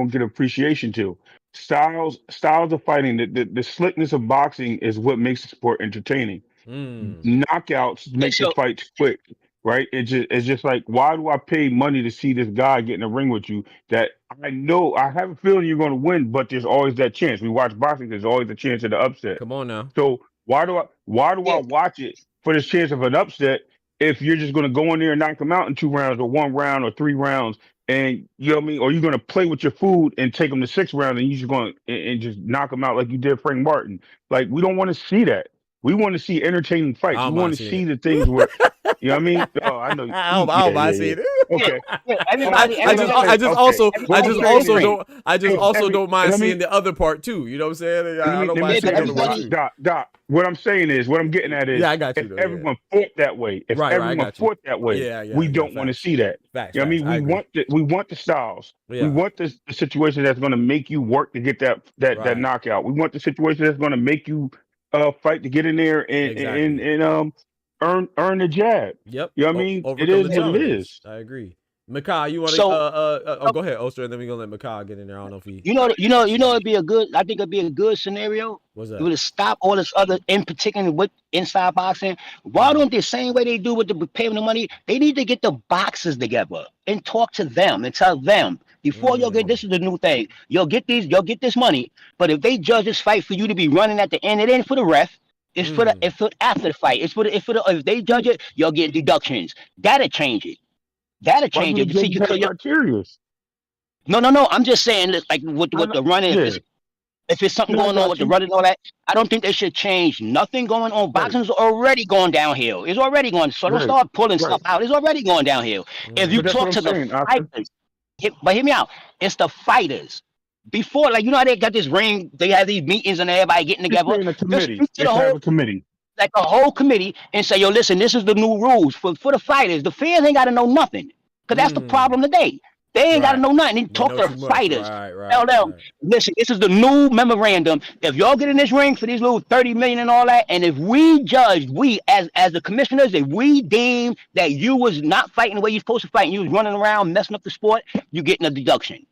get appreciation to. Styles of fighting, the slickness of boxing is what makes the sport entertaining. Knockouts make the fights quick, right? It's just like, why do I pay money to see this guy get in the ring with you that I know I have a feeling you're going to win, but there's always that chance. We watch boxing, there's always a chance of the upset. Come on now. So why do I watch it for this chance of an upset if you're just going to go in there and knock them out in 2 rounds or 1 round or 3 rounds and you know what I mean? Or you're going to play with your food and take them to 6 rounds and you're just going and just knock them out like you did Frank Martin. Like we don't want to see that. We want to see entertaining fights. We want to see the things where, you know what I mean? Oh, I know. I don't see it. Okay. I just also don't mind seeing the other part too. You know what I'm saying? I don't mind seeing the other part too. Doc, what I'm saying is, what I'm getting at is, I got you. If everyone fought that way, we don't want to see that. You know what I mean? We want the styles. We want the situation that's going to make you work to get that knockout. We want the situation that's going to make you fight to get in there and earn the jab. Yep. You know what I mean? It is what it is. I agree. Makai, you want to go ahead, Oster, and then we're gonna let Makai get in there. I don't know if he it'd be a good, I think it'd be a good scenario. What's that? It would stop all this other, in particular with inside boxing. Why don't they, same way they do with the paying the money, they need to get the boxers together and talk to them and tell them before you'll get, this is the new thing. You'll get this money, but if they judge this fight for you to be running at the end, it ain't for the ref. It's for after the fight. It's for the if they judge it, you'll get deductions. That'll change it. That'll change it. See, No. I'm just saying, like what the running. If it's something going on with the running and all that, I don't think they should change nothing going on. Boxing's already going downhill. It's already going. So don't start pulling stuff out. It's already going downhill. If you talk to the fighters, but hear me out. It's the fighters. before, like, you know how they got this ring, they have these meetings and everybody getting Just together. saying a Just committee. speak to the Just have whole, a committee. like a whole committee and say, yo, listen, this is the new rules for the fighters. The fans ain't got to know nothing, because that's the problem today. They ain't got to Right. know nothing. They They talk know to too the much. fighters. Right. Tell them, listen, this is the new memorandum. If y'all get in this ring for these little 30 million and all that, and if we judge, we as the commissioners, if we deem that you was not fighting the way you're supposed to fight and you was running around messing up the sport, you getting a deduction.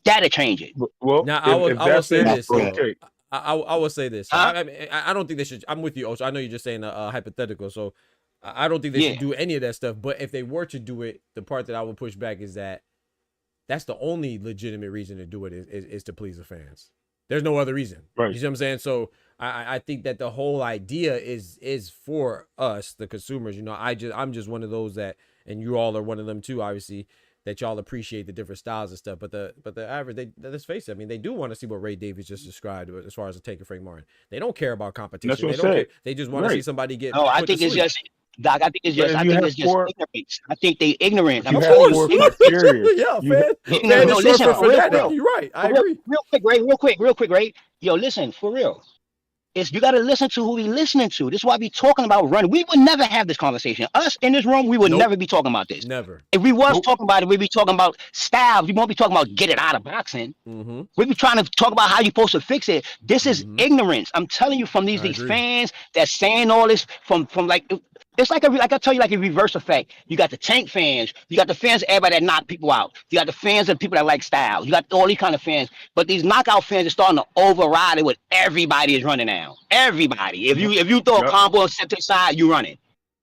That'll change it. Well, Now if I will that's say it, this though. okay. I will say this. Huh? I don't think they should. I'm with you, Ocho. I know you're just saying a hypothetical, so I don't think they should do any of that stuff. But if they were to do it, the part that I would push back is that that's the only legitimate reason to do it is to please the fans. There's no other reason. Right. You see what I'm saying? So I think that the whole idea is for us, the consumers. You know, I'm just one of those that, and you all are one of them too, obviously, that y'all appreciate the different styles and stuff. But the average, let's face it, I mean, they do want to see what Ray Davis just described as far as a taker Frank Martin. They don't care about competition. That's what they don't I said. care. They just want to see somebody get. No, I put think to it's sleep. just, Doc, I think it's just ignorance. I think they ignorant. You I'm have telling four you. criteria. Yeah, You- fan No, is short listen, for real fanatic. quick. You're right. I agree. Real quick, Ray. Yo, listen, for real. You got to listen to who we listening to. This is why we talking about running. We would never have this conversation. Us in this room, we would never be talking about this. Never. If we was talking about it, we'd be talking about styles. We won't be talking about get it out of boxing. We'd be trying to talk about how you're supposed to fix it. This is ignorance. I'm telling you, from these fans that's saying all this from like, it's like I tell you, like a reverse effect. You got the tank fans, you got the fans of everybody that knock people out, you got the fans of people that like styles, you got all these kind of fans. But these knockout fans are starting to override it with everybody is running now. Everybody. If you throw a combo and set to the side, you running.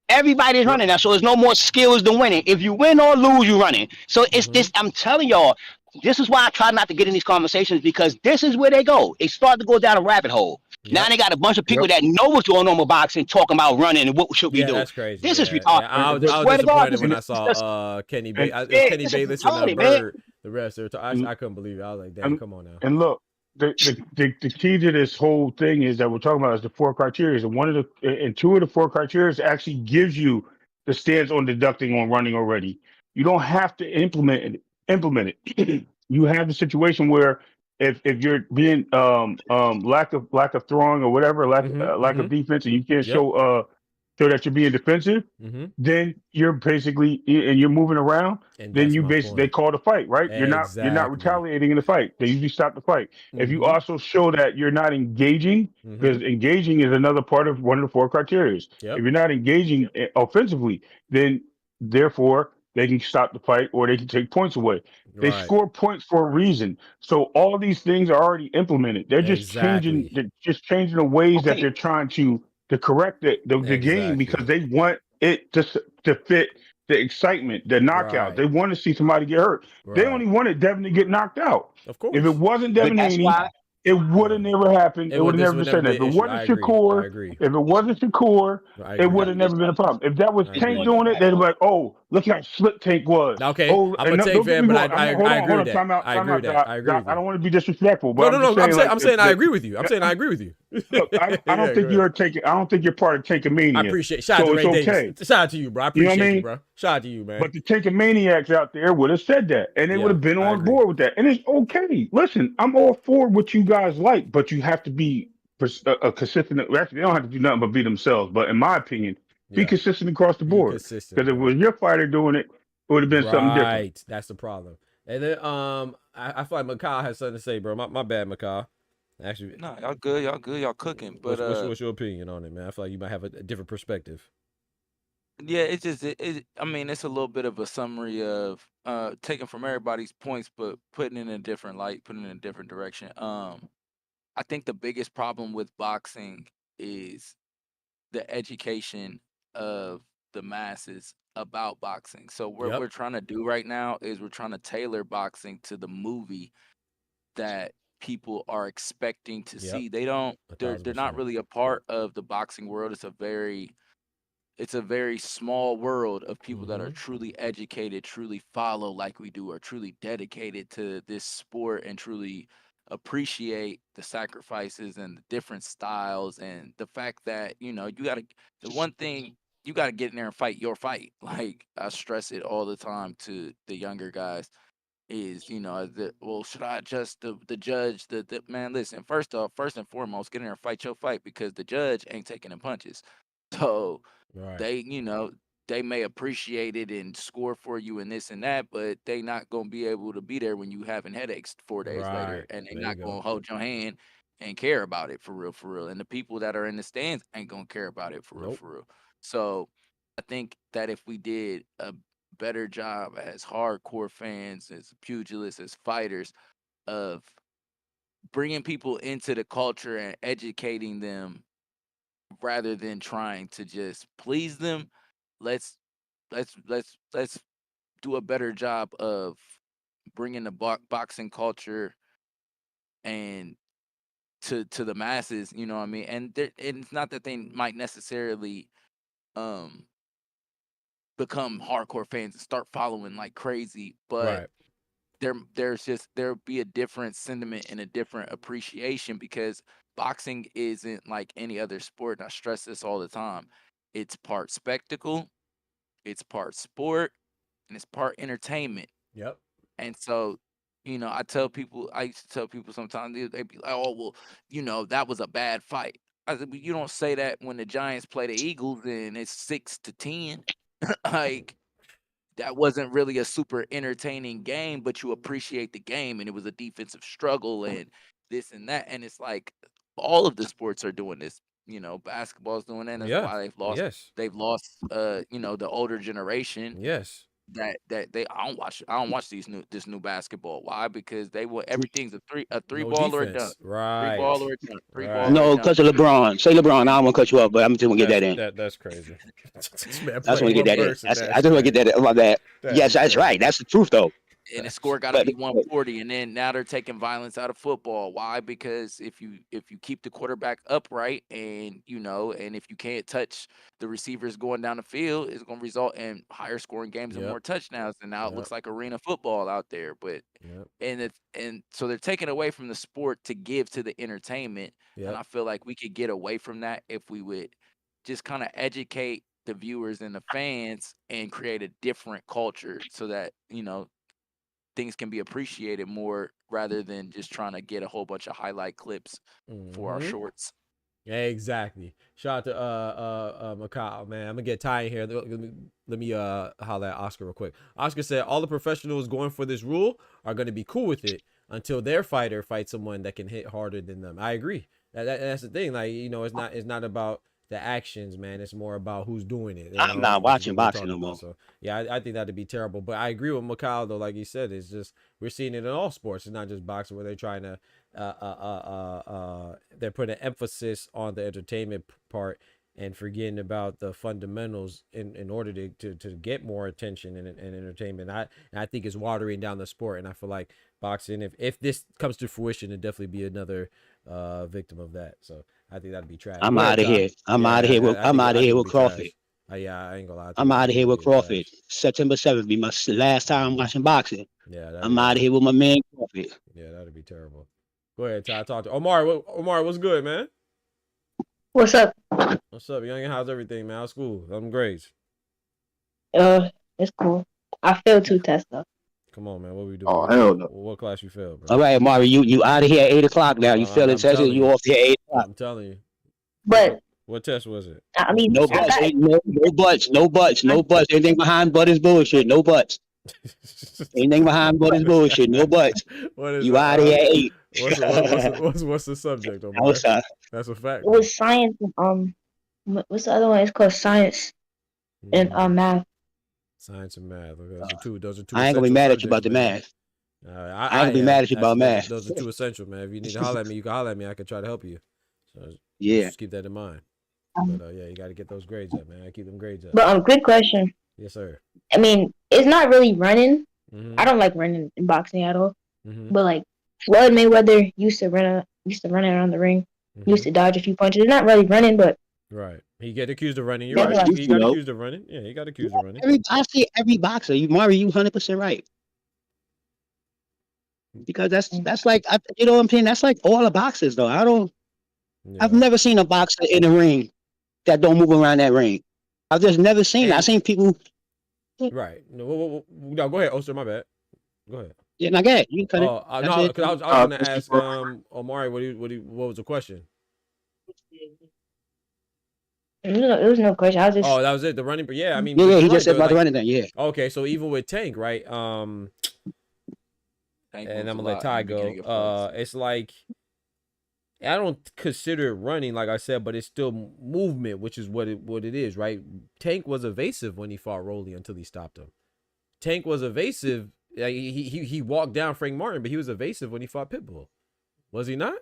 Everybody's running now, so there's no more skills than winning. If you win or lose, you running. So it's this. I'm telling y'all, this is why I try not to get in these conversations, because this is where they go. They start to go down a rabbit hole. Now they got a bunch of people that know what's going on with boxing talking about running and what should we do. That's crazy. This is retarded. I was disappointed when I saw Kenny Bayless and Bird. The rest, I couldn't believe it. I was like, damn, come on now. And look, the key to this whole thing is that we're talking about is the four criteria, and two of the four criteria actually gives you the stance on deducting on running already. You don't have to implement it. You have the situation where if you're being lack of throwing or whatever, lack of defense, and you can't show that you're being defensive, then you're basically, and you're moving around, and then you basically, they call the fight, right? Exactly. You're not retaliating in the fight. They usually stop the fight. If you also show that you're not engaging, because engaging is another part of one of the four criteria. If you're not engaging offensively, then therefore they can stop the fight or they can take points away. They score points for a reason. So all these things are already implemented. They're just changing the ways that they're trying to correct the game, because they want it to fit the excitement, the knockout. They want to see somebody get hurt. They only wanted Devin to get knocked out. Of course. If it wasn't Devin Haney, it would have never happened. It would have never been said that. If it wasn't Shakur, it would have never been a problem. If that was Tank doing it, they'd be like, "Oh, look how slick Tank was." Okay, I'm a Tank fan, but I agree with that. I agree with that. I don't want to be disrespectful, but no. I'm saying I agree with you. I'm saying I agree with you. Look, I don't think you're taking. I don't think you're part of Tankamania. I appreciate. Shout out to Ray Davis. Shout out to you, bro. I appreciate you, bro. Shout out to you, man. But the Tankamaniacs out there would have said that, and they would have been on board with that, and it's okay. Listen, I'm all for what you guys like, but you have to be a consistent. Actually, they don't have to do nothing but be themselves. But in my opinion, be consistent across the board. Because if it was your fighter doing it, it would have been something different. Right, that's the problem. And then I feel like Makai has something to say, bro. My bad, Makai. Actually, no, y'all good, y'all cooking. But what's your opinion on it, man? I feel like you might have a different perspective. Yeah, it's just I mean, it's a little bit of a summary of taking from everybody's points, but putting it in a different light, putting it in a different direction. I think the biggest problem with boxing is the education of the masses about boxing. So what we're trying to do right now is we're trying to tailor boxing to the movie that people are expecting to see. They're not really a part of the boxing world. It's a very small world of people that are truly educated, truly follow like we do, are truly dedicated to this sport and truly appreciate the sacrifices and the different styles and the fact that, the one thing, you got to get in there and fight your fight. Like, I stress it all the time to the younger guys. is, should I adjust the judge? The man, listen, first and foremost, get in there and fight your fight because the judge ain't taking the punches. So Right. they may appreciate it and score for you and this and that, but they not gonna be able to be there when you having headaches 4 days later, Right. and they There you not go. gonna hold your hand and care about it for real. And the people that are in the stands ain't gonna care about it for Nope. real. So I think that if we did a better job as hardcore fans, as pugilists, as fighters, of bringing people into the culture and educating them rather than trying to just please them, let's let's do a better job of bringing the boxing culture and to the masses. You know what I mean? And it's not that they might necessarily um become hardcore fans and start following like crazy, but Right. there'll be a different sentiment and a different appreciation because boxing isn't like any other sport. And I stress this all the time. It's part spectacle, it's part sport, and it's part entertainment. Yep. And so, I used to tell people sometimes they'd be like, "Oh, well, that was a bad fight." I said, "But you don't say that when the Giants play the Eagles and it's 6-10." Like, that wasn't really a super entertaining game, but you appreciate the game, and it was a defensive struggle and this and that. And it's like all of the sports are doing this. Basketball's doing that. And that's Yeah. why they've lost. Yes. They've lost. The older generation Yes. that they I don't watch this new basketball. Why? Because everything's a three No ball or a dunk. defense. Three Right. ball or a dunk. Three ball Right. or a No, dunk. because of LeBron. Say LeBron. I don't want to cut you up, but I'm just going to get that in. That's crazy. This man I just want playing to get one that in. person. I just want to get that in about that. Yes, that's right. That's the truth, though. And the score got to But be 140, and then now they're taking violence out of football. Why? Because if you keep the quarterback upright, and and if you can't touch the receivers going down the field, it's going to result in higher scoring games and Yep. more touchdowns. And now it Yep. looks like arena football out there. But Yep. and so they're taking away from the sport to give to the entertainment. And Yep. I feel like we could get away from that if we would just kind of educate the viewers and the fans and create a different culture so that things can be appreciated more rather than just trying to get a whole bunch of highlight clips for our shorts. Exactly. Shout out to Macau, man. I'm gonna get Ty in here. Let me holler at Oscar real quick. Oscar said all the professionals going for this rule are gonna be cool with it until their fighter fights someone that can hit harder than them. I agree. That's the thing. Like, it's not about the actions, man. It's more about who's doing it. I'm not watching boxing no more. So yeah, I think that'd be terrible. But I agree with Macau though. Like he said, it's just we're seeing it in all sports. It's not just boxing where they're trying to they're putting emphasis on the entertainment part and forgetting about the fundamentals in order to get more attention and entertainment. I think it's watering down the sport, and I feel like boxing, if this comes to fruition, it'd definitely be another victim of that. So I think that'd be trash. I'm out of here. I'm out of here with Crawford. Yeah, I ain't gonna lie. I'm out of here with Crawford. September 7th be my last time watching boxing. Yeah, I'm out of here with my man Crawford. Yeah, that'd be terrible. Go ahead, Ty. Talk to Omar. Omar, what's good, man? What's up? What's up, young? How's everything, man? How's school? I'm grades. It's cool. I failed 2 tests though. Come on, man. What we doing? Oh, hell no. What class you failed, bro? All right, Mari, you out of here at 8 o'clock now. You failing tests, you off here at 8 o'clock. I'm telling you. But What test was it? I mean, no buts. Anything behind but is bullshit. No buts. Anything behind but is bullshit. No buts. You out of here at 8. What's the subject, Omar? That's a fact. It was science and what's the other one? It's called science and math. Science and math. Those are two. I ain't gonna be mad at you about the math. I ain't gonna be mad at you about math. Those are 2 essential, man. If you need to holler at me, you can holler at me. I can try to help you. So yeah, just keep that in mind. But yeah, you got to get those grades up, man. Keep them grades up. But quick question. Yes, sir. I mean, it's not really running. Mm-hmm. I don't like running in boxing at all. Mm-hmm. But like Floyd Mayweather used to run around the ring. Mm-hmm. Used to dodge a few punches. It's not really running, but right. He get accused of running. You're Yeah, right. like- He got accused of running. Yeah, he got accused of running. I see every boxer. Mari, you 100% right. Because that's like you know what I'm saying. That's like all the boxers though. I've never seen a boxer in the ring that don't move around that ring. I've just never seen it. I've seen people. Right. No, go ahead, Oster. My bad. Go ahead. Yeah, now go ahead. You can cut it. Oh, That's no, it. because I was gonna ask Omari what was the question? It was no question. I was just. Oh, that was it. The running, but yeah, I mean, Yeah, but yeah. you're He right just said though. about the Like, running thing. Yeah. okay, so even with Tank, right? Tank And moves I'm a gonna let lot Ty in the beginning go. of plays. It's like I don't consider it running, like I said, but it's still movement, which is what it is, right? Tank was evasive when he fought Rolly until he stopped him. Tank was evasive. Like, he walked down Frank Martin, but he was evasive when he fought Pitbull. Was he not?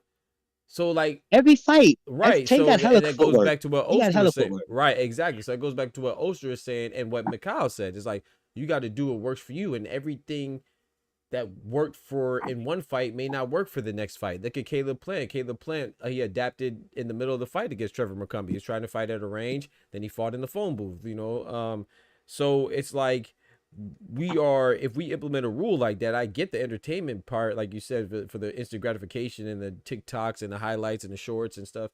So like every fight, right? Tank So got hella that goes footwork. back to what He got Oster hella is saying. footwork. Right, exactly. So it goes back to what Oster is saying and what Mikhail said. It's like you got to do what works for you, and everything that worked for in one fight may not work for the next fight. Look at Caleb Plant. Caleb Plant, he adapted in the middle of the fight against Trevor McCumbee. He was trying to fight at a range, then he fought in the phone booth, you know. So it's like if we implement a rule like that, I get the entertainment part, like you said, for the instant gratification and the TikToks and the highlights and the shorts and stuff.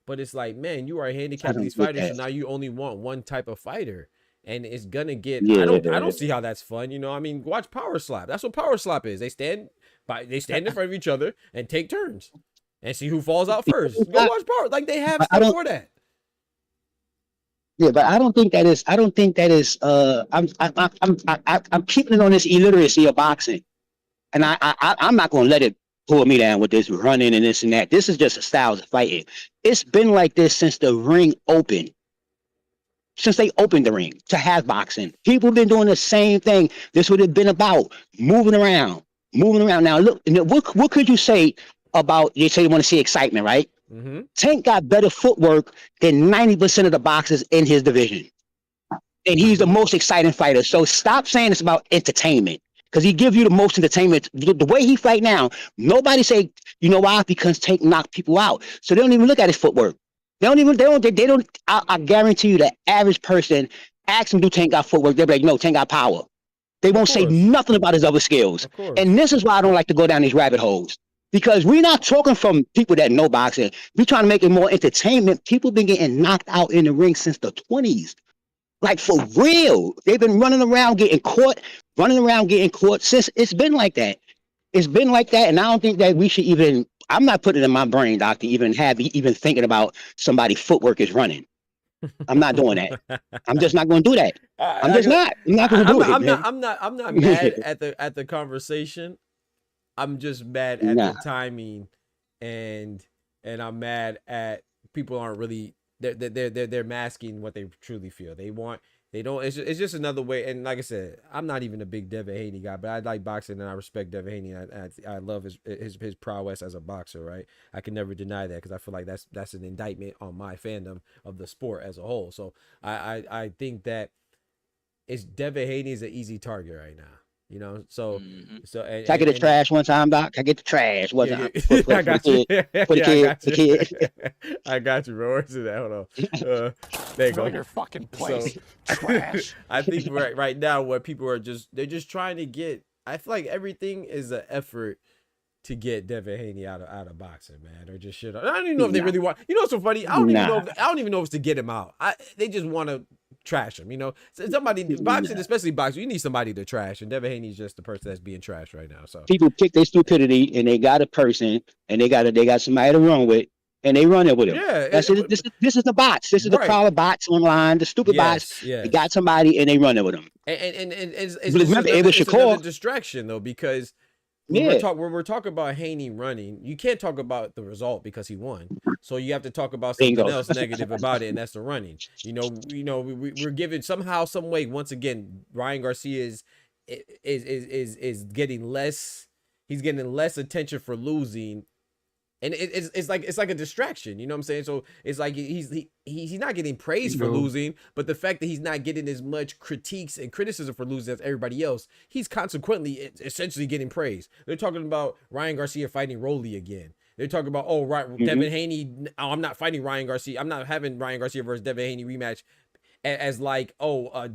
But it's like, man, you are handicapping these fighters, so now you only want one type of fighter. And it's gonna get. Yeah. I don't see how that's fun. You know, I mean, watch Power Slap. That's what Power Slap is. They stand in front of each other and take turns, and see who falls out first. Go watch Power. Like they have stuff for that. Yeah, but I don't think that is. I don't think that is. I'm keeping it on this illiteracy of boxing, and I'm not gonna let it pull me down with this running and this and that. This is just a styles of fighting. It's been like this since the ring opened. Since they opened the ring to have boxing, people have been doing the same thing. This would have been about moving around. Now, look, what could you say about? You say you want to see excitement, right? Mm-hmm. Tank got better footwork than 90% of the boxers in his division, and he's the most exciting fighter. So stop saying it's about entertainment, because he gives you the most entertainment. The way he fight now, nobody say, you know why? Because Tank knocked people out, so they don't even look at his footwork. They don't. I guarantee you, the average person ask him, do Tank got footwork? They'll be like, no, Tank got power. They won't say nothing about his other skills. And this is why I don't like to go down these rabbit holes. Because we're not talking from people that know boxing. We're trying to make it more entertainment. People been getting knocked out in the ring since the 20s. Like, for real. They've been running around getting caught since it's been like that. It's been like that, and I don't think that we should even. I'm not putting it in my brain, Doc, to even thinking about somebody's footwork is running. I'm not doing that. I'm just not going to do that. I'm just not. I'm not going to do it. I'm not mad at the conversation. I'm just mad at the timing, and I'm mad at people aren't really. They're masking what they truly feel. They don't. It's just another way. And like I said, I'm not even a big Devin Haney guy, but I like boxing and I respect Devin Haney. I love his prowess as a boxer. Right, I can never deny that, because I feel like that's an indictment on my fandom of the sport as a whole. So I think that Devin Haney is an easy target right now. You know, so Can I get the trash one time, Doc? Can I get the trash one time? I got you. For the kid. I got you, bro. Where's that? Hold on. There you go. Your fucking place. So, Trash. I think right now what people are they're just trying to get. I feel like everything is an effort to get Devin Haney out of boxing, man, or just shit. I don't even know if they really want. You know what's so funny? I don't even know if it's to get him out. They just want to trash him. You know, somebody boxing, especially boxing, you need somebody to trash, and Devin Haney's just the person that's being trashed right now. So people pick their stupidity, and they got a person, and they got somebody to run with, and they run it with him. Yeah, this is the bots. This is the crowd of bots online, the stupid bots. Yes. They got somebody, and they run it with them. And it's SHAKUR. another distraction though, because when we're talking about Haney running, you can't talk about the result because he won. So you have to talk about something else negative about it, and that's the running. You know, we're given somehow, some way. Once again, Ryan Garcia is getting less. He's getting less attention for losing, and it's like a distraction. You know what I'm saying? So it's like he's not getting praised for losing, but the fact that he's not getting as much critiques and criticism for losing as everybody else, he's consequently essentially getting praised. They're talking about Ryan Garcia fighting Rolly again. They're talking about, Devin Haney. Oh, I'm not fighting Ryan Garcia. I'm not having Ryan Garcia versus Devin Haney rematch as like,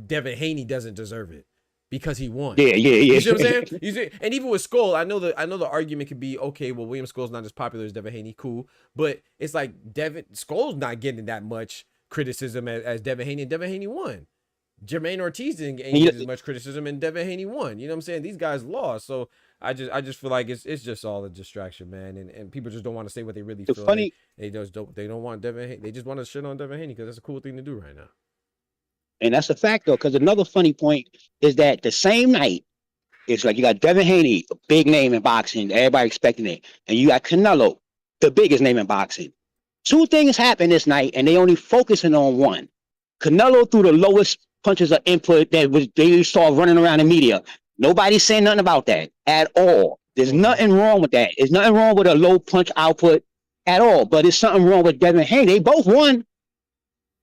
Devin Haney doesn't deserve it because he won. Yeah. You see what I'm saying? And even with Skull, I know the argument could be, okay, well, William Skull's not as popular as Devin Haney, cool, but it's like Skull's not getting that much criticism as Devin Haney, and Devin Haney won. Jermaine Ortiz didn't get as much criticism, and Devin Haney won. You know what I'm saying? These guys lost, so I just feel like it's just all a distraction, man, and people just don't want to say what they really The feel. funny, They don't want Devin. They just want to shit on Devin Haney because that's a cool thing to do right now. and that's a fact though, because another funny point is that the same night, it's like you got Devin Haney, a big name in boxing, everybody expecting it, and you got Canelo, the biggest name in boxing. Two things happened this night, and they only focusing on one. Canelo threw the lowest punches of input that was they saw running around the media. Nobody's saying nothing about that at all. There's nothing wrong with that. There's nothing wrong with a low punch output at all. But there's something wrong with Devin Haney. They both won.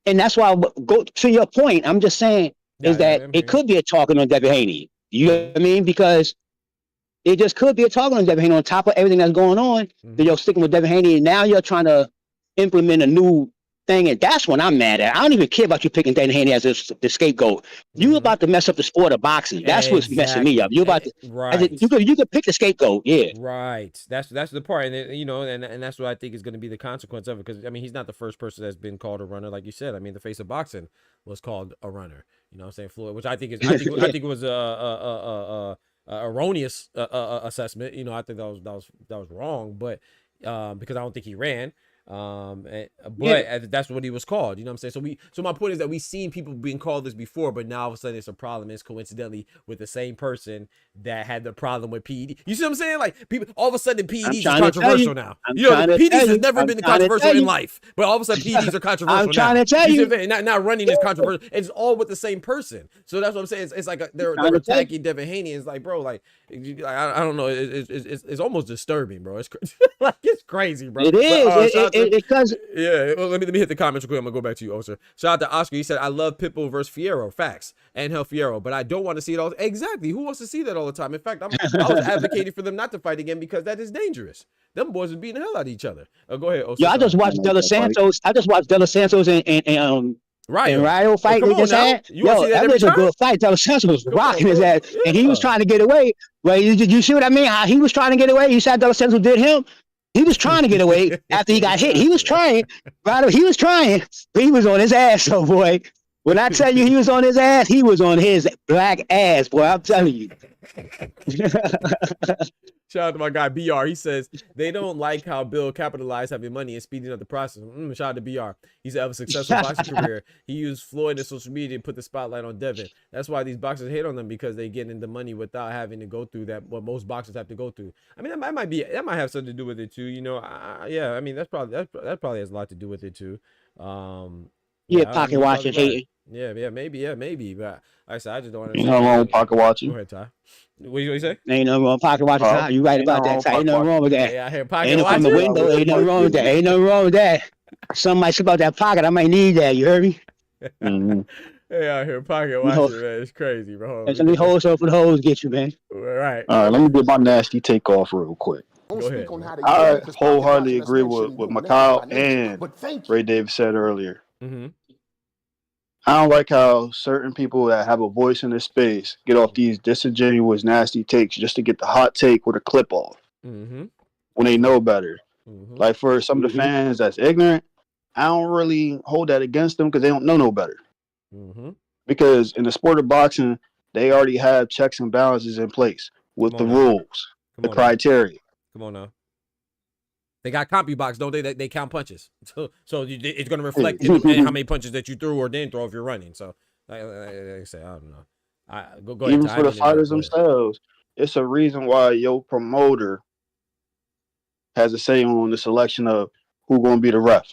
And that's why, go to your point, I'm just saying, is that it could be a talking on Devin Haney. You know what I mean? Because it just could be a talking on Devin Haney on top of everything that's going on. That you're sticking with Devin Haney, and now you're trying to implement a new thing, and that's what I'm mad at. I don't even care about you picking Devin Haney as the scapegoat. You about to mess up the sport of boxing. That's what's messing me up. You about to you could pick the scapegoat, yeah. Right. That's the part, and and that's what I think is going to be the consequence of it. Because I mean, he's not the first person that's been called a runner, like you said. I mean, the face of boxing was called a runner. You know what I'm saying, Floyd? Which I think it was a erroneous assessment. You know, I think that was wrong, but because I don't think he ran. That's what he was called. You know what I'm saying? So my point is that we've seen people being called this before, but now all of a sudden it's a problem. It's coincidentally with the same person that had the problem with PED. You see what I'm saying? Like people, all of a sudden PEDs is controversial now. You know, PEDs has never been controversial in life, but all of a sudden PEDs are controversial. I'm trying to tell you. Not running is controversial. It's all with the same person. So that's what I'm saying. It's like they're attacking Devin Haney. It's like, bro, like I don't know. It's almost disturbing, bro. It's like it's crazy, bro. It is. Because well, let me hit the comments real quick. I'm gonna go back to you, Osa. Shout out to Oscar. He said, "I love Pitbull versus Fierro. Facts. And Hell Fierro, but I don't want to see it all." Exactly. Who wants to see that all the time? In fact, I was advocating for them not to fight again because that is dangerous. Them boys are beating the hell out of each other. Go ahead, Osa. Yeah, I just watched De Los Santos. And Rio fight they just had. That was a good fight. De Los Santos was rocking his ass, and he was trying to get away. Well, you see what I mean? How he was trying to get away. You said De Los Santos did him. He was trying to get away after he got hit. He was trying, right? He was trying. But he was on his ass, oh boy. When I tell you he was on his ass, he was on his black ass, boy. I'm telling you. Shout out to my guy BR. He says they don't like how Bill capitalized having money and speeding up the process. Shout out to BR. He said, have a successful boxing career. He used Floyd and social media to put the spotlight on Devin. That's why these boxers hate on them, because they get into money without having to go through that what most boxers have to go through. I mean, that might have something to do with it too. You know, yeah. I mean, that probably has a lot to do with it too. Pocket watching, hating. Yeah, maybe. But like I said, I just don't want to. Ain't nothing wrong with pocket watching. Go ahead, Ty. What you say? Ain't nothing wrong with pocket watching. Ty. You right about that. Ty. Ain't nothing wrong with that. Yeah, I hear pocket ain't watching. From the window. Ain't nothing wrong with that. Ain't nothing wrong with that. Something might slip out that pocket. I might need that. You heard me? Hey, out here pocket watching, man. It's crazy, bro. Let me hold some for the hoes get you, man. Right. All right, let me get my nasty take off real quick. Go ahead. I wholeheartedly agree with Mikhail and Ray Davis said earlier. I don't like how certain people that have a voice in this space get off these disingenuous, nasty takes just to get the hot take with a clip off when they know better. Like for some of the fans that's ignorant, I don't really hold that against them because they don't know no better. Because in the sport of boxing, they already have checks and balances in place with the rules, the criteria. Come on now. They got CompuBox, don't they? They count punches, so it's going to reflect in how many punches that you threw or didn't throw if you're running. So, like I say, I don't know. Go ahead. Even for the fighters themselves, it's a reason why your promoter has a say on the selection of who's going to be the ref.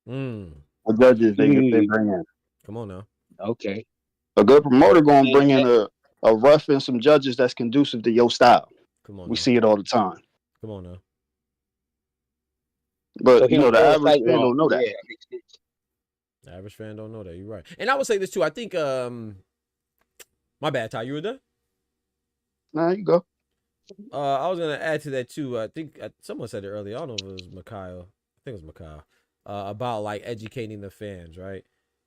What judges they bring in. Come on now. Okay. A good promoter going to bring in a ref and some judges that's conducive to your style. Come on. We see it all the time. Come on now. But so, you know, the average fan don't know that. Yeah, the average fan don't know that. You're right. And I would say this too. I think, my bad, Ty, you were done? Nah, you go. I was going to add to that too. I think someone said it earlier. I don't know if it was Mikhail. I think it was Mikhail. About like educating the fans, right?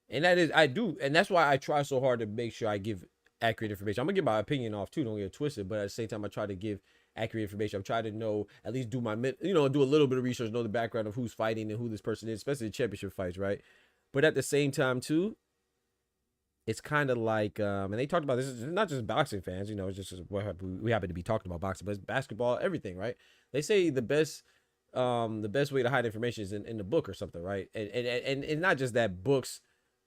And that is, I do. And that's why I try so hard to make sure I give accurate information. I'm going to get my opinion off too. Don't get it twisted. But at the same time, I try to give accurate information. I'm trying to know, at least do do a little bit of research, know the background of who's fighting and who this person is, especially the championship fights, right? But at the same time too, it's kind of like, and they talked about this, it's not just boxing fans, you know, it's just we happen to be talking about boxing, but it's basketball, everything, right? They say the best way to hide information is in the book or something, right? And not just that books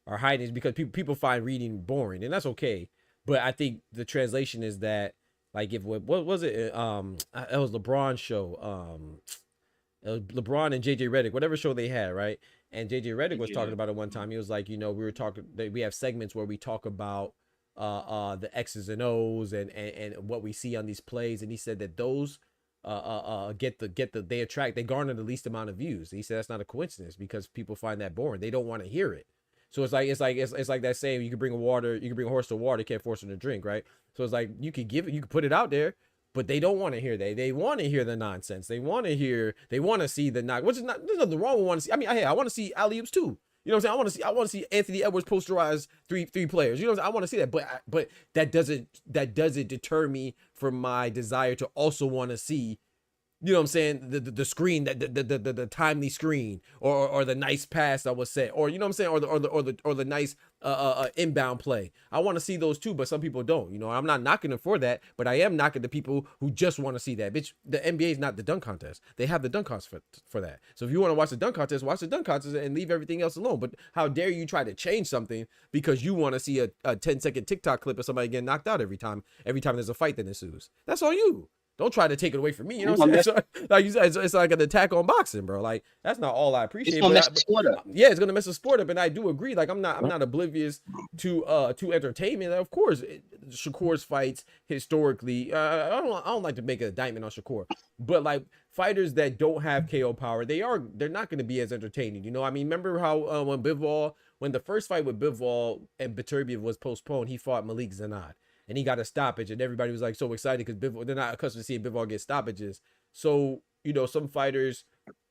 are hiding, is because people find reading boring, and that's okay. But I think the translation is that, like, if what was it? It was LeBron's show. It was LeBron and JJ Redick, whatever show they had, right? And JJ Redick was talking about it one time. He was like, you know, we have segments where we talk about the X's and O's and what we see on these plays, and he said that those they garner the least amount of views. He said that's not a coincidence because people find that boring. They don't want to hear it. So it's like that saying, you can bring a horse to water, you can't force him to drink, right? So it's like you could put it out there, but they don't want to hear that. They want to hear the nonsense. They want to see the knock, which is not, there's nothing wrong with wanting to see. I mean, I want to see alley-oops too. You know what I'm saying? I want to see Anthony Edwards posterize three players. You know what I'm saying? I want to see that, but that doesn't deter me from my desire to also want to see, you know what I'm saying, the screen, the timely screen, or the nice pass that was set, or you know what I'm saying, or the nice inbound play. I want to see those too, but some people don't. You know, I'm not knocking them for that, but I am knocking the people who just want to see that. Bitch, the NBA is not the dunk contest. They have the dunk contest for that. So if you want to watch the dunk contest, watch the dunk contest and leave everything else alone. But how dare you try to change something because you want to see a 10-second TikTok clip of somebody getting knocked out every time there's a fight that ensues? That's on you. Don't try to take it away from me. You know what I'm saying? So, like you said, it's like an attack on boxing, bro. Like, that's not all I appreciate. It's gonna mess the sport up. Yeah, it's gonna mess the sport up, and I do agree. Like, I'm not oblivious to entertainment. Of course, Shakur's fights historically. I don't like to make an indictment on Shakur, but like fighters that don't have KO power, they're not gonna be as entertaining. You know, I mean, remember how when the first fight with Bivol and Beterbiev was postponed, he fought Malik Zanad. And he got a stoppage, and everybody was like so excited because they're not accustomed to seeing Bivol get stoppages. So, you know, some fighters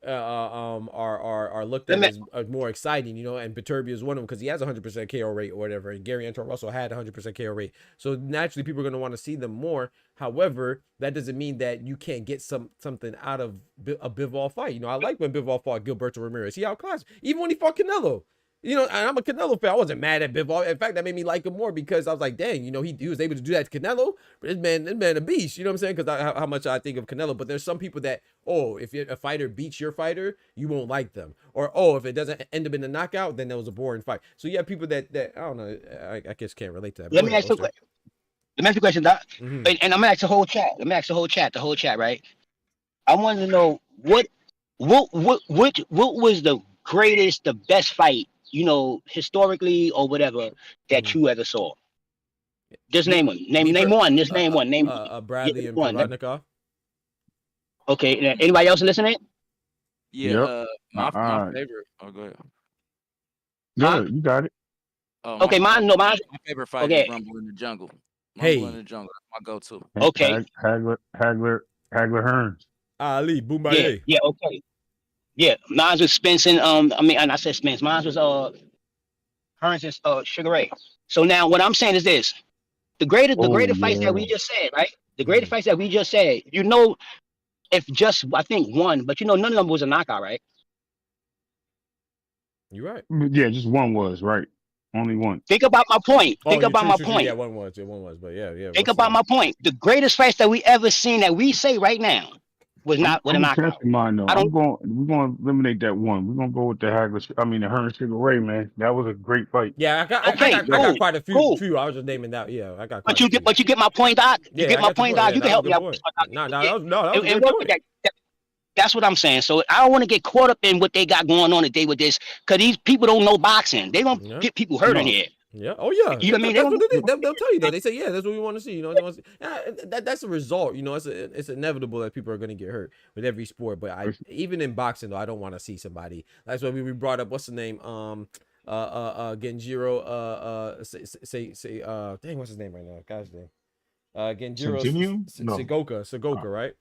are looked at as more exciting, you know, and Beterbiev is one of them because he has 100% KO rate or whatever, and Gary Anton Russell had 100% KO rate. So naturally, people are going to want to see them more. However, that doesn't mean that you can't get something out of a Bivol fight. You know, I like when Bivol fought Gilberto Ramirez. He outclassed, even when he fought Canelo. You know, and I'm a Canelo fan. I wasn't mad at Bivol. In fact, that made me like him more because I was like, dang, you know, he was able to do that to Canelo. This man a beast. You know what I'm saying? Because how much I think of Canelo. But there's some people that, if a fighter beats your fighter, you won't like them. Or, if it doesn't end up in a knockout, then that was a boring fight. So you have people that I don't know, I guess can't relate to that. Let me ask you a question, Doc. And I'm gonna ask the whole chat. The whole chat, right? I want to know what was the greatest, the best fight, you know, historically or whatever, that you ever saw? Just name one. Name one. Just name one. Name Bradley and Provodnikov. Okay. Anybody else listening? Yeah. My favorite. Oh, go ahead. Yeah, you got it. Okay, mine. My favorite fight is Rumble in the Jungle. Rumble in the Jungle. That's my go-to. Okay. Hagler Hearns. Ali Boumbaye. Yeah. Okay. Yeah, mine was Spence and I said Spence. Mine was Hearns and Sugar Ray. So now what I'm saying is this: the greater fights that we just said, right? The greater fights that we just said, you know, if just I think one, but you know, none of them was a knockout, right? You're right. Yeah, just one was right. Only one. Think about my point. Think about my point. Yeah, one was, but yeah. Think about my point. The greatest fights that we ever seen that we say right now was not with a knockout. Mine, though. We're going to eliminate that one. We're going to go with the Hearns Sugar Ray, man. That was a great fight. Yeah, I got quite a few. I was just naming that. Yeah, I got. But you get my point, Doc. You get my point, Doc. You can help me out. No, that was a good point. That's what I'm saying. So I don't want to get caught up in what they got going on today with this, because these people don't know boxing. They don't get people hurt in here. Yeah. Oh yeah. You know what I mean? They'll tell you that. They say, yeah, that's what we want to see. You know, that's a result. You know, it's inevitable that people are going to get hurt with every sport. But even in boxing, though, I don't want to see somebody. That's why we brought up, what's the name? Genjiro. Dang, what's his name right now? Guy's name. Genjiro Sagoka, right?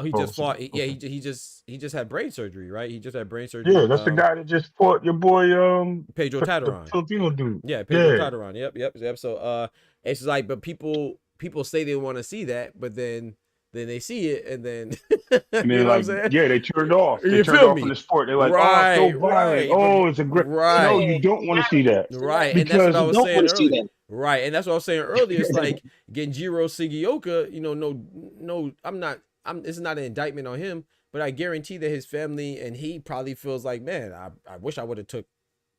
He just fought. Yeah, he just had brain surgery, right? He just had brain surgery. Yeah, that's the guy that just fought your boy Pedro Tatarán. Filipino dude. Yeah, Pedro Tatarán. Yep. So it's like, but people say they want to see that, but then they see it, and then you know what I'm saying? Yeah, they turned off. They turned off from the sport. They're like, oh, so violent. Oh, it's a great. Right. No, you don't want to see that. Right, because and that's what I was saying earlier. Right, and that's what I was saying earlier. It's like Genjiro Sigioka, you know, no, it's not an indictment on him, but I guarantee that his family and he probably feels like, man, I wish I would have took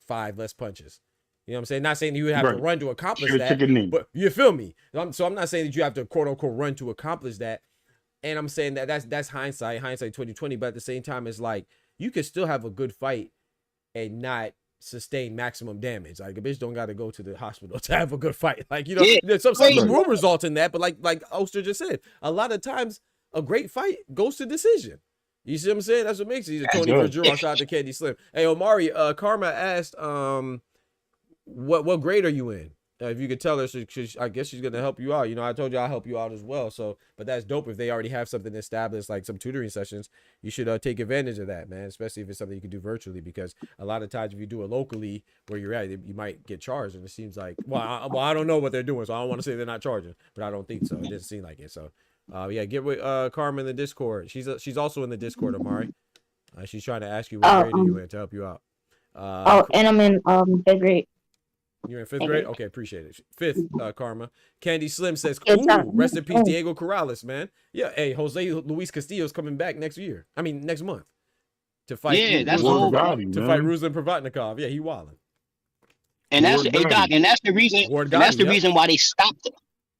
5 less punches. You know what I'm saying? Not saying you would have to run to accomplish that, but you feel me? So I'm not saying that you have to quote unquote run to accomplish that. And I'm saying that that's hindsight 2020, but at the same time, it's like you could still have a good fight and not sustain maximum damage. Like a bitch don't got to go to the hospital to have a good fight. Like, you know, some will result in that, but like Oster just said, a lot of times a great fight goes to decision. You see what I'm saying? That's what makes it. He's a Tony Bergeron, shout out to Candy Slim. Hey, Omari, Karma asked, what grade are you in? If you could tell her, I guess she's gonna help you out. You know, I told you I'll help you out as well. So, but that's dope. If they already have something established, like some tutoring sessions, you should take advantage of that, man. Especially if it's something you can do virtually, because a lot of times if you do it locally where you're at, you might get charged. And it seems like, I don't know what they're doing, so I don't want to say they're not charging, but I don't think so. It doesn't seem like it. So, yeah, get with Karma in the Discord. She's also in the Discord, Amari. She's trying to ask you what grade are you in to help you out. And I'm in 5th grade. You're in 5th grade? Okay, appreciate it. 5th, Karma. Candy Slim says, ooh, rest in peace, Diego Corrales, man. Yeah, hey, Jose Luis Castillo's coming back next month to fight. Yeah, that's all. To fight Ruslan Provatnikov. Yeah, he wilding. And that's the reason why they stopped.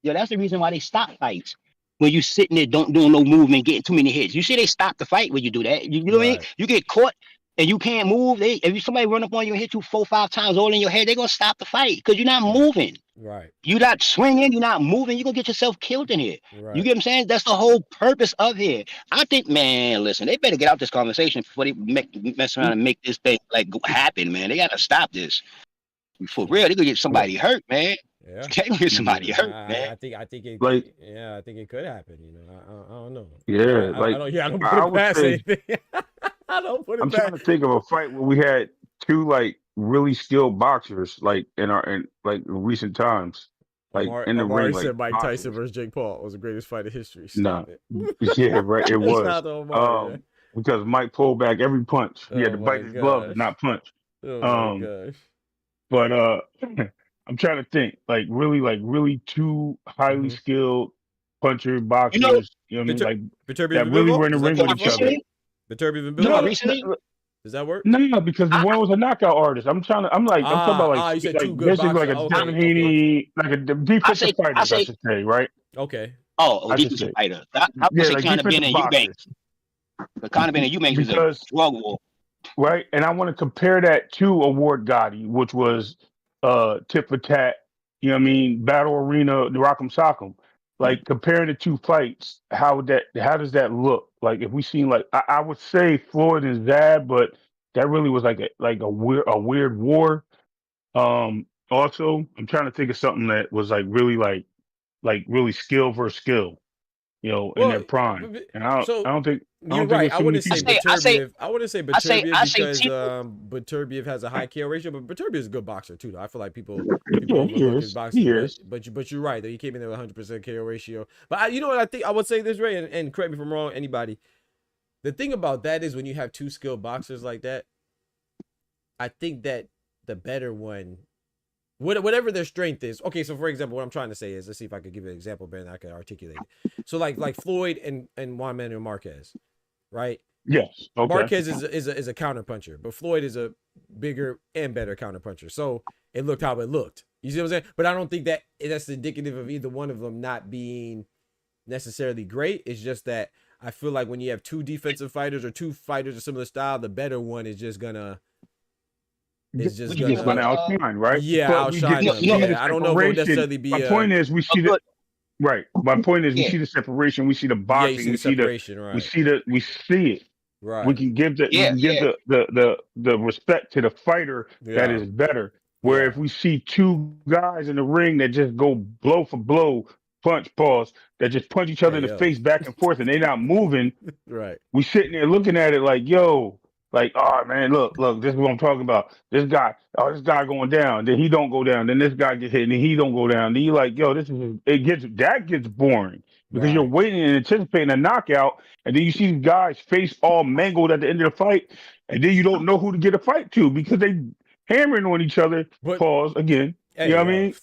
Yo, that's the reason why they stopped fights. When you sitting there, doing no movement, getting too many hits. You see, they stop the fight when you do that. You know what I mean? You get caught and you can't move. If somebody run up on you and hit you 4-5 times all in your head, they're gonna stop the fight because you're not moving. Right. You're not swinging. You're not moving. You're gonna get yourself killed in here. Right. You get what I'm saying? That's the whole purpose of here. I think, man, listen, they better get out this conversation before they mess around and make this thing like happen, man. They gotta stop this. For real, they gonna get somebody hurt, man. Yeah, get somebody hurt, man. I think it. Like, I think it could happen. You know, I don't know. Yeah, I don't put it past anything. I don't put it. I'm trying to think of a fight where we had 2 like really skilled boxers, like in recent times, like in the ring. Like said Mike boxers. Tyson versus Jake Paul was the greatest fight in history. Yeah, right. It was. Because Mike pulled back every punch. He had to bite his glove, not punch. Oh my gosh. But I'm trying to think, like really 2 highly skilled puncher boxers. You know what I mean? Like that really were in the ring with each other. Viterbi Vimbilov? Does that work? No, because the one was a knockout artist. I'm talking about like you said like 2 good basically boxers. like a Devin Haney, like a defensive fighter, I should say, right? Okay. Oh, defensive fighter. I would say kind of been in Eubanks. But kind of been in Eubanks was a drug war. Right, and I want to compare that to Award Gotti, which was tit for tat, you know what I mean, battle arena, the Rock'em Sock'em. Like comparing the 2 fights, how does that look? Like if we seen like I would say Floyd and Zab, but that really was like a weird war. Also, I'm trying to think of something that was like really really skill versus skill, you know, in their prime. And I don't think you're right. I wouldn't say Beterbiev. I wouldn't say Beterbiev because Beterbiev has a high KO ratio, but Beterbiev is a good boxer too. Though. I feel like people overlook his boxing. But you're right. Though he came in there with 100% KO ratio. But you know what I think? I would say this, Ray, and correct me if I'm wrong. Anybody. The thing about that is when you have 2 skilled boxers like that, I think that the better one, whatever their strength is. Okay, so for example, what I'm trying to say is, let's see if I could give you an example better than I can articulate it. So like Floyd and Juan Manuel Marquez, right? Yes. Okay. Marquez is a counter puncher, but Floyd is a bigger and better counter puncher. So it looked how it looked. You see what I'm saying? But I don't think that that's indicative of either one of them not being necessarily great. It's just that I feel like when you have 2 defensive fighters or 2 fighters of similar style, the better one is just gonna. It's just gonna outshine, right? Yeah, outshine them. Yeah, I don't know if it would necessarily be. My point is, we see the right. My point is, we see the separation. We see the boxing. Yeah, we see the separation. Right. We see it. Right. We can give the respect to the fighter that is better. Where if we see 2 guys in the ring that just go blow for blow, punch, pause, that just punch each other in the face back and forth, and they're not moving. Right. We sitting there looking at it like, yo. Like, oh man, look, this is what I'm talking about. This guy going down, then he don't go down, then this guy gets hit, and then he don't go down. Then you like, yo, that gets boring because you're waiting and anticipating a knockout, and then you see these guys face all mangled at the end of the fight, and then you don't know who to get a fight to because they hammering on each other. Pause again. You know what I mean?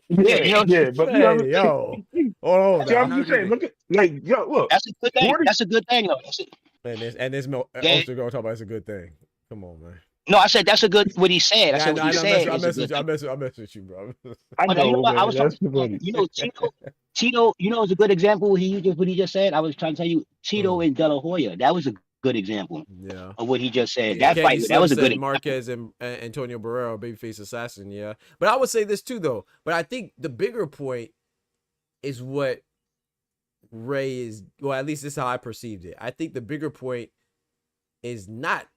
Yeah, you know, Yeah, but you know what Hey, yo. Hold See, on. I'm just saying, look at look. that's a good thing. 40 That's a good thing, though. And this also gonna talk about it's a good thing. Come on, man. No, I said that's a good. What he said. I Yeah, said what he said. I is a good thing. mess with you, bro. I But you know know, what? I man. was That's talking. funny. You know, Tito. You know, is a good example. What he just said. I was trying to tell you, Tito and De La Hoya. That was a good example Yeah. of what he just said. Yeah, That fight. That was a good. Marquez and Antonio Barrero, babyface assassin. Yeah, but I would say this too, though. But I think the bigger point is what Ray is. Well, at least this is how I perceived it. I think the bigger point is not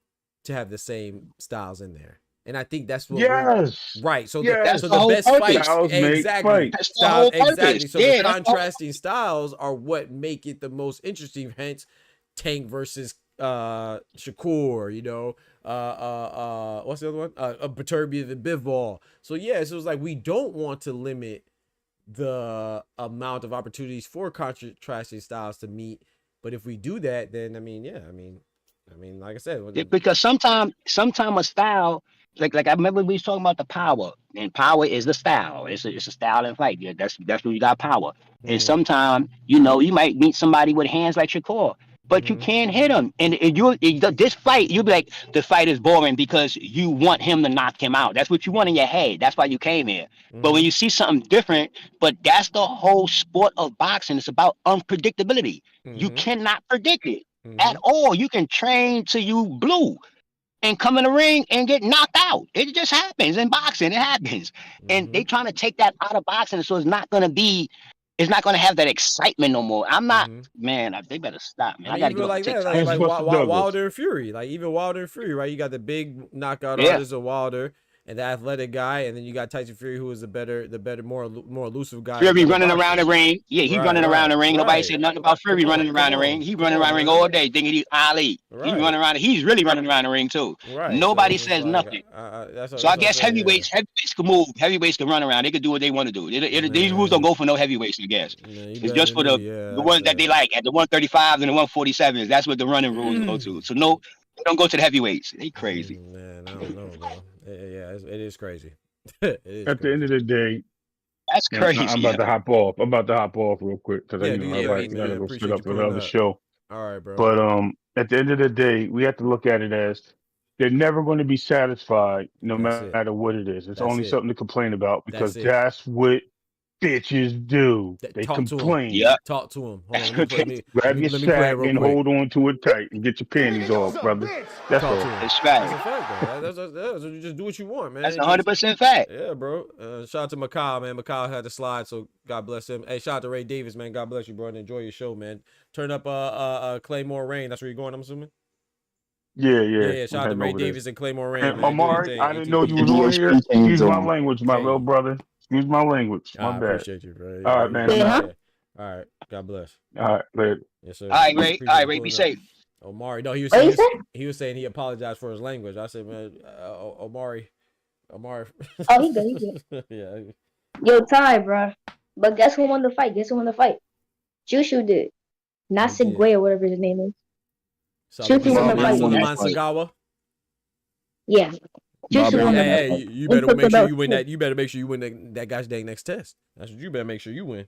to have the same styles in there. And I think that's what right. So yes. so the best fights exactly. Exactly. So the contrasting styles are what make it the most interesting. Hence, Tank versus Shakur. You know, what's the other one? Beterbiev and Bivol. So yeah, so it's like we don't want to limit the amount of opportunities for contrasting styles to meet. But if we do that, then I mean, like I said, because sometimes a style, like I remember we was talking about the power, and power is the style. It's a style in fight. Yeah, that's where you got power. And sometimes, you know, you might meet somebody with hands like Shakur, but you can't hit him. And this fight, you'll be like, the fight is boring because you want him to knock him out. That's what you want in your head. That's why you came here. But when you see something different, but that's the whole sport of boxing. It's about unpredictability. You cannot predict it at all. You can train till you blue and come in the ring and get knocked out. It just happens in boxing. It happens. And they trying to take that out of boxing, so it's not going to have that excitement no more. I'm not, man. They better stop, man. I got to get like that. Like Wilder and Fury, like even Wilder and Fury, right? You got the big knockout artist of Wilder and the athletic guy, and then you got Tyson Fury, who is the better, more elusive guy. Fury running around the ring. Yeah, he's running around the ring. Nobody said nothing about Fury running around the ring. He's running around the ring all day, thinking he's Ali. He's running around. He's really running around the ring too. Nobody says nothing. So I guess heavyweights can move. Heavyweights can run around. They can do what they want to do. These rules don't go for no heavyweights, I guess. It's just for the ones that they like at the 135s and the 147s. That's what the running rules go to. So no, they don't go to the heavyweights. They crazy. Man, I don't know, bro. Yeah, it is crazy. At the end of the day, that's crazy. I'm about to hop off. I'm about to hop off real quick because I gotta go set up for another show. All right, bro. But at the end of the day, we have to look at it as they're never going to be satisfied, no matter what it is. It's only something to complain about because that's what bitches do. They complain. Yeah. Talk to him. Grab your sack and hold on to it tight and get your panties off, brother. That's all. That's fact. That's a fact, though. That's just do what you want, man. That's 100% fact. Yeah, bro. Shout out to Macau, man. Macau had to slide, so God bless him. Hey, shout out to Ray Davis, man. God bless you, bro, and enjoy your show, man. Turn up Claymore Rain. That's where you're going, I'm assuming? Yeah. Shout out to Ray Davis and Claymore Rain. And Omari, I didn't know you was on here. Excuse my language, my little brother. Excuse my language. My bad. Appreciate you, bro. All right, man. All right. God bless. All right, later. Yes, sir. All right, Ray. Be safe. Omari, no, he was saying he apologized for his language. I said, man, Omari. Oh, he good. Yeah. Yo, Ty, bro. But guess who won the fight? Jushu did. Not Segway or whatever his name is. Jushu won the fight. Sagawa. Yeah. Hey, you better make sure you win that. You better make sure you win that guy's dang next test. That's what you better make sure you win.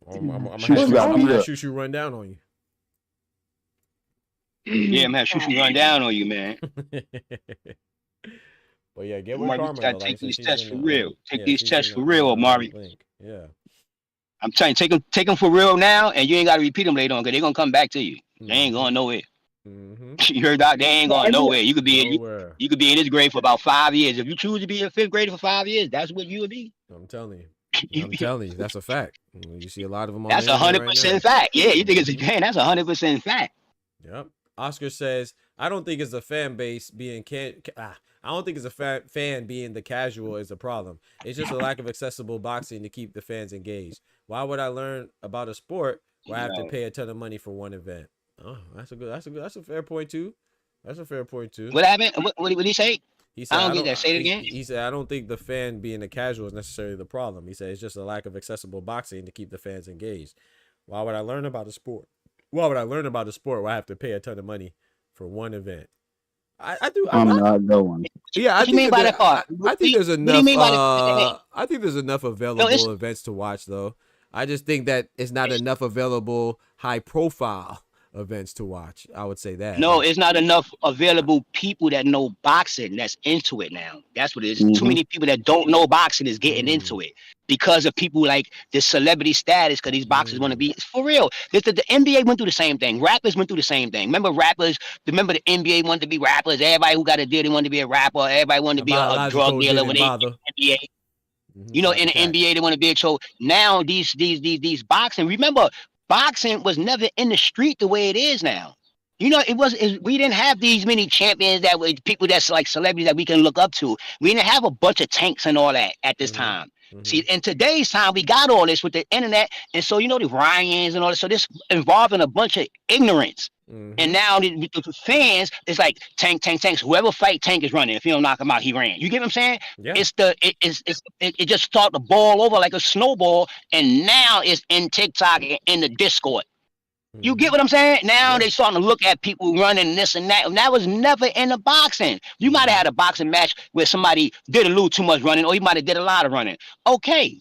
I'm gonna shoot you run down on you. Yeah, man, shoot you run down on you, man. But yeah, get with Karma. Gotta take these tests for real. Take these tests for real, Omari. Yeah. I'm telling you, take them for real now, and you ain't gotta repeat them later on, because they're gonna come back to you. They ain't going nowhere. You heard that? They ain't going nowhere. You could be in this grade for about 5 years. If you choose to be a fifth grader for 5 years, that's what you would be. I'm telling you, that's a fact. You see a lot of them on that's 100% fact. Yeah, you think it's that's 100% fact. Yep. Oscar says, I don't think it's a fan base being I don't think it's a fan being the casual is a problem. It's just a lack of accessible boxing to keep the fans engaged. Why would I learn about a sport where I have to pay a ton of money for one event? Oh, that's a fair point too. What happened? What did he say? He said, I don't get that. Say it again. He said, I don't think the fan being a casual is necessarily the problem. He said it's just a lack of accessible boxing to keep the fans engaged. Why would I learn about a sport? Why would I learn about a sport where I have to pay a ton of money for one event? I do. I'm not going. Yeah, I What you think mean by that part? I think there's What do you enough. mean by that? I think there's enough No, available events to watch, though. I just think that it's not enough available high profile events to watch. I would say that. no, it's not enough available people that know boxing that's into it now. That's what it is. Too many people that don't know boxing is getting into it because of people like this celebrity status. Because these boxers want to be for real. The NBA went through the same thing. Rappers went through the same thing. Remember Remember the NBA wanted to be rappers. Everybody who got a deal, they wanted to be a rapper. Everybody wanted to be a drug dealer when they NBA. You know, in the NBA, they want to be a so now these boxing. Remember, boxing was never in the street the way it is now. You know, we didn't have these many champions that were people that's like celebrities that we can look up to. We didn't have a bunch of tanks and all that at this time. See, in today's time, we got all this with the internet. And so, you know, the Ryans and all this. So this involving a bunch of ignorance. And now the fans, it's like tanks. Whoever fight Tank is running. If you don't knock him out, he ran. You get what I'm saying? Yeah. It just started to ball over like a snowball. And now it's in TikTok and in the Discord. You get what I'm saying? Now they starting to look at people running this and that. And that was never in the boxing. You might have had a boxing match where somebody did a little too much running, or you might have did a lot of running. Okay,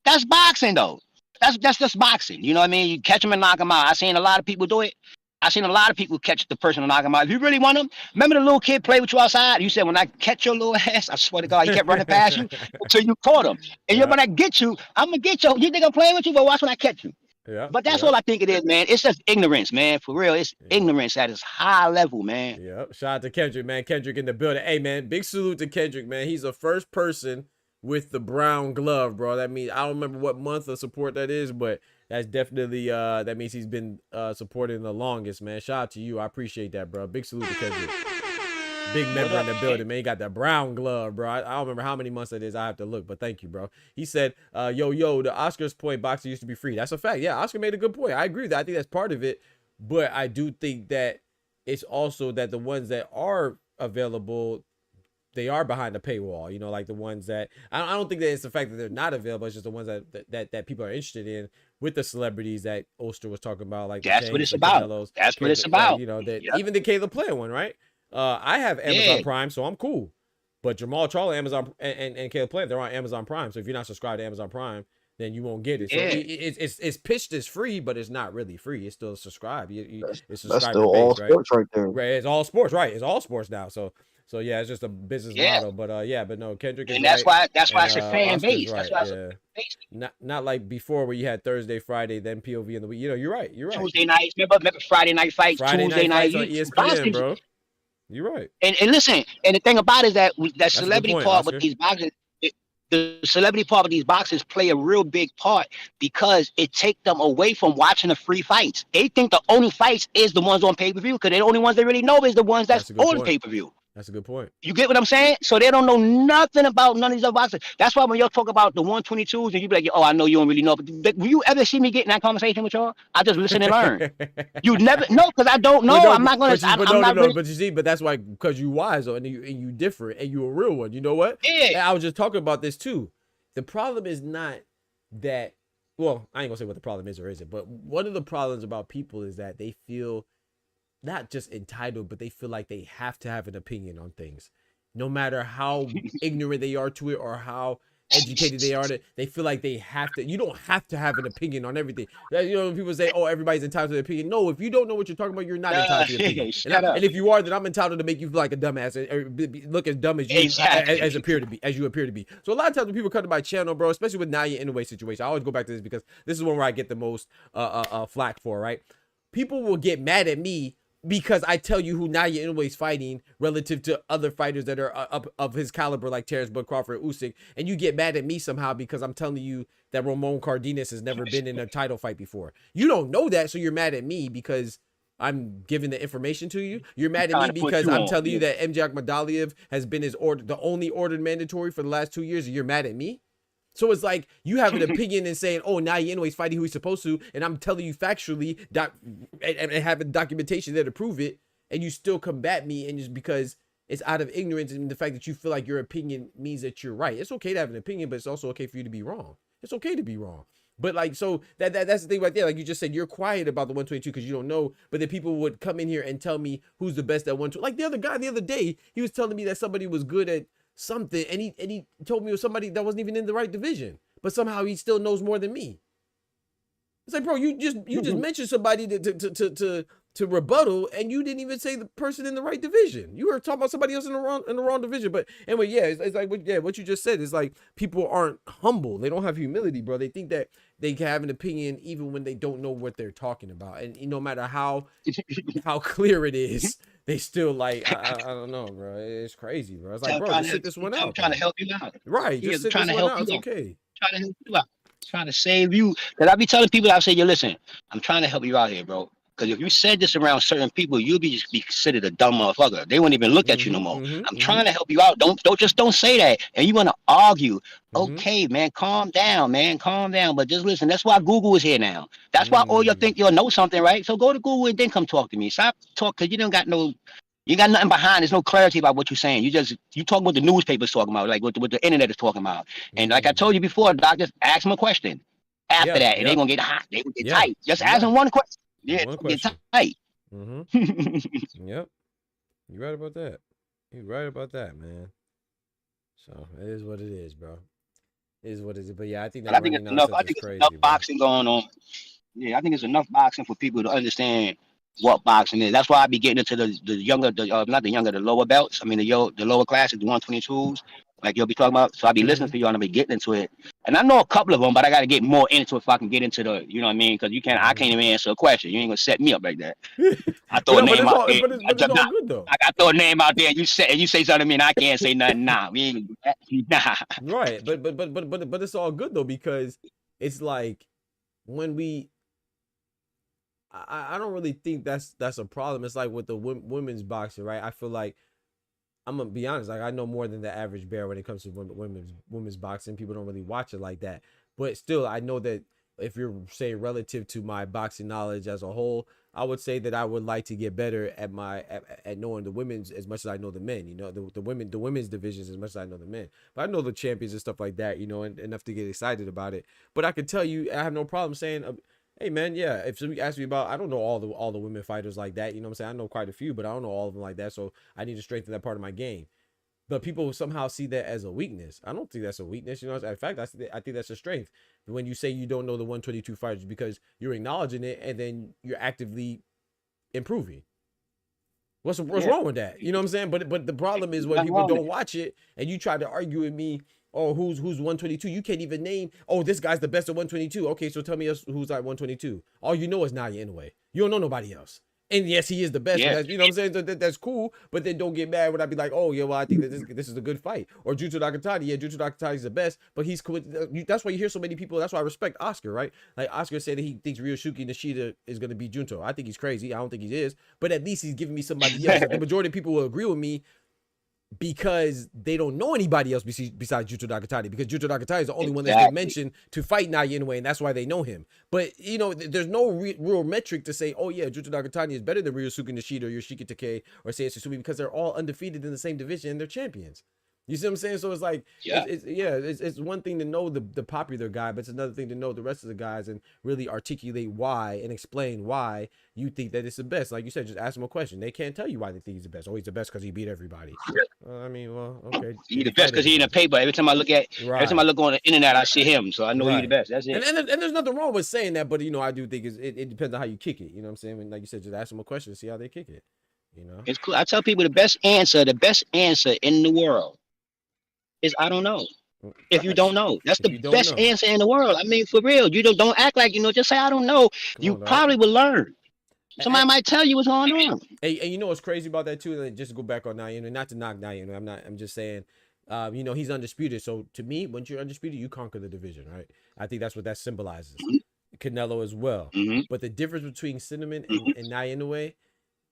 that's boxing though. That's just boxing. You know what I mean? You catch them and knock them out. I seen a lot of people do it. I seen a lot of people catch the person and knock them out. If you really want them, remember the little kid play with you outside? You said, when I catch your little ass, I swear to God, he kept running past you until you caught him. And when I get you, I'm going to get you. You think I'm playing with you? But watch when I catch you. Yeah, but that's all I think it is, man. It's just ignorance, man. For real, it's ignorance at its high level, man. Yep. Shout out to Kendrick, man. Kendrick in the building. Hey, man, big salute to Kendrick, man. He's the first person with the brown glove, bro. That means I don't remember what month of support that is, but that's definitely that means he's been supporting the longest, man. Shout out to you. I appreciate that, bro. Big salute to Kendrick. Big member in the building, man. He got that brown glove, bro. I don't remember how many months that is. I have to look, but thank you, bro. He said, yo, the Oscars point boxing used to be free. That's a fact. Yeah, Oscar made a good point. I agree with that. I think that's part of it, but I do think that it's also that the ones that are available, they are behind the paywall. You know, like the ones that I don't think that it's the fact that they're not available. It's just the ones that people are interested in with the celebrities that Oster was talking about. Like that's what it's about. Canelos, that's what it's about. You know, that even the Caleb Plant one, right? I have Amazon Prime, so I'm cool. But Jamal Charlo, Amazon, and Caleb Plant, they're on Amazon Prime. So if you're not subscribed to Amazon Prime, then you won't get it. So it's pitched as free, but it's not really free. It's still subscribed. It's that's still all sports right there. Right, it's all sports, right? It's all sports now. So yeah, it's just a business model. But but no, Kendrick is and that's right. why it's a fan base. Right. That's why it's not like before where you had Thursday, Friday, then POV in the week. You know, you're right. Tuesday nights, remember Friday night fights, Tuesday night on ESPN, bro. You're right. And listen, and the thing about it is that celebrity part with these boxers, the celebrity part with these boxers play a real big part because it takes them away from watching the free fights. They think the only fights is the ones on pay-per-view because the only ones they really know is the ones that's on pay-per-view. That's a good point. You get what I'm saying? So they don't know nothing about none of these other boxers. That's why when y'all talk about the 122s and you be like, oh, I know you don't really know. But will you ever see me get in that conversation with y'all? I just listen and learn. You never know because I don't know. I'm not going to. But you see, but that's why because you wise and you different and you a real one. You know what? Yeah. And I was just talking about this too. The problem is not that. Well, I ain't gonna say what the problem is or isn't. But one of the problems about people is that they feel not just entitled, but they feel like they have to have an opinion on things, no matter how ignorant they are to it or how educated they are. They feel like they have to. You don't have to have an opinion on everything. You know, when people say, "Oh, everybody's entitled to their opinion." No, if you don't know what you're talking about, you're not entitled to your opinion. And if you are, then I'm entitled to make you feel like a dumbass or look as dumb as you as you appear to be. So a lot of times when people come to my channel, bro, especially with Naya Inoue situation, I always go back to this because this is one where I get the most flack for. Right? People will get mad at me because I tell you who Naya Inoue is fighting relative to other fighters that are up of his caliber, like Terrence Bud Crawford, Usyk, and you get mad at me somehow because I'm telling you that Ramon Cardenas has never been in a title fight before. You don't know that, so you're mad at me because I'm giving the information to you. You're mad at me because I'm telling you that MJ Akhmadaliev has been the only ordered mandatory for the last 2 years, and you're mad at me? So it's like you have an opinion and saying, oh, Naya Inoue is fighting who he's supposed to, and I'm telling you factually and having documentation there to prove it, and you still combat me, and just because it's out of ignorance and the fact that you feel like your opinion means that you're right. It's okay to have an opinion, but it's also okay for you to be wrong. It's okay to be wrong. But like, so that's the thing right there. Like you just said, you're quiet about the 122 because you don't know. But then people would come in here and tell me who's the best at 122. Like the other guy the other day, he was telling me that somebody was good at something, and he told me it was somebody that wasn't even in the right division. But somehow he still knows more than me. It's like, bro, you just mentioned somebody to rebuttal, and you didn't even say the person in the right division. You were talking about somebody else in the wrong division. But anyway, yeah, it's like what you just said is like people aren't humble. They don't have humility, bro. They think that they can have an opinion even when they don't know what they're talking about, and no matter how clear it is, they still like I don't know, bro. It's crazy, bro. It's like, bro, just sit this one out. I'm trying to help you out. Right, just sit this one out. It's okay. Trying to help you out. Trying to save you. Because I be telling people, I say, yo, listen, I'm trying to help you out here, bro. Because if you said this around certain people, you'll be considered a dumb motherfucker. They won't even look at you no more. I'm trying to help you out. Don't say that. And you want to argue. Okay, man, calm down, man. Calm down. But just listen. That's why Google is here now. That's why all you think you'll know something, right? So go to Google and then come talk to me. Stop talking because you got nothing behind. There's no clarity about what you're saying. You talk what the newspaper's talking about, like what the internet is talking about. And like I told you before, Doc, just ask them a question. After that, and they're gonna get hot. They gonna get tight. Just ask them one question. Yeah, get tight. Yep. You're right about that. You're right about that, man. So it is what it is, bro. It is what it is. But yeah, I think it's enough. I think it's enough boxing going on. Yeah, I think it's enough boxing for people to understand what boxing is. That's why I be getting into the lower belts. I mean the lower classes, the 122s, like you'll be talking about. So I be listening to you and I be getting into it. And I know a couple of them, but I got to get more into it if I can get into the, you know what I mean? Because I can't even answer a question. You ain't gonna set me up like that. I throw a name out there. But it's all good though. I got to throw a name out there. And you say something to me, and I can't say nothing. Nah, we ain't do that. Nah. Right, but it's all good though because it's like when we. I don't really think that's a problem. It's like with the women's boxing, right? I feel like I'm gonna be honest. Like I know more than the average bear when it comes to women's boxing. People don't really watch it like that, but still, I know that if you're saying relative to my boxing knowledge as a whole, I would say that I would like to get better at knowing the women's as much as I know the men. You know, the women's divisions as much as I know the men. But I know the champions and stuff like that. You know, and enough to get excited about it. But I can tell you, I have no problem saying. Hey man, yeah. If somebody asks me about, I don't know all the women fighters like that. You know what I'm saying? I know quite a few, but I don't know all of them like that. So I need to strengthen that part of my game. But people somehow see that as a weakness. I don't think that's a weakness. You know, in fact, I think that's a strength. When you say you don't know the 122 fighters because you're acknowledging it and then you're actively improving. What's wrong with that? You know what I'm saying? But the problem is when people don't watch it and you try to argue with me. Oh, who's 122? You can't even name. Oh, this guy's the best at 122. Okay, so tell me who's at 122. All you know is Naya anyway. You don't know nobody else. And yes, he is the best. Yeah. You know what I'm saying? That's cool. But then don't get mad when I be like, oh yeah, well I think that this is a good fight. Or Junto Nakatani. Yeah, Junto Nakatani is the best. But he's cool. That's why you hear so many people. That's why I respect Oscar, right? Like Oscar said that he thinks Ryosuke Nishida is gonna be Junto. I think he's crazy. I don't think he is. But at least he's giving me somebody else. The majority of people will agree with me. Because they don't know anybody else besides Junto Nakatani. Because Junto Nakatani is the only one that's been mentioned to fight Naya Inoue, and that's why they know him. But, you know, there's no real metric to say, oh, yeah, Junto Nakatani is better than Ryosuke Nishida or Yoshiki Takei or Seiya Susumi because they're all undefeated in the same division and they're champions. You see what I'm saying? So it's like, it's one thing to know the popular guy, but it's another thing to know the rest of the guys and really articulate why and explain why you think that it's the best. Like you said, just ask them a question. They can't tell you why they think he's the best. Oh, he's the best because he beat everybody. I mean, well, okay. He's the best because he in the paper. Every time I look on the internet, I see him. So I know he's the best. That's it. And there's nothing wrong with saying that, but, you know, I do think it depends on how you kick it. You know what I'm saying? Like you said, just ask them a question and see how they kick it. You know? It's cool. I tell people the best answer in the world is I don't know. If you don't know, that's the best answer in the world. I mean, for real, you don't act like you know. Just say I don't know. You probably will learn. Somebody might tell you what's going on. Hey, and you know what's crazy about that too? And just to go back on Naya, not to knock Naya. I'm just saying, you know, he's undisputed. So to me, once you're undisputed, you conquer the division, right? I think that's what that symbolizes. Canelo as well. But the difference between Cinnamon and Naya Inoue,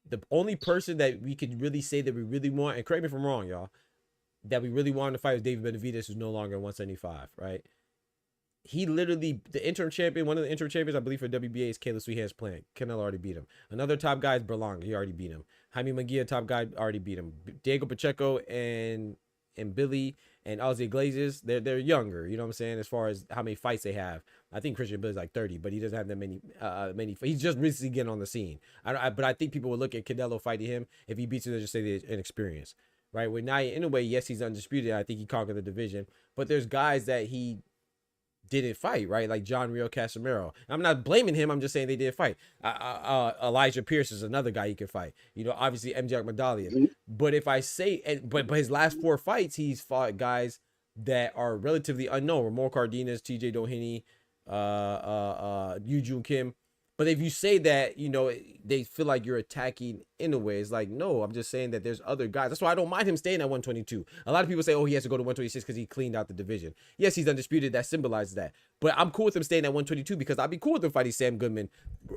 the only person that we could really say that we really want, and correct me if I'm wrong, y'all, that we really wanted to fight is David Benavidez, who's no longer at 175, right? He literally, the interim champion, one of the interim champions, I believe, for WBA is Caleb Sweethand's plant. Canelo already beat him. Another top guy is Berlanga. He already beat him. Jaime Munguia, top guy, already beat him. Diego Pacheco and and Billy and Ozzy Iglesias, they're younger. You know what I'm saying? As far as how many fights they have, I think Christian Billy's like 30, but he doesn't have that many. He's just recently getting on the scene. But I think people would look at Canelo fighting him if he beats him. They just say they're inexperienced, right? With Nia, in a way, yes, he's undisputed. I think he conquered the division, but there's guys that he didn't fight, right? Like John Rio Casimiro. I'm not blaming him. I'm just saying they did fight. Elijah Pierce is another guy he could fight. You know, obviously MJ Medallion. But if I say, but his last 4 fights, he's fought guys that are relatively unknown. Ramon Cardenas, TJ Doheny, Yu Jun Kim. But if you say that, you know, they feel like you're attacking in a way. It's like, no, I'm just saying that there's other guys. That's why I don't mind him staying at 122. A lot of people say, oh, he has to go to 126 because he cleaned out the division. Yes, he's undisputed. That symbolizes that. But I'm cool with him staying at 122 because I'd be cool with him fighting Sam Goodman,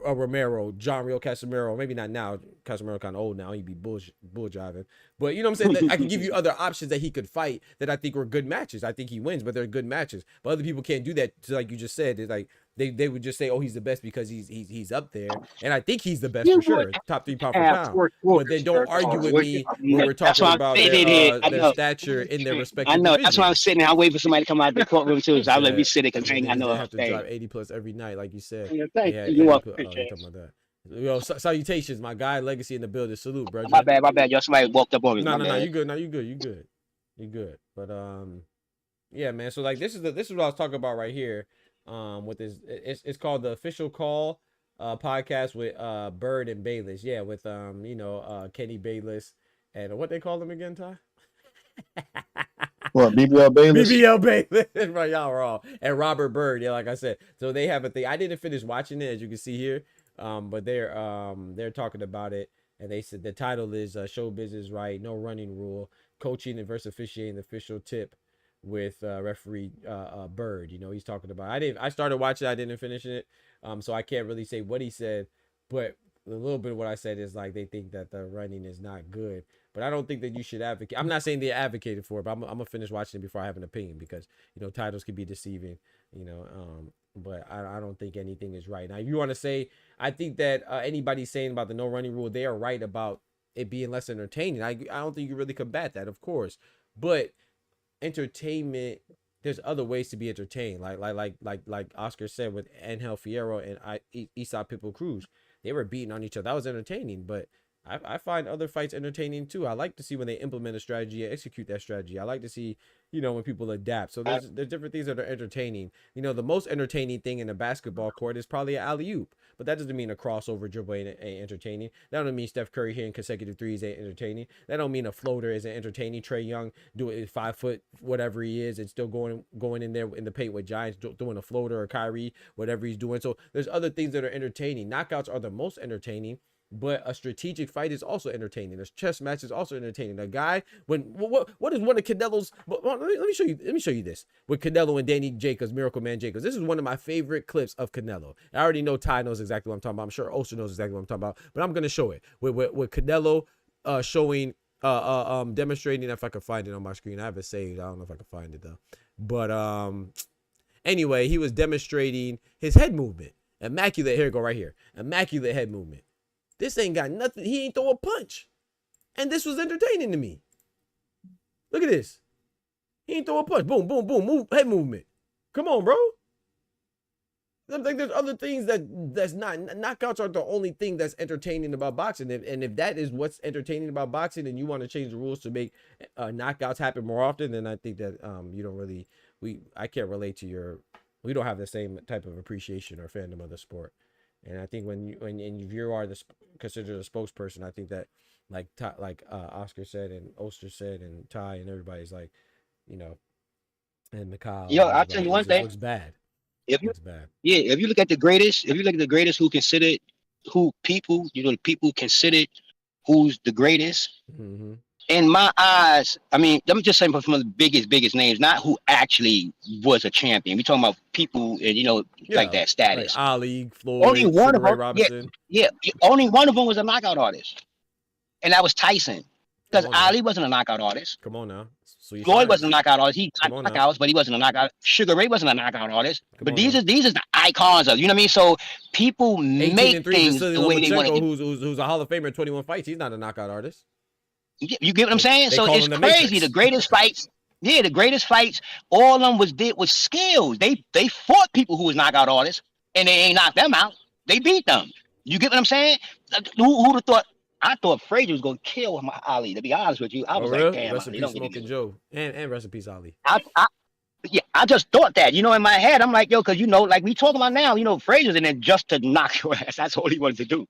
Romero, John Rio Casimiro. Maybe not now. Casimiro kind of old now. He'd be bull jiving. But you know what I'm saying? I can give you other options that he could fight that I think were good matches. I think he wins, but they're good matches. But other people can't do that. So like you just said, it's like they would just say, oh, he's the best because he's up there. And I think he's the best for sure. Top 3 pound for pound. But they don't argue with me when we're talking about their stature in their respective I know. divisions. That's why I'm sitting there. I'm waiting for somebody to come out of the courtroom too. So I'll let me sit it because I know. They have to drive 80 plus every night, like you said. Yeah, thank Yeah, you. you're Welcome. talking about that. Yo, salutations, my guy. Legacy in the building. Salute, bro. My bad. Yo, somebody walked up on me. No, you good. No, you good. But yeah, man. So like this is what I was talking about right here. With this, it's called the Official Call podcast with Bird and Bayless. Yeah, with Kenny Bayless and what they call them again, Ty? What, BBL Bayless? BBL Bayless. Right, y'all were all. And Robert Bird, yeah, like I said. So they have a thing. I didn't finish watching it, as you can see here. But they're talking about it, and they said the title is Show Business Right, No Running Rule, Coaching versus Officiating, the Official Tip with referee Bird. You know, he's talking about I started watching it, I didn't finish it. So I can't really say what he said, but a little bit of what I said is like they think that the running is not good. But I don't think that you should advocate. I'm not saying they're advocating for it, but I'm gonna finish watching it before I have an opinion because titles can be deceiving. But I don't think anything is right. Now, if you want to say, I think that anybody saying about the no running rule, they are right about it being less entertaining. I don't think you really combat that, of course. But entertainment, there's other ways to be entertained. Like Oscar said with Angel Fierro and Isa Pitbull Cruz, they were beating on each other. That was entertaining, but I find other fights entertaining too. I like to see when they implement a strategy and execute that strategy. I like to see, when people adapt. So there's different things that are entertaining. The most entertaining thing in a basketball court is probably an alley-oop, but that doesn't mean a crossover dribble ain't entertaining. That don't mean Steph Curry hitting consecutive threes ain't entertaining. That don't mean a floater isn't entertaining. Trae Young doing 5 foot whatever he is and still going in there in the paint with Giants doing a floater, or Kyrie, whatever he's doing. So there's other things that are entertaining. Knockouts are the most entertaining. But a strategic fight is also entertaining. A chess match is also entertaining. A guy what is one of Canelo's? Let me show you. Let me show you this with Canelo and Danny Jacobs, Miracle Man Jacobs. This is one of my favorite clips of Canelo. I already know Ty knows exactly what I'm talking about. I'm sure Oster knows exactly what I'm talking about. But I'm gonna show it with Canelo showing demonstrating. If I can find it on my screen, I have it saved. I don't know if I can find it though. But anyway, he was demonstrating his head movement. Immaculate. Here we go right here. Immaculate head movement. This ain't got nothing. He ain't throw a punch. And this was entertaining to me. Look at this. He ain't throw a punch. Boom, boom, boom. Head movement. Come on, bro. I think there's other things that's not. Knockouts are the only thing that's entertaining about boxing. And if that is what's entertaining about boxing and you want to change the rules to make knockouts happen more often, then I think that you don't really. I can't relate to we don't have the same type of appreciation or fandom of the sport. And I think when you are considered a spokesperson, I think that like Oscar said and Oster said and Ty and everybody's like, and Mikhail. Yo, I'll tell you one thing. It looks bad. If you look at the greatest, people considered who's the greatest. Mm-hmm. In my eyes, I mean, let me just say from the biggest names, not who actually was a champion. We talking about people, and like that status. Like Ali, Floyd, only one of them, Robinson. Yeah, only one of them was a knockout artist, and that was Tyson. Because Ali wasn't a knockout artist. Come on now. Floyd wasn't a knockout artist. He got knockouts, but he wasn't a knockout. Sugar Ray wasn't a knockout artist. But these are the icons of, you know what I mean? So people make things the way they want to. Who's a Hall of Famer in 21 fights. He's not a knockout artist. You get what I'm saying? They So call it's them the crazy. Matrix. The greatest fights, the greatest fights, all of them was skills. They fought people who was knockout artists, and they ain't knocked them out. They beat them. You get what I'm saying? Who'd have thought? I thought Frazier was gonna kill Ali. To be honest with you, I Oh, was like, real? damn, Rest in Ali, peace, don't get me Smoking wrong. Joe, and rest in peace, Ali. I just thought that, in my head, I'm like, yo, because like we talking about now, Frazier's in there just to knock your ass. That's all he wanted to do.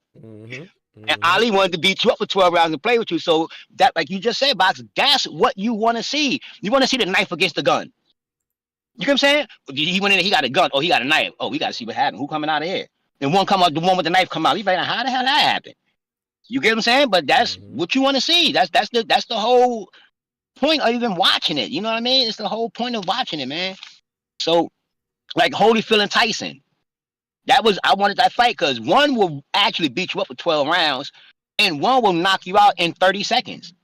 And Ali wanted to beat you up for 12 rounds and play with you. So that, like you just said, Box, that's what you want to see. You want to see the knife against the gun. You know what I'm saying? He went in there, he got a gun. Oh, he got a knife. Oh, we got to see what happened. Who coming out of here? And one come out, the one with the knife come out. He's like, how the hell that happened? You get what I'm saying? But that's what you want to see. That's the whole point of even watching it. You know what I mean? It's the whole point of watching it, man. So, like Holyfield and Tyson. I wanted that fight because one will actually beat you up for 12 rounds and one will knock you out in 30 seconds.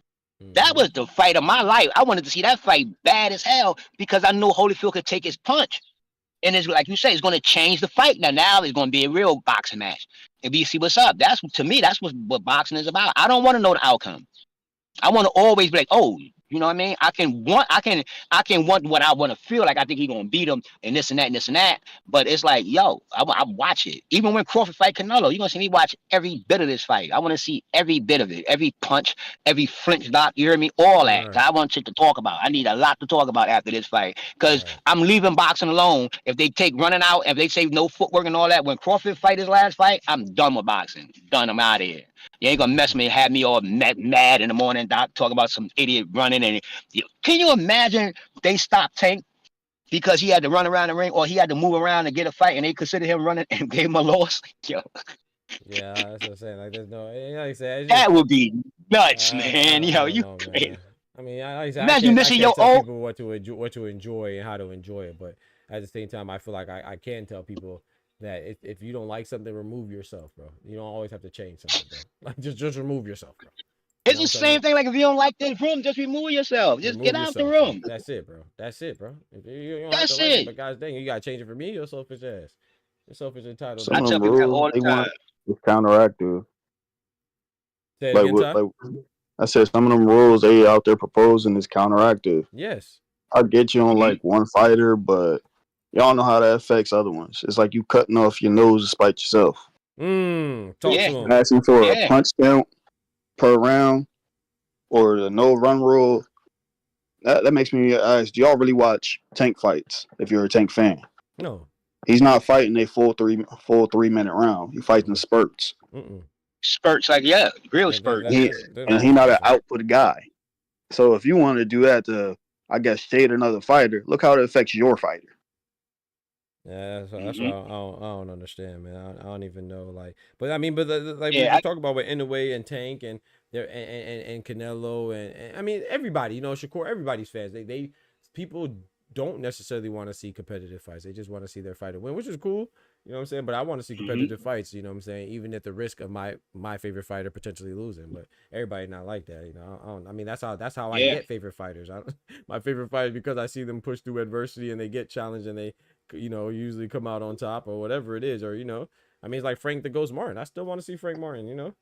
That was the fight of my life. I wanted to see that fight bad as hell because I knew Holyfield could take his punch. And it's like you say, it's going to change the fight. Now it's going to be a real boxing match. And we see what's up. That's what boxing is about. I don't want to know the outcome. I want to always be like, oh, you know what I mean? I can want what I want to feel like. I think he's gonna beat him and this and that and this and that. But it's like, yo, I watch it. Even when Crawford fight Canelo, you're gonna see me watch every bit of this fight. I want to see every bit of it, every punch, every flinch dot. You hear me? All that. Right. I want shit to talk about. I need a lot to talk about after this fight because I'm leaving boxing alone. If they take running out, if they say no footwork and all that, when Crawford fight his last fight, I'm done with boxing. Done. I'm out of here. You ain't gonna mess me, have me all mad in the morning, Doc, talk about some idiot running. And can you imagine they stopped Tank because he had to run around the ring or he had to move around and get a fight and they considered him running and gave him a loss? Yo. Yeah, that's what I'm saying. Like, there's no, like I said, that would be nuts, man. You crazy. Man. I mean, like I said, imagine missing your tell own people what to enjoy and how to enjoy it, but at the same time, I feel like I can tell people that if you don't like something, remove yourself, bro. You don't always have to change something, bro. Like just remove yourself, bro. It's the same thing. Like if you don't like this room, just remove yourself. Just get out the room. Bro. That's it, bro. That's it, bro. If you don't That's have to it. like it, but guys, dang, you gotta change it for me. You're selfish ass. You're selfish entitled. Some of them rules they want is counteractive. Say it again, I said some of them rules they out there proposing is counteractive. Yes. I get you on like one fighter, but y'all know how that affects other ones. It's like you cutting off your nose to spite yourself. Talk to him. Asking for a punch count per round or the no run rule. That makes me ask, do y'all really watch Tank fights if you're a Tank fan? No. He's not fighting a full 3-minute round. He fights in spurts. Spurts, like real spurts. And he's not an output guy. So if you want to do that to, I guess, shade another fighter, look how it affects your fighter. Yeah, that's what I don't understand, man. I don't even know, like, but I mean, but like we talk about with Inoue and Tank and and Canelo and I mean everybody, Shakur, everybody's fans. They people don't necessarily want to see competitive fights. They just want to see their fighter win, which is cool. You know what I'm saying? But I want to see competitive fights, you know what I'm saying? Even at the risk of my favorite fighter potentially losing. But everybody not like that, I mean, that's how I get favorite fighters. My favorite fighter because I see them push through adversity and they get challenged and they, usually come out on top or whatever it is. Or, I mean, it's like Frank the Ghost Martin. I still want to see Frank Martin,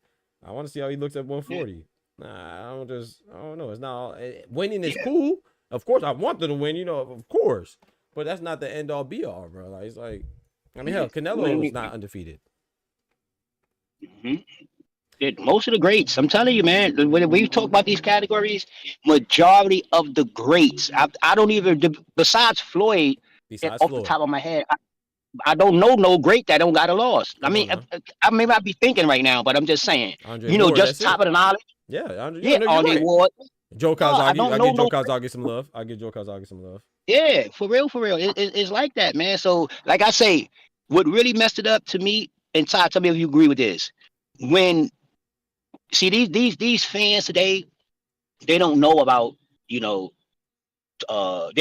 I want to see how he looks at 140. I don't know. It's not winning is cool. Of course, I want them to win, of course. But that's not the end all be all, bro. Like, it's like, I mean, hell, Canelo is not undefeated. Most of the greats, I'm telling you, man, when we talk about these categories, majority of the greats, I don't even, besides Floyd, off the top of my head, I don't know no great that don't got a loss. I mean, I may not be thinking right now, but I'm just saying, Ward, just top of the knowledge. Yeah, Andre Ward. Joe Kazagi, I give Joe Kazagi some love. I give Joe Kazagi some love. Yeah, for real. It's like that, man. So, like I say, what really messed it up to me, and Todd, tell me if you agree with this. When these fans today, they don't know about, they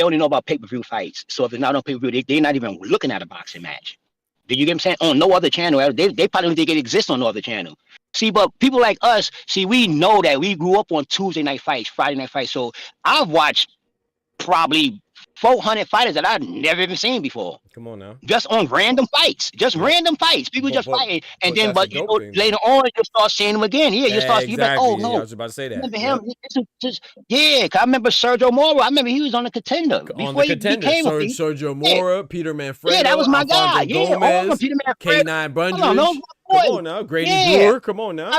only know about pay-per-view fights. So if it's not on pay-per-view, they're not even looking at a boxing match. Do you get what I'm saying? On no other channel. They probably don't think it exists on no other channel. See, but people like us, we know that we grew up on Tuesday night fights, Friday night fights. So I've watched probably 400 fighters that I've never even seen before. Come on now. Just on random fights. Just random fights. People just fighting. And then, but you know, later on, you start seeing them again. Yeah, you start seeing like, oh, no. I was about to say that. Remember him? Yeah, I remember Sergio Mora. I remember he was on the Contender. On the Contender. Sergio Mora, Peter Manfredo. Yeah, that was my guy. Yeah, Gomez, Peter Manfredo. K9 Brundage. Come on now. Grady Brewer. Come on now.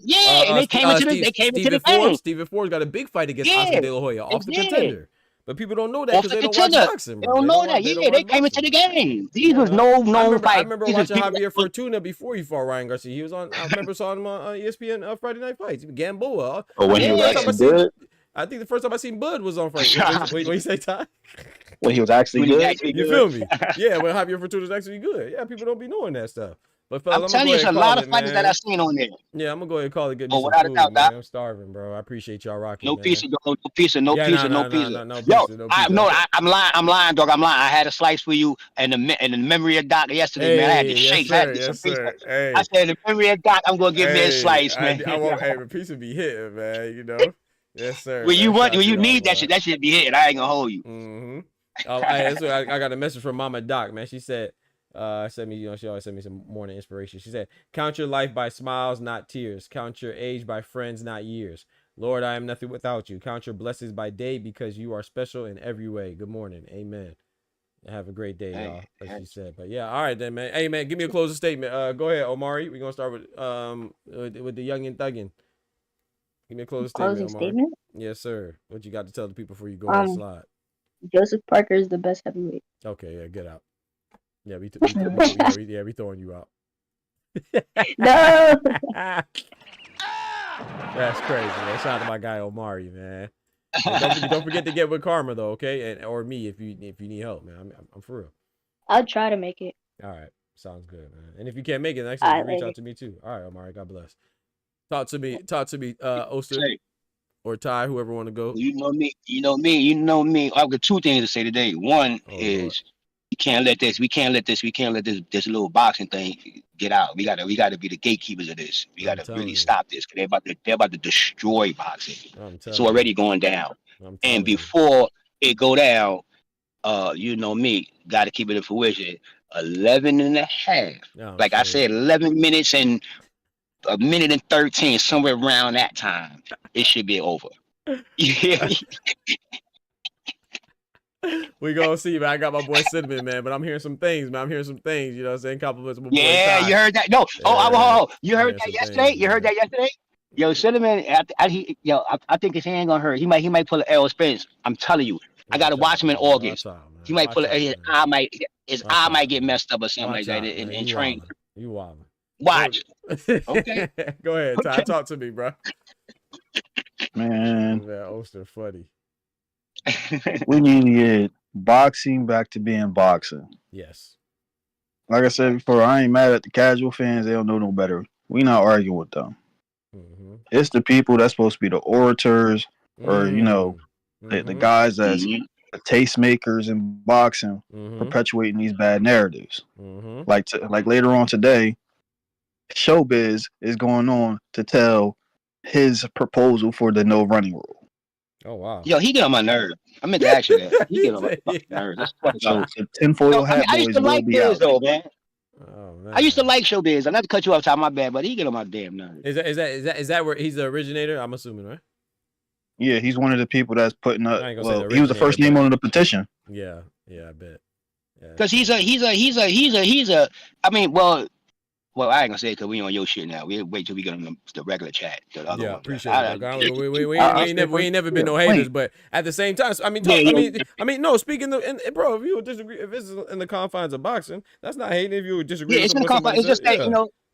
Yeah, and they came into the game. Stephen Ford's got a big fight against Oscar De La Hoya off the Contender. But people don't know that because they don't watch boxing. They don't know that. Yeah, they came into the game. These was no known fight. I remember watching Javier Fortuna before he fought Ryan Garcia. He was on. I remember saw him on ESPN Friday Night Fights. Gamboa. Oh, when he was actually good. I think the first time I seen Bud was on Friday. What you say, Ty? When he was actually good. You feel me? Yeah, when Javier Fortuna was actually good. Yeah, people don't be knowing that stuff. But I'm telling you, there's a lot of fighters that I've seen on there. Yeah, I'm gonna go ahead and call it. Get me some food, man. I'm starving, bro. I appreciate y'all rocking. No man. pizza, no pizza. No, Yo, I'm lying, dog. I'm lying. I had a slice for you and the memory of Doc yesterday, man. I had to shake. Yes, sir. Hey. I said the memory of Doc. I'm gonna give me a slice, man. I want the pizza be hitting, man. You know. Yes, sir. When you need that shit, that shit be hitting. I ain't gonna hold you. I got a message from Mama Doc, man. She said. Sent me, she always sent me some morning inspiration. She said, count your life by smiles, not tears. Count your age by friends, not years. Lord, I am nothing without you. Count your blessings by day because you are special in every way. Good morning. Amen. Have a great day, y'all. As she said. But yeah, all right then, man. Hey man, give me a closing statement. Go ahead, Omari. We're gonna start with the young and thuggin. Give me a closing statement. Yes, sir. What you got to tell the people before you go on the slide? Joseph Parker is the best heavyweight. Okay, yeah, get out. Yeah, we throwing you out. No. That's crazy, man. Shout out to my guy Omari, man. Don't forget to get with Karma though, okay? Or me if you need help, man. I'm for real. I'll try to make it. All right, sounds good, man. And if you can't make it next time, reach out to me too. All right, Omari, God bless. Talk to me, Oster or Ty, whoever want to go. You know me. I've got two things to say today. One is. We can't let this little boxing thing get out. We gotta be the gatekeepers of this. We gotta really stop this because they're about to destroy boxing. It's already going down. And before it go down, you know me, gotta keep it in fruition. 11 and a half. Like I said, 11 minutes and a minute and 13, somewhere around that time, it should be over. Yeah. We gonna see, man. I got my boy Cinnamon, man, but I'm hearing some things, man. You know what I'm saying? Compliments of my boy Ty. You heard that? No. You heard that yesterday? You heard that yesterday? Yo, Cinnamon, I think his hand gonna hurt. He might pull an Errol Spence. I'm telling you. I gotta watch him in August. He might pull his eye might get messed up or something like that in training. You wildin'. Watch. Okay. Go ahead, Ty. Talk to me, bro. Man. Oster funny. We need to get boxing back to being boxing. Yes. Like I said before, I ain't mad at the casual fans. They don't know no better. We not arguing with them. Mm-hmm. It's the people that's supposed to be the orators or, the guys that's the tastemakers in boxing perpetuating these bad narratives. Mm-hmm. Like later on today, Showbiz is going on to tell his proposal for the no running rule. Oh wow! Yo, he get on my nerve. I meant to ask you that. He get on my nerve. That's funny. So tinfoil hat boys. I used to like Biz though, man. Oh, man. I used to like Showbiz. I'm not to cut you off, time my bad, but he get on my damn nerve. Is that where he's the originator? I'm assuming, right? Yeah, he's one of the people that's putting up. Well, he was the first name on the petition. Yeah, I bet. Because he's a. I mean, well, I ain't gonna say it because we on your shit now. We wait till we get on the regular chat. Yeah, appreciate it. We ain't never been no haters, but at the same time, no. Speaking of, bro, if you would disagree, if it's in the confines of boxing, that's not hating. If you would disagree, it's in the confines. It's just that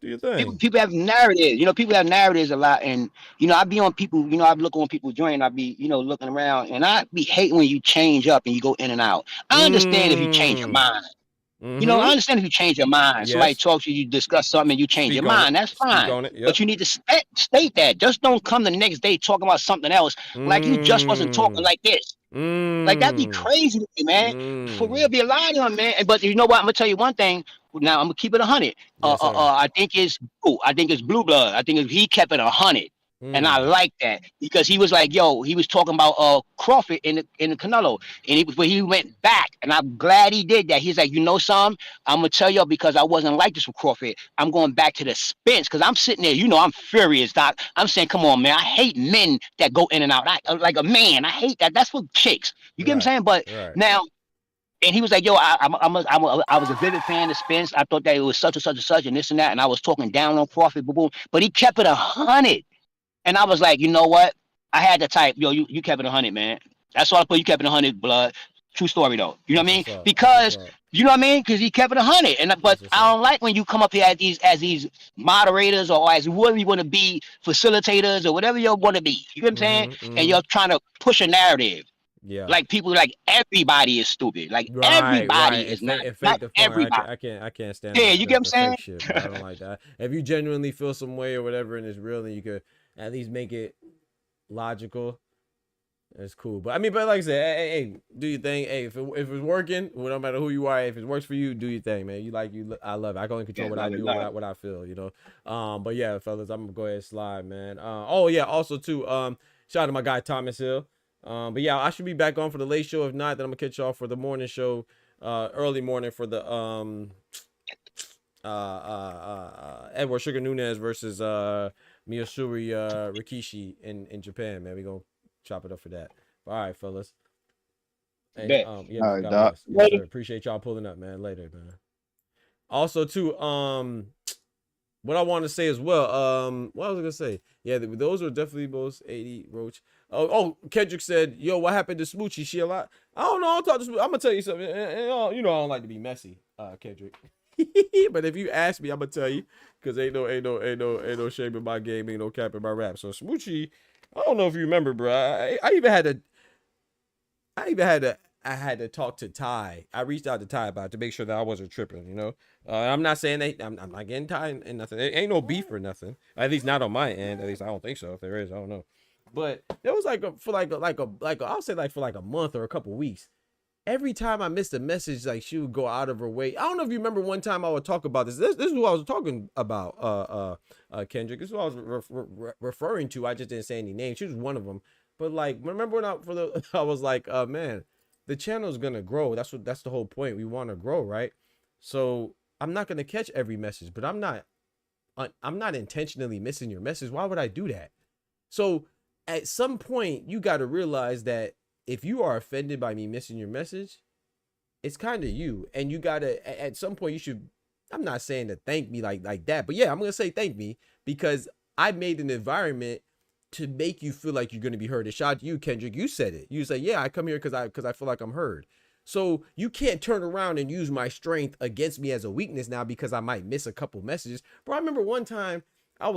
do your thing. People have narratives. People have narratives a lot, and I be on people. I look on people join. I be looking around, and I be hating when you change up and you go in and out. I understand if you change your mind. Mm-hmm. I understand if you change your mind. Yes. Somebody talks to you, discuss something, and you change your mind. That's fine. Yep. But you need to state that. Just don't come the next day talking about something else like you just wasn't talking like this. Like that'd be crazy to me, man. For real, be a lot of them, man. But you know what? I'm gonna tell you one thing. Now I'm gonna keep it 100. Yes, I think it's Blue Blood. I think he kept it 100. And I like that because he was like, yo, he was talking about Crawford in the Canelo. And but he went back. And I'm glad he did that. He's like, you know something? I'm gonna tell y'all because I wasn't like this with Crawford. I'm going back to the Spence because I'm sitting there, I'm furious, Doc. I'm saying, come on, man. I hate men that go in and out. Like a man. I hate that. That's for chicks. You get what I'm saying? But now, and he was like, yo, I was a vivid fan of Spence. I thought that it was such and such and such and this and that. And I was talking down on Crawford, boom, boom. But he kept it 100. And I was like, you know what? I had to type, yo, you kept it 100, man. That's all I put. You kept it 100, blood. True story, though. You know what I mean? Because, you know what I mean? Because he kept it 100. But I don't like when you come up here as these moderators or as whoever you want to be, facilitators or whatever you want to be. You know what I'm saying? And you're trying to push a narrative. Yeah. Like people, like everybody is stupid. Like everybody is not everybody. I can't stand. Yeah, you get what I'm saying? Shit, I don't like that. If you genuinely feel some way or whatever and it's real, then you could at least make it logical. It's cool. But I mean, but like I said, hey, do your thing. Hey, if it's working, well, no matter who you are, if it works for you, do your thing, man. I love it. I can only control what I do, what I feel, But yeah, fellas, I'm gonna go ahead and slide, man. Oh yeah, also too, shout out to my guy Thomas Hill. But yeah, I should be back on for the late show. If not, then I'm gonna catch y'all for the morning show, early morning for the Edward Sugar Nunez versus Miyashuri Rikishi in Japan, man. We gonna chop it up for that. All right, fellas. Hey, yeah, all right, Doc. Yes, sir. Appreciate y'all pulling up, man. Later, man. Also, too, what I want to say as well, what was I gonna say? Yeah, those were definitely most 80 Roach. Oh, Kendrick said, yo, what happened to Smoochie? She a lot? I don't know. I'm gonna tell you something. And, I don't like to be messy, Kendrick. But if you ask me, I'm gonna tell you, because ain't no shame in my game, ain't no cap in my rap. So Smoochie, I don't know if you remember, bro. I had to talk to Ty. I reached out to Ty about it to make sure that I wasn't tripping, I'm not saying that I'm not getting Ty and nothing. There ain't no beef or nothing. At least not on my end. At least I don't think so. If there is, I don't know. But there was for I'll say like for like a month or a couple weeks. Every time I missed a message, like she would go out of her way. I don't know if you remember one time I would talk about this. This is who I was talking about, Kendrick. This is what I was referring to. I just didn't say any names. She was one of them. But like, remember when I was like, man, the channel's gonna grow. That's the whole point. We want to grow, right? So I'm not gonna catch every message, but I'm not intentionally missing your message. Why would I do that? So at some point, you got to realize that if you are offended by me missing your message, it's kind of you. And you got to, at some point, you should, I'm not saying to thank me like that, but yeah, I'm going to say thank me because I made an environment to make you feel like you're going to be heard. And shout out to you, Kendrick. You said it. You say, yeah, I come here because I feel like I'm heard. So you can't turn around and use my strength against me as a weakness now because I might miss a couple messages. Bro, I remember one time, we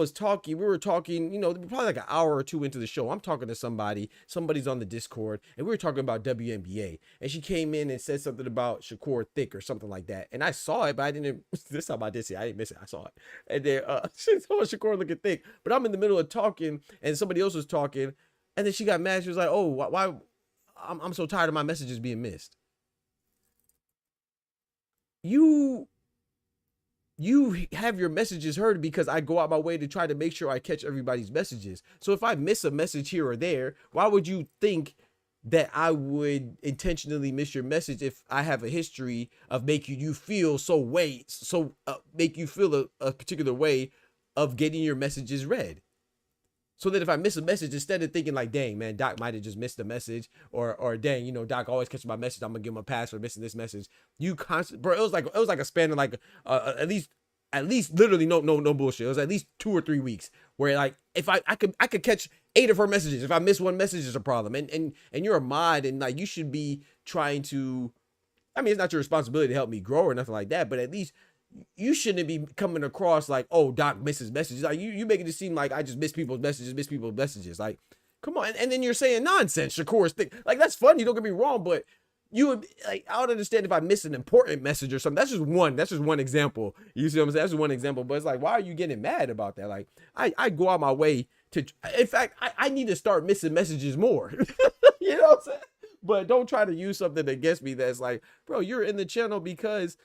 were talking, probably like an hour or two into the show. I'm talking to somebody's on the Discord, and we were talking about WNBA. And she came in and said something about Shakur thick or something like that. And I saw it, but I didn't, this time I did see it. I didn't miss it. I saw it. And then she told Shakur looking thick. But I'm in the middle of talking, and somebody else was talking, and then she got mad. She was like, oh, why I'm so tired of my messages being missed. You have your messages heard because I go out my way to try to make sure I catch everybody's messages. So if I miss a message here or there, why would you think that I would intentionally miss your message if I have a history of making you feel make you feel a particular way of getting your messages read? So that if I miss a message, instead of thinking like, dang, man, Doc might have just missed a message, or dang, Doc always catches my message, I'm gonna give him a pass for missing this message. Bro, it was like a span of like at least literally no bullshit. It was at least 2 or 3 weeks where like if I could catch 8 of her messages. If I miss one message, it's a problem. And you're a mod, and like you should be trying to. I mean, it's not your responsibility to help me grow or nothing like that, but at least you shouldn't be coming across like, oh, Doc misses messages. Like you making it seem like I just miss people's messages. Like, come on. And then you're saying nonsense. Shakur's thing. Like, that's funny. Don't get me wrong, but you would like, I would understand if I miss an important message or something. That's just one example. You see what I'm saying? That's just one example. But it's like, why are you getting mad about that? Like, I go out my way to, in fact, I need to start missing messages more. You know what I'm saying? But don't try to use something against me that's like, bro, you're in the channel because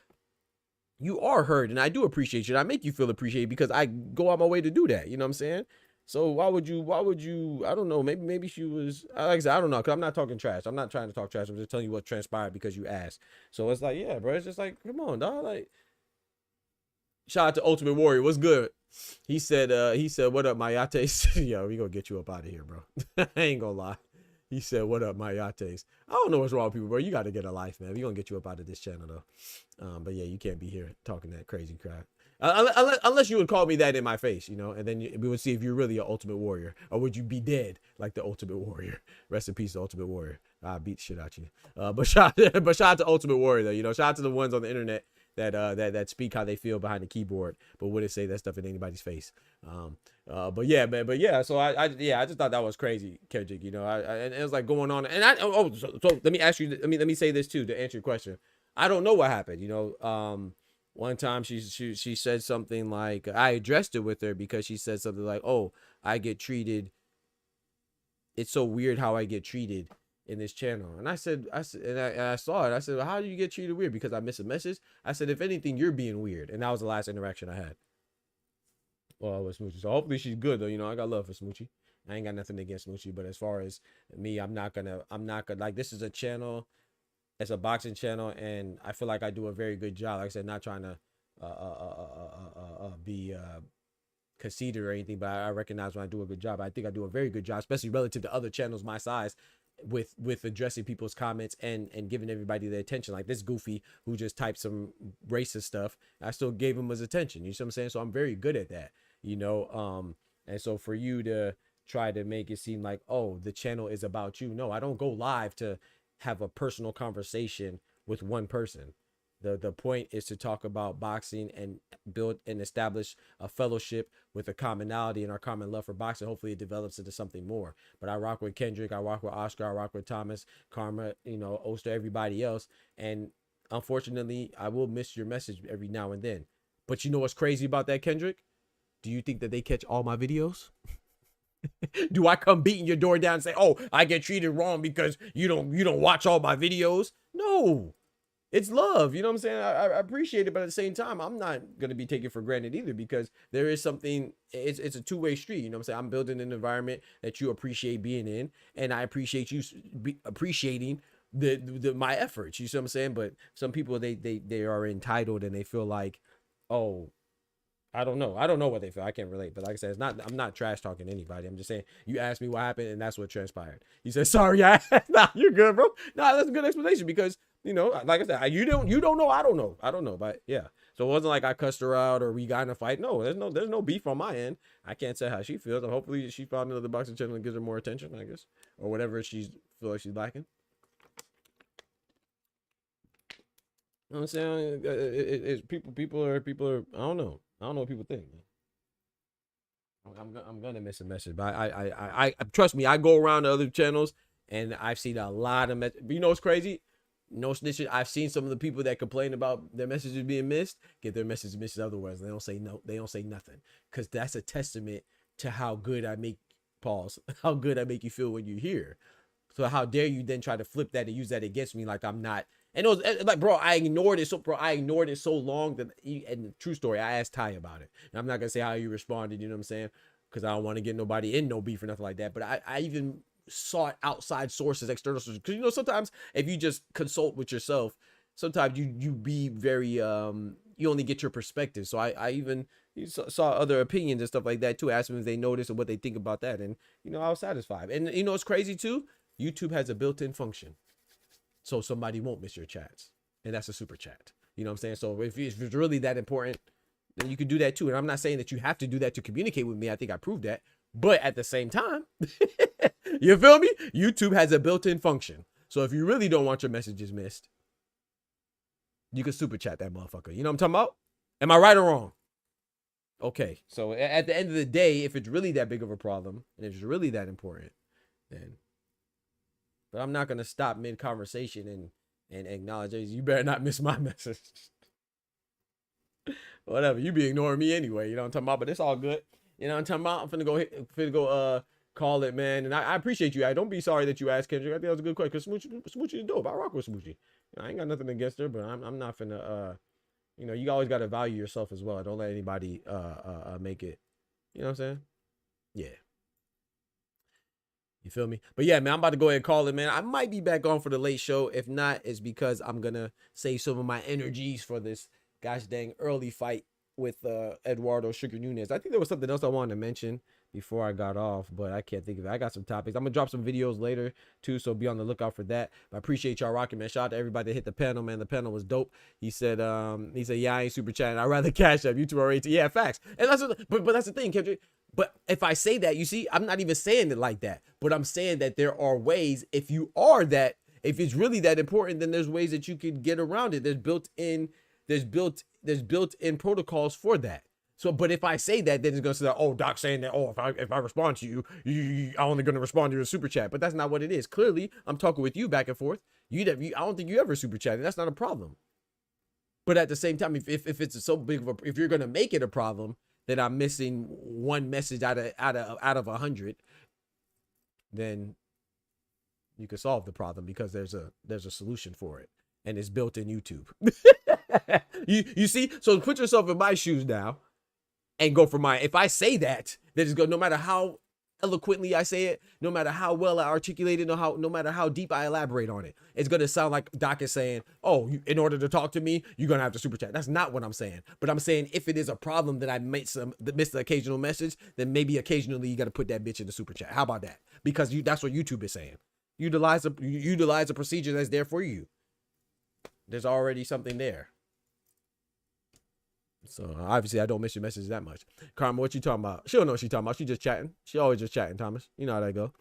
you are heard, and I do appreciate you. And I make you feel appreciated because I go out my way to do that. You know what I'm saying? So why would you, I don't know, maybe she was, like I said, I don't know, because I'm not talking trash. I'm not trying to talk trash. I'm just telling you what transpired because you asked. So it's like, yeah, bro, it's just like, come on, dog. Like, shout out to Ultimate Warrior. What's good? He said, what up, Mayates? Yo, we gonna get you up out of here, bro. I ain't gonna lie. He said, what up, Mayates? I don't know what's wrong with people, bro. You got to get a life, man. We gonna get you up out of this channel, though. But yeah, you can't be here talking that crazy crap. Unless you would call me that in my face, you know, and then we would see if you're really an Ultimate Warrior, or would you be dead like the Ultimate Warrior? Rest in peace, the Ultimate Warrior. I beat the shit out you. But shout out to Ultimate Warrior, though. You know, shout out to the ones on the internet that speak how they feel behind the keyboard, but wouldn't say that stuff in anybody's face. But yeah, man. But yeah, so I just thought that was crazy, Kendrick. You know, and it was like going on, and so let me ask you. Let me say this too to answer your question. I don't know what happened. You know, one time she said something like, I addressed it with her because she said something like, "Oh, I get treated. It's so weird how I get treated in this channel." And I said, and I saw it. I said, well, how do you get treated weird? Because I missed a message? I said, if anything, you're being weird. And that was the last interaction I had. Well, with Smoochie. So hopefully she's good, though. You know, I got love for Smoochie. I ain't got nothing against Smoochie. But as far as me, I'm not gonna, like, this is a channel. It's a boxing channel. And I feel like I do a very good job. Like I said, not trying to be conceited or anything, but I recognize when I do a good job. I think I do a very good job, especially relative to other channels my size, with addressing people's comments and giving everybody their attention. Like this goofy who just typed some racist stuff, I still gave him his attention. You see what I'm saying? So I'm very good at that, you know. And so for you to try to make it seem like, oh, the channel is about you. No, I don't go live to have a personal conversation with one person. The point is to talk about boxing and build and establish a fellowship with a commonality and our common love for boxing. Hopefully it develops into something more. But I rock with Kendrick, I rock with Oscar, I rock with Thomas, Karma, you know, Oster, everybody else. And unfortunately, I will miss your message every now and then. But you know what's crazy about that, Kendrick? Do you think that they catch all my videos? Do I come beating your door down and say, oh, I get treated wrong because you don't watch all my videos? No. It's love, you know what I'm saying? I appreciate it, but at the same time, I'm not going to be taken for granted either, because there is something, it's a two-way street, you know what I'm saying? I'm building an environment that you appreciate being in, and I appreciate you appreciating my efforts, you see what I'm saying? But some people, they are entitled and they feel like, oh, I don't know what they feel. I can't relate. But like I said, I'm not trash talking anybody. I'm just saying, you asked me what happened and that's what transpired. You said, sorry, nah, you're good, bro. Nah, that's a good explanation, because, you know, like I said, you don't know, I don't know. But yeah. So it wasn't like I cussed her out or we got in a fight. No, there's no beef on my end. I can't say how she feels. And hopefully she found another boxing channel and gives her more attention, I guess. Or whatever she's feel like she's lacking. You know what I'm saying? It's people are I don't know what people think, man. I'm gonna miss a message, but I trust me, I go around to other channels and I've seen a lot of messages. You know what's crazy? No snitching. I've seen some of the people that complain about their messages being missed get their messages missed otherwise. They don't say no. They don't say nothing, because that's a testament to how good I make how good I make you feel when you're here. So how dare you then try to flip that and use that against me like I'm not. And it was like, bro, I ignored it so long that, and true story, I asked Ty about it. And I'm not gonna say how you responded, you know what I'm saying? Because I don't want to get nobody in no beef or nothing like that. But I even sought outside sources, external sources. Because, you know, sometimes if you just consult with yourself, sometimes you be very, you only get your perspective. So I even saw other opinions and stuff like that too. Asked them if they noticed or what they think about that. And, you know, I was satisfied. And, you know, it's crazy too. YouTube has a built-in function, so somebody won't miss your chats, and that's a super chat. You know what I'm saying? So if it's really that important, then you can do that too. And I'm not saying that you have to do that to communicate with me. I think I proved that. But at the same time, you feel me? YouTube has a built-in function. So if you really don't want your messages missed, you can super chat that motherfucker. You know what I'm talking about? Am I right or wrong? Okay. So at the end of the day, if it's really that big of a problem and if it's really that important, then... But I'm not going to stop mid-conversation and acknowledge it. You better not miss my message. Whatever. You be ignoring me anyway. You know what I'm talking about? But it's all good. You know what I'm talking about? I'm finna go call it, man. And I appreciate you. I don't be sorry that you asked Kendrick. I think that was a good question. Because Smoochie is dope. I rock with Smoochie. You know, I ain't got nothing against her, but I'm not finna, you know, you always got to value yourself as well. Don't let anybody make it, you know what I'm saying? Yeah. You feel me? But yeah, man, I'm about to go ahead and call it, man. I might be back on for the late show. If not, it's because I'm going to save some of my energies for this gosh dang early fight with Eduardo Sugar Nunez. I think there was something else I wanted to mention before I got off, but I can't think of it. I got some topics. I'm going to drop some videos later, too, so be on the lookout for that. But I appreciate y'all rocking, man. Shout out to everybody that hit the panel, man. The panel was dope. He said, yeah, I ain't super chatting. I'd rather cash up. You two are 18. Yeah, facts. And that's but that's the thing, Kendrick. But if I say that, you see, I'm not even saying it like that. But I'm saying that there are ways, if you are that, if it's really that important, then there's ways that you could get around it. There's built-in protocols for that. So, but if I say that, then it's gonna say, oh, Doc's saying that, oh, if I respond to you, I'm only gonna respond to your super chat. But that's not what it is. Clearly, I'm talking with you back and forth. I don't think you ever super chatted. That's not a problem. But at the same time, if it's so big of a, if you're gonna make it a problem, that I'm missing one message out of 100, then you can solve the problem because there's a solution for it, and it's built in YouTube. you see, so put yourself in my shoes now, and go for mine. If I say that, then it's go. No matter how eloquently I say it, no matter how well I articulate it, no matter how deep I elaborate on it, it's gonna sound like Doc is saying, "Oh, in order to talk to me, you're gonna have to super chat." That's not what I'm saying. But I'm saying if it is a problem that I miss the occasional message, then maybe occasionally you got to put that bitch in the super chat. How about that? Because that's what YouTube is saying. Utilize a procedure that's there for you. There's already something there. So obviously I don't miss your message that much. Karma, what you talking about? She don't know what she talking about. She just chatting. She always just chatting, Thomas. You know how that go.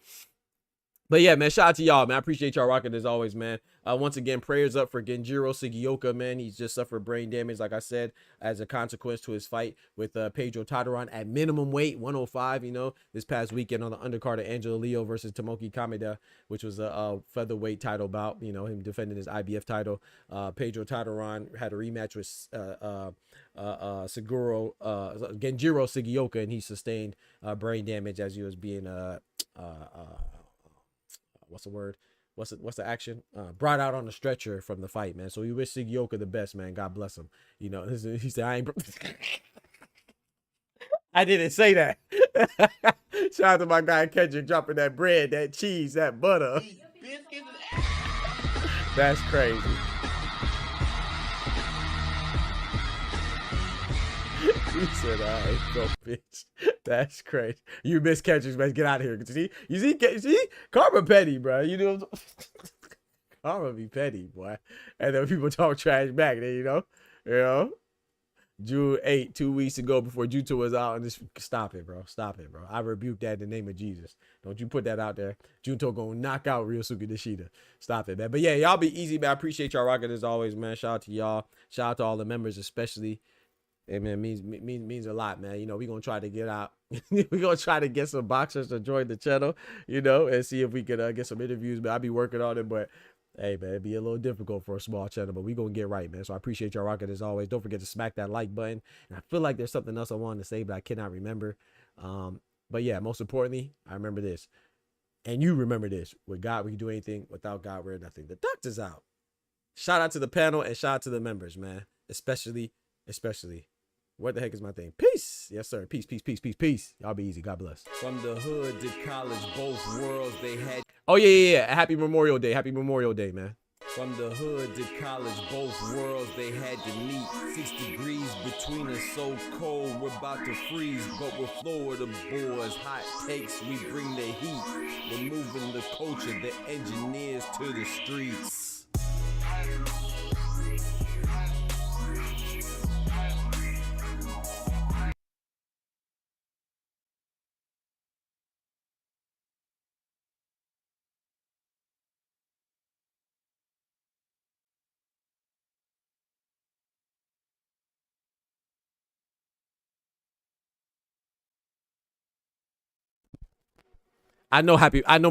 But yeah, man, shout out to y'all, man. I appreciate y'all rocking as always, man. Once again, prayers up for Genjiro Sugioka, man. He's just suffered brain damage, like I said, as a consequence to his fight with Pedro Tadaron at minimum weight, 105, you know, this past weekend on the undercard of Angelo Leo versus Tomoki Kameda, which was a featherweight title bout, you know, him defending his IBF title. Pedro Tadaron had a rematch with Genjiro Sugioka, and he sustained brain damage as he was being what's the word? What's the action? Brought out on the stretcher from the fight, man. So we wish Sugioka the best, man. God bless him. You know, he said, I ain't. I didn't say that. Shout out to my guy Kendrick dropping that bread, that cheese, that butter. That's crazy. He said, all right, go, bitch. That's crazy. You miss Kendrick, man. Get out of here. You see, Karma petty, bro. You know, Karma be petty, boy. And then people talk trash back there, you know. June 8, 2 weeks ago before Junto was out, and just stop it, bro. Stop it, bro. I rebuke that in the name of Jesus. Don't you put that out there. Junto gonna knock out Ryosuke Nishida. Stop it, man. But yeah, y'all be easy, man. I appreciate y'all rocking as always, man. Shout out to y'all. Shout out to all the members, especially. Hey, man, means a lot, man. You know, we're going to try to get out. We're going to try to get some boxers to join the channel, you know, and see if we can get some interviews. But I'll be working on it. But, hey, man, it'd be a little difficult for a small channel. But we're going to get right, man. So I appreciate y'all rocking as always. Don't forget to smack that like button. And I feel like there's something else I wanted to say, but I cannot remember. But, yeah, most importantly, I remember this. And you remember this. With God, we can do anything. Without God, we're nothing. The doctor's out. Shout out to the panel and shout out to the members, man. Especially. What the heck is my thing? Peace. Yes, sir. Peace. Y'all be easy. God bless. From the hood to college, both worlds they had. Oh, yeah. Happy Memorial Day. Happy Memorial Day, man. From the hood to college, both worlds they had to meet. 6 degrees between us, so cold, we're about to freeze. But we're Florida boys, hot takes, we bring the heat. We're moving the culture, the engineers to the streets. I know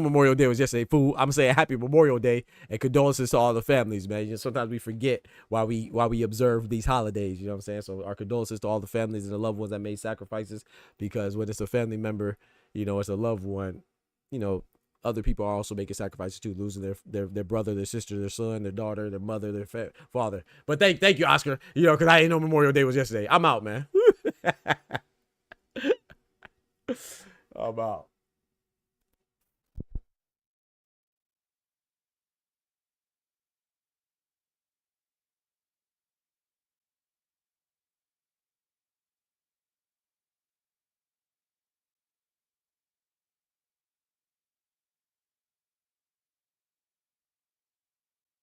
Memorial Day was yesterday, fool. I'm saying happy Memorial Day and condolences to all the families, man. You know, sometimes we forget why we observe these holidays, you know what I'm saying? So our condolences to all the families and the loved ones that made sacrifices, because when it's a family member, you know, it's a loved one, you know, other people are also making sacrifices too, losing their brother, their sister, their son, their daughter, their mother, their father. But thank you, Oscar, you know, because I didn't know Memorial Day was yesterday. I'm out, man. I'm NahmTalmBout.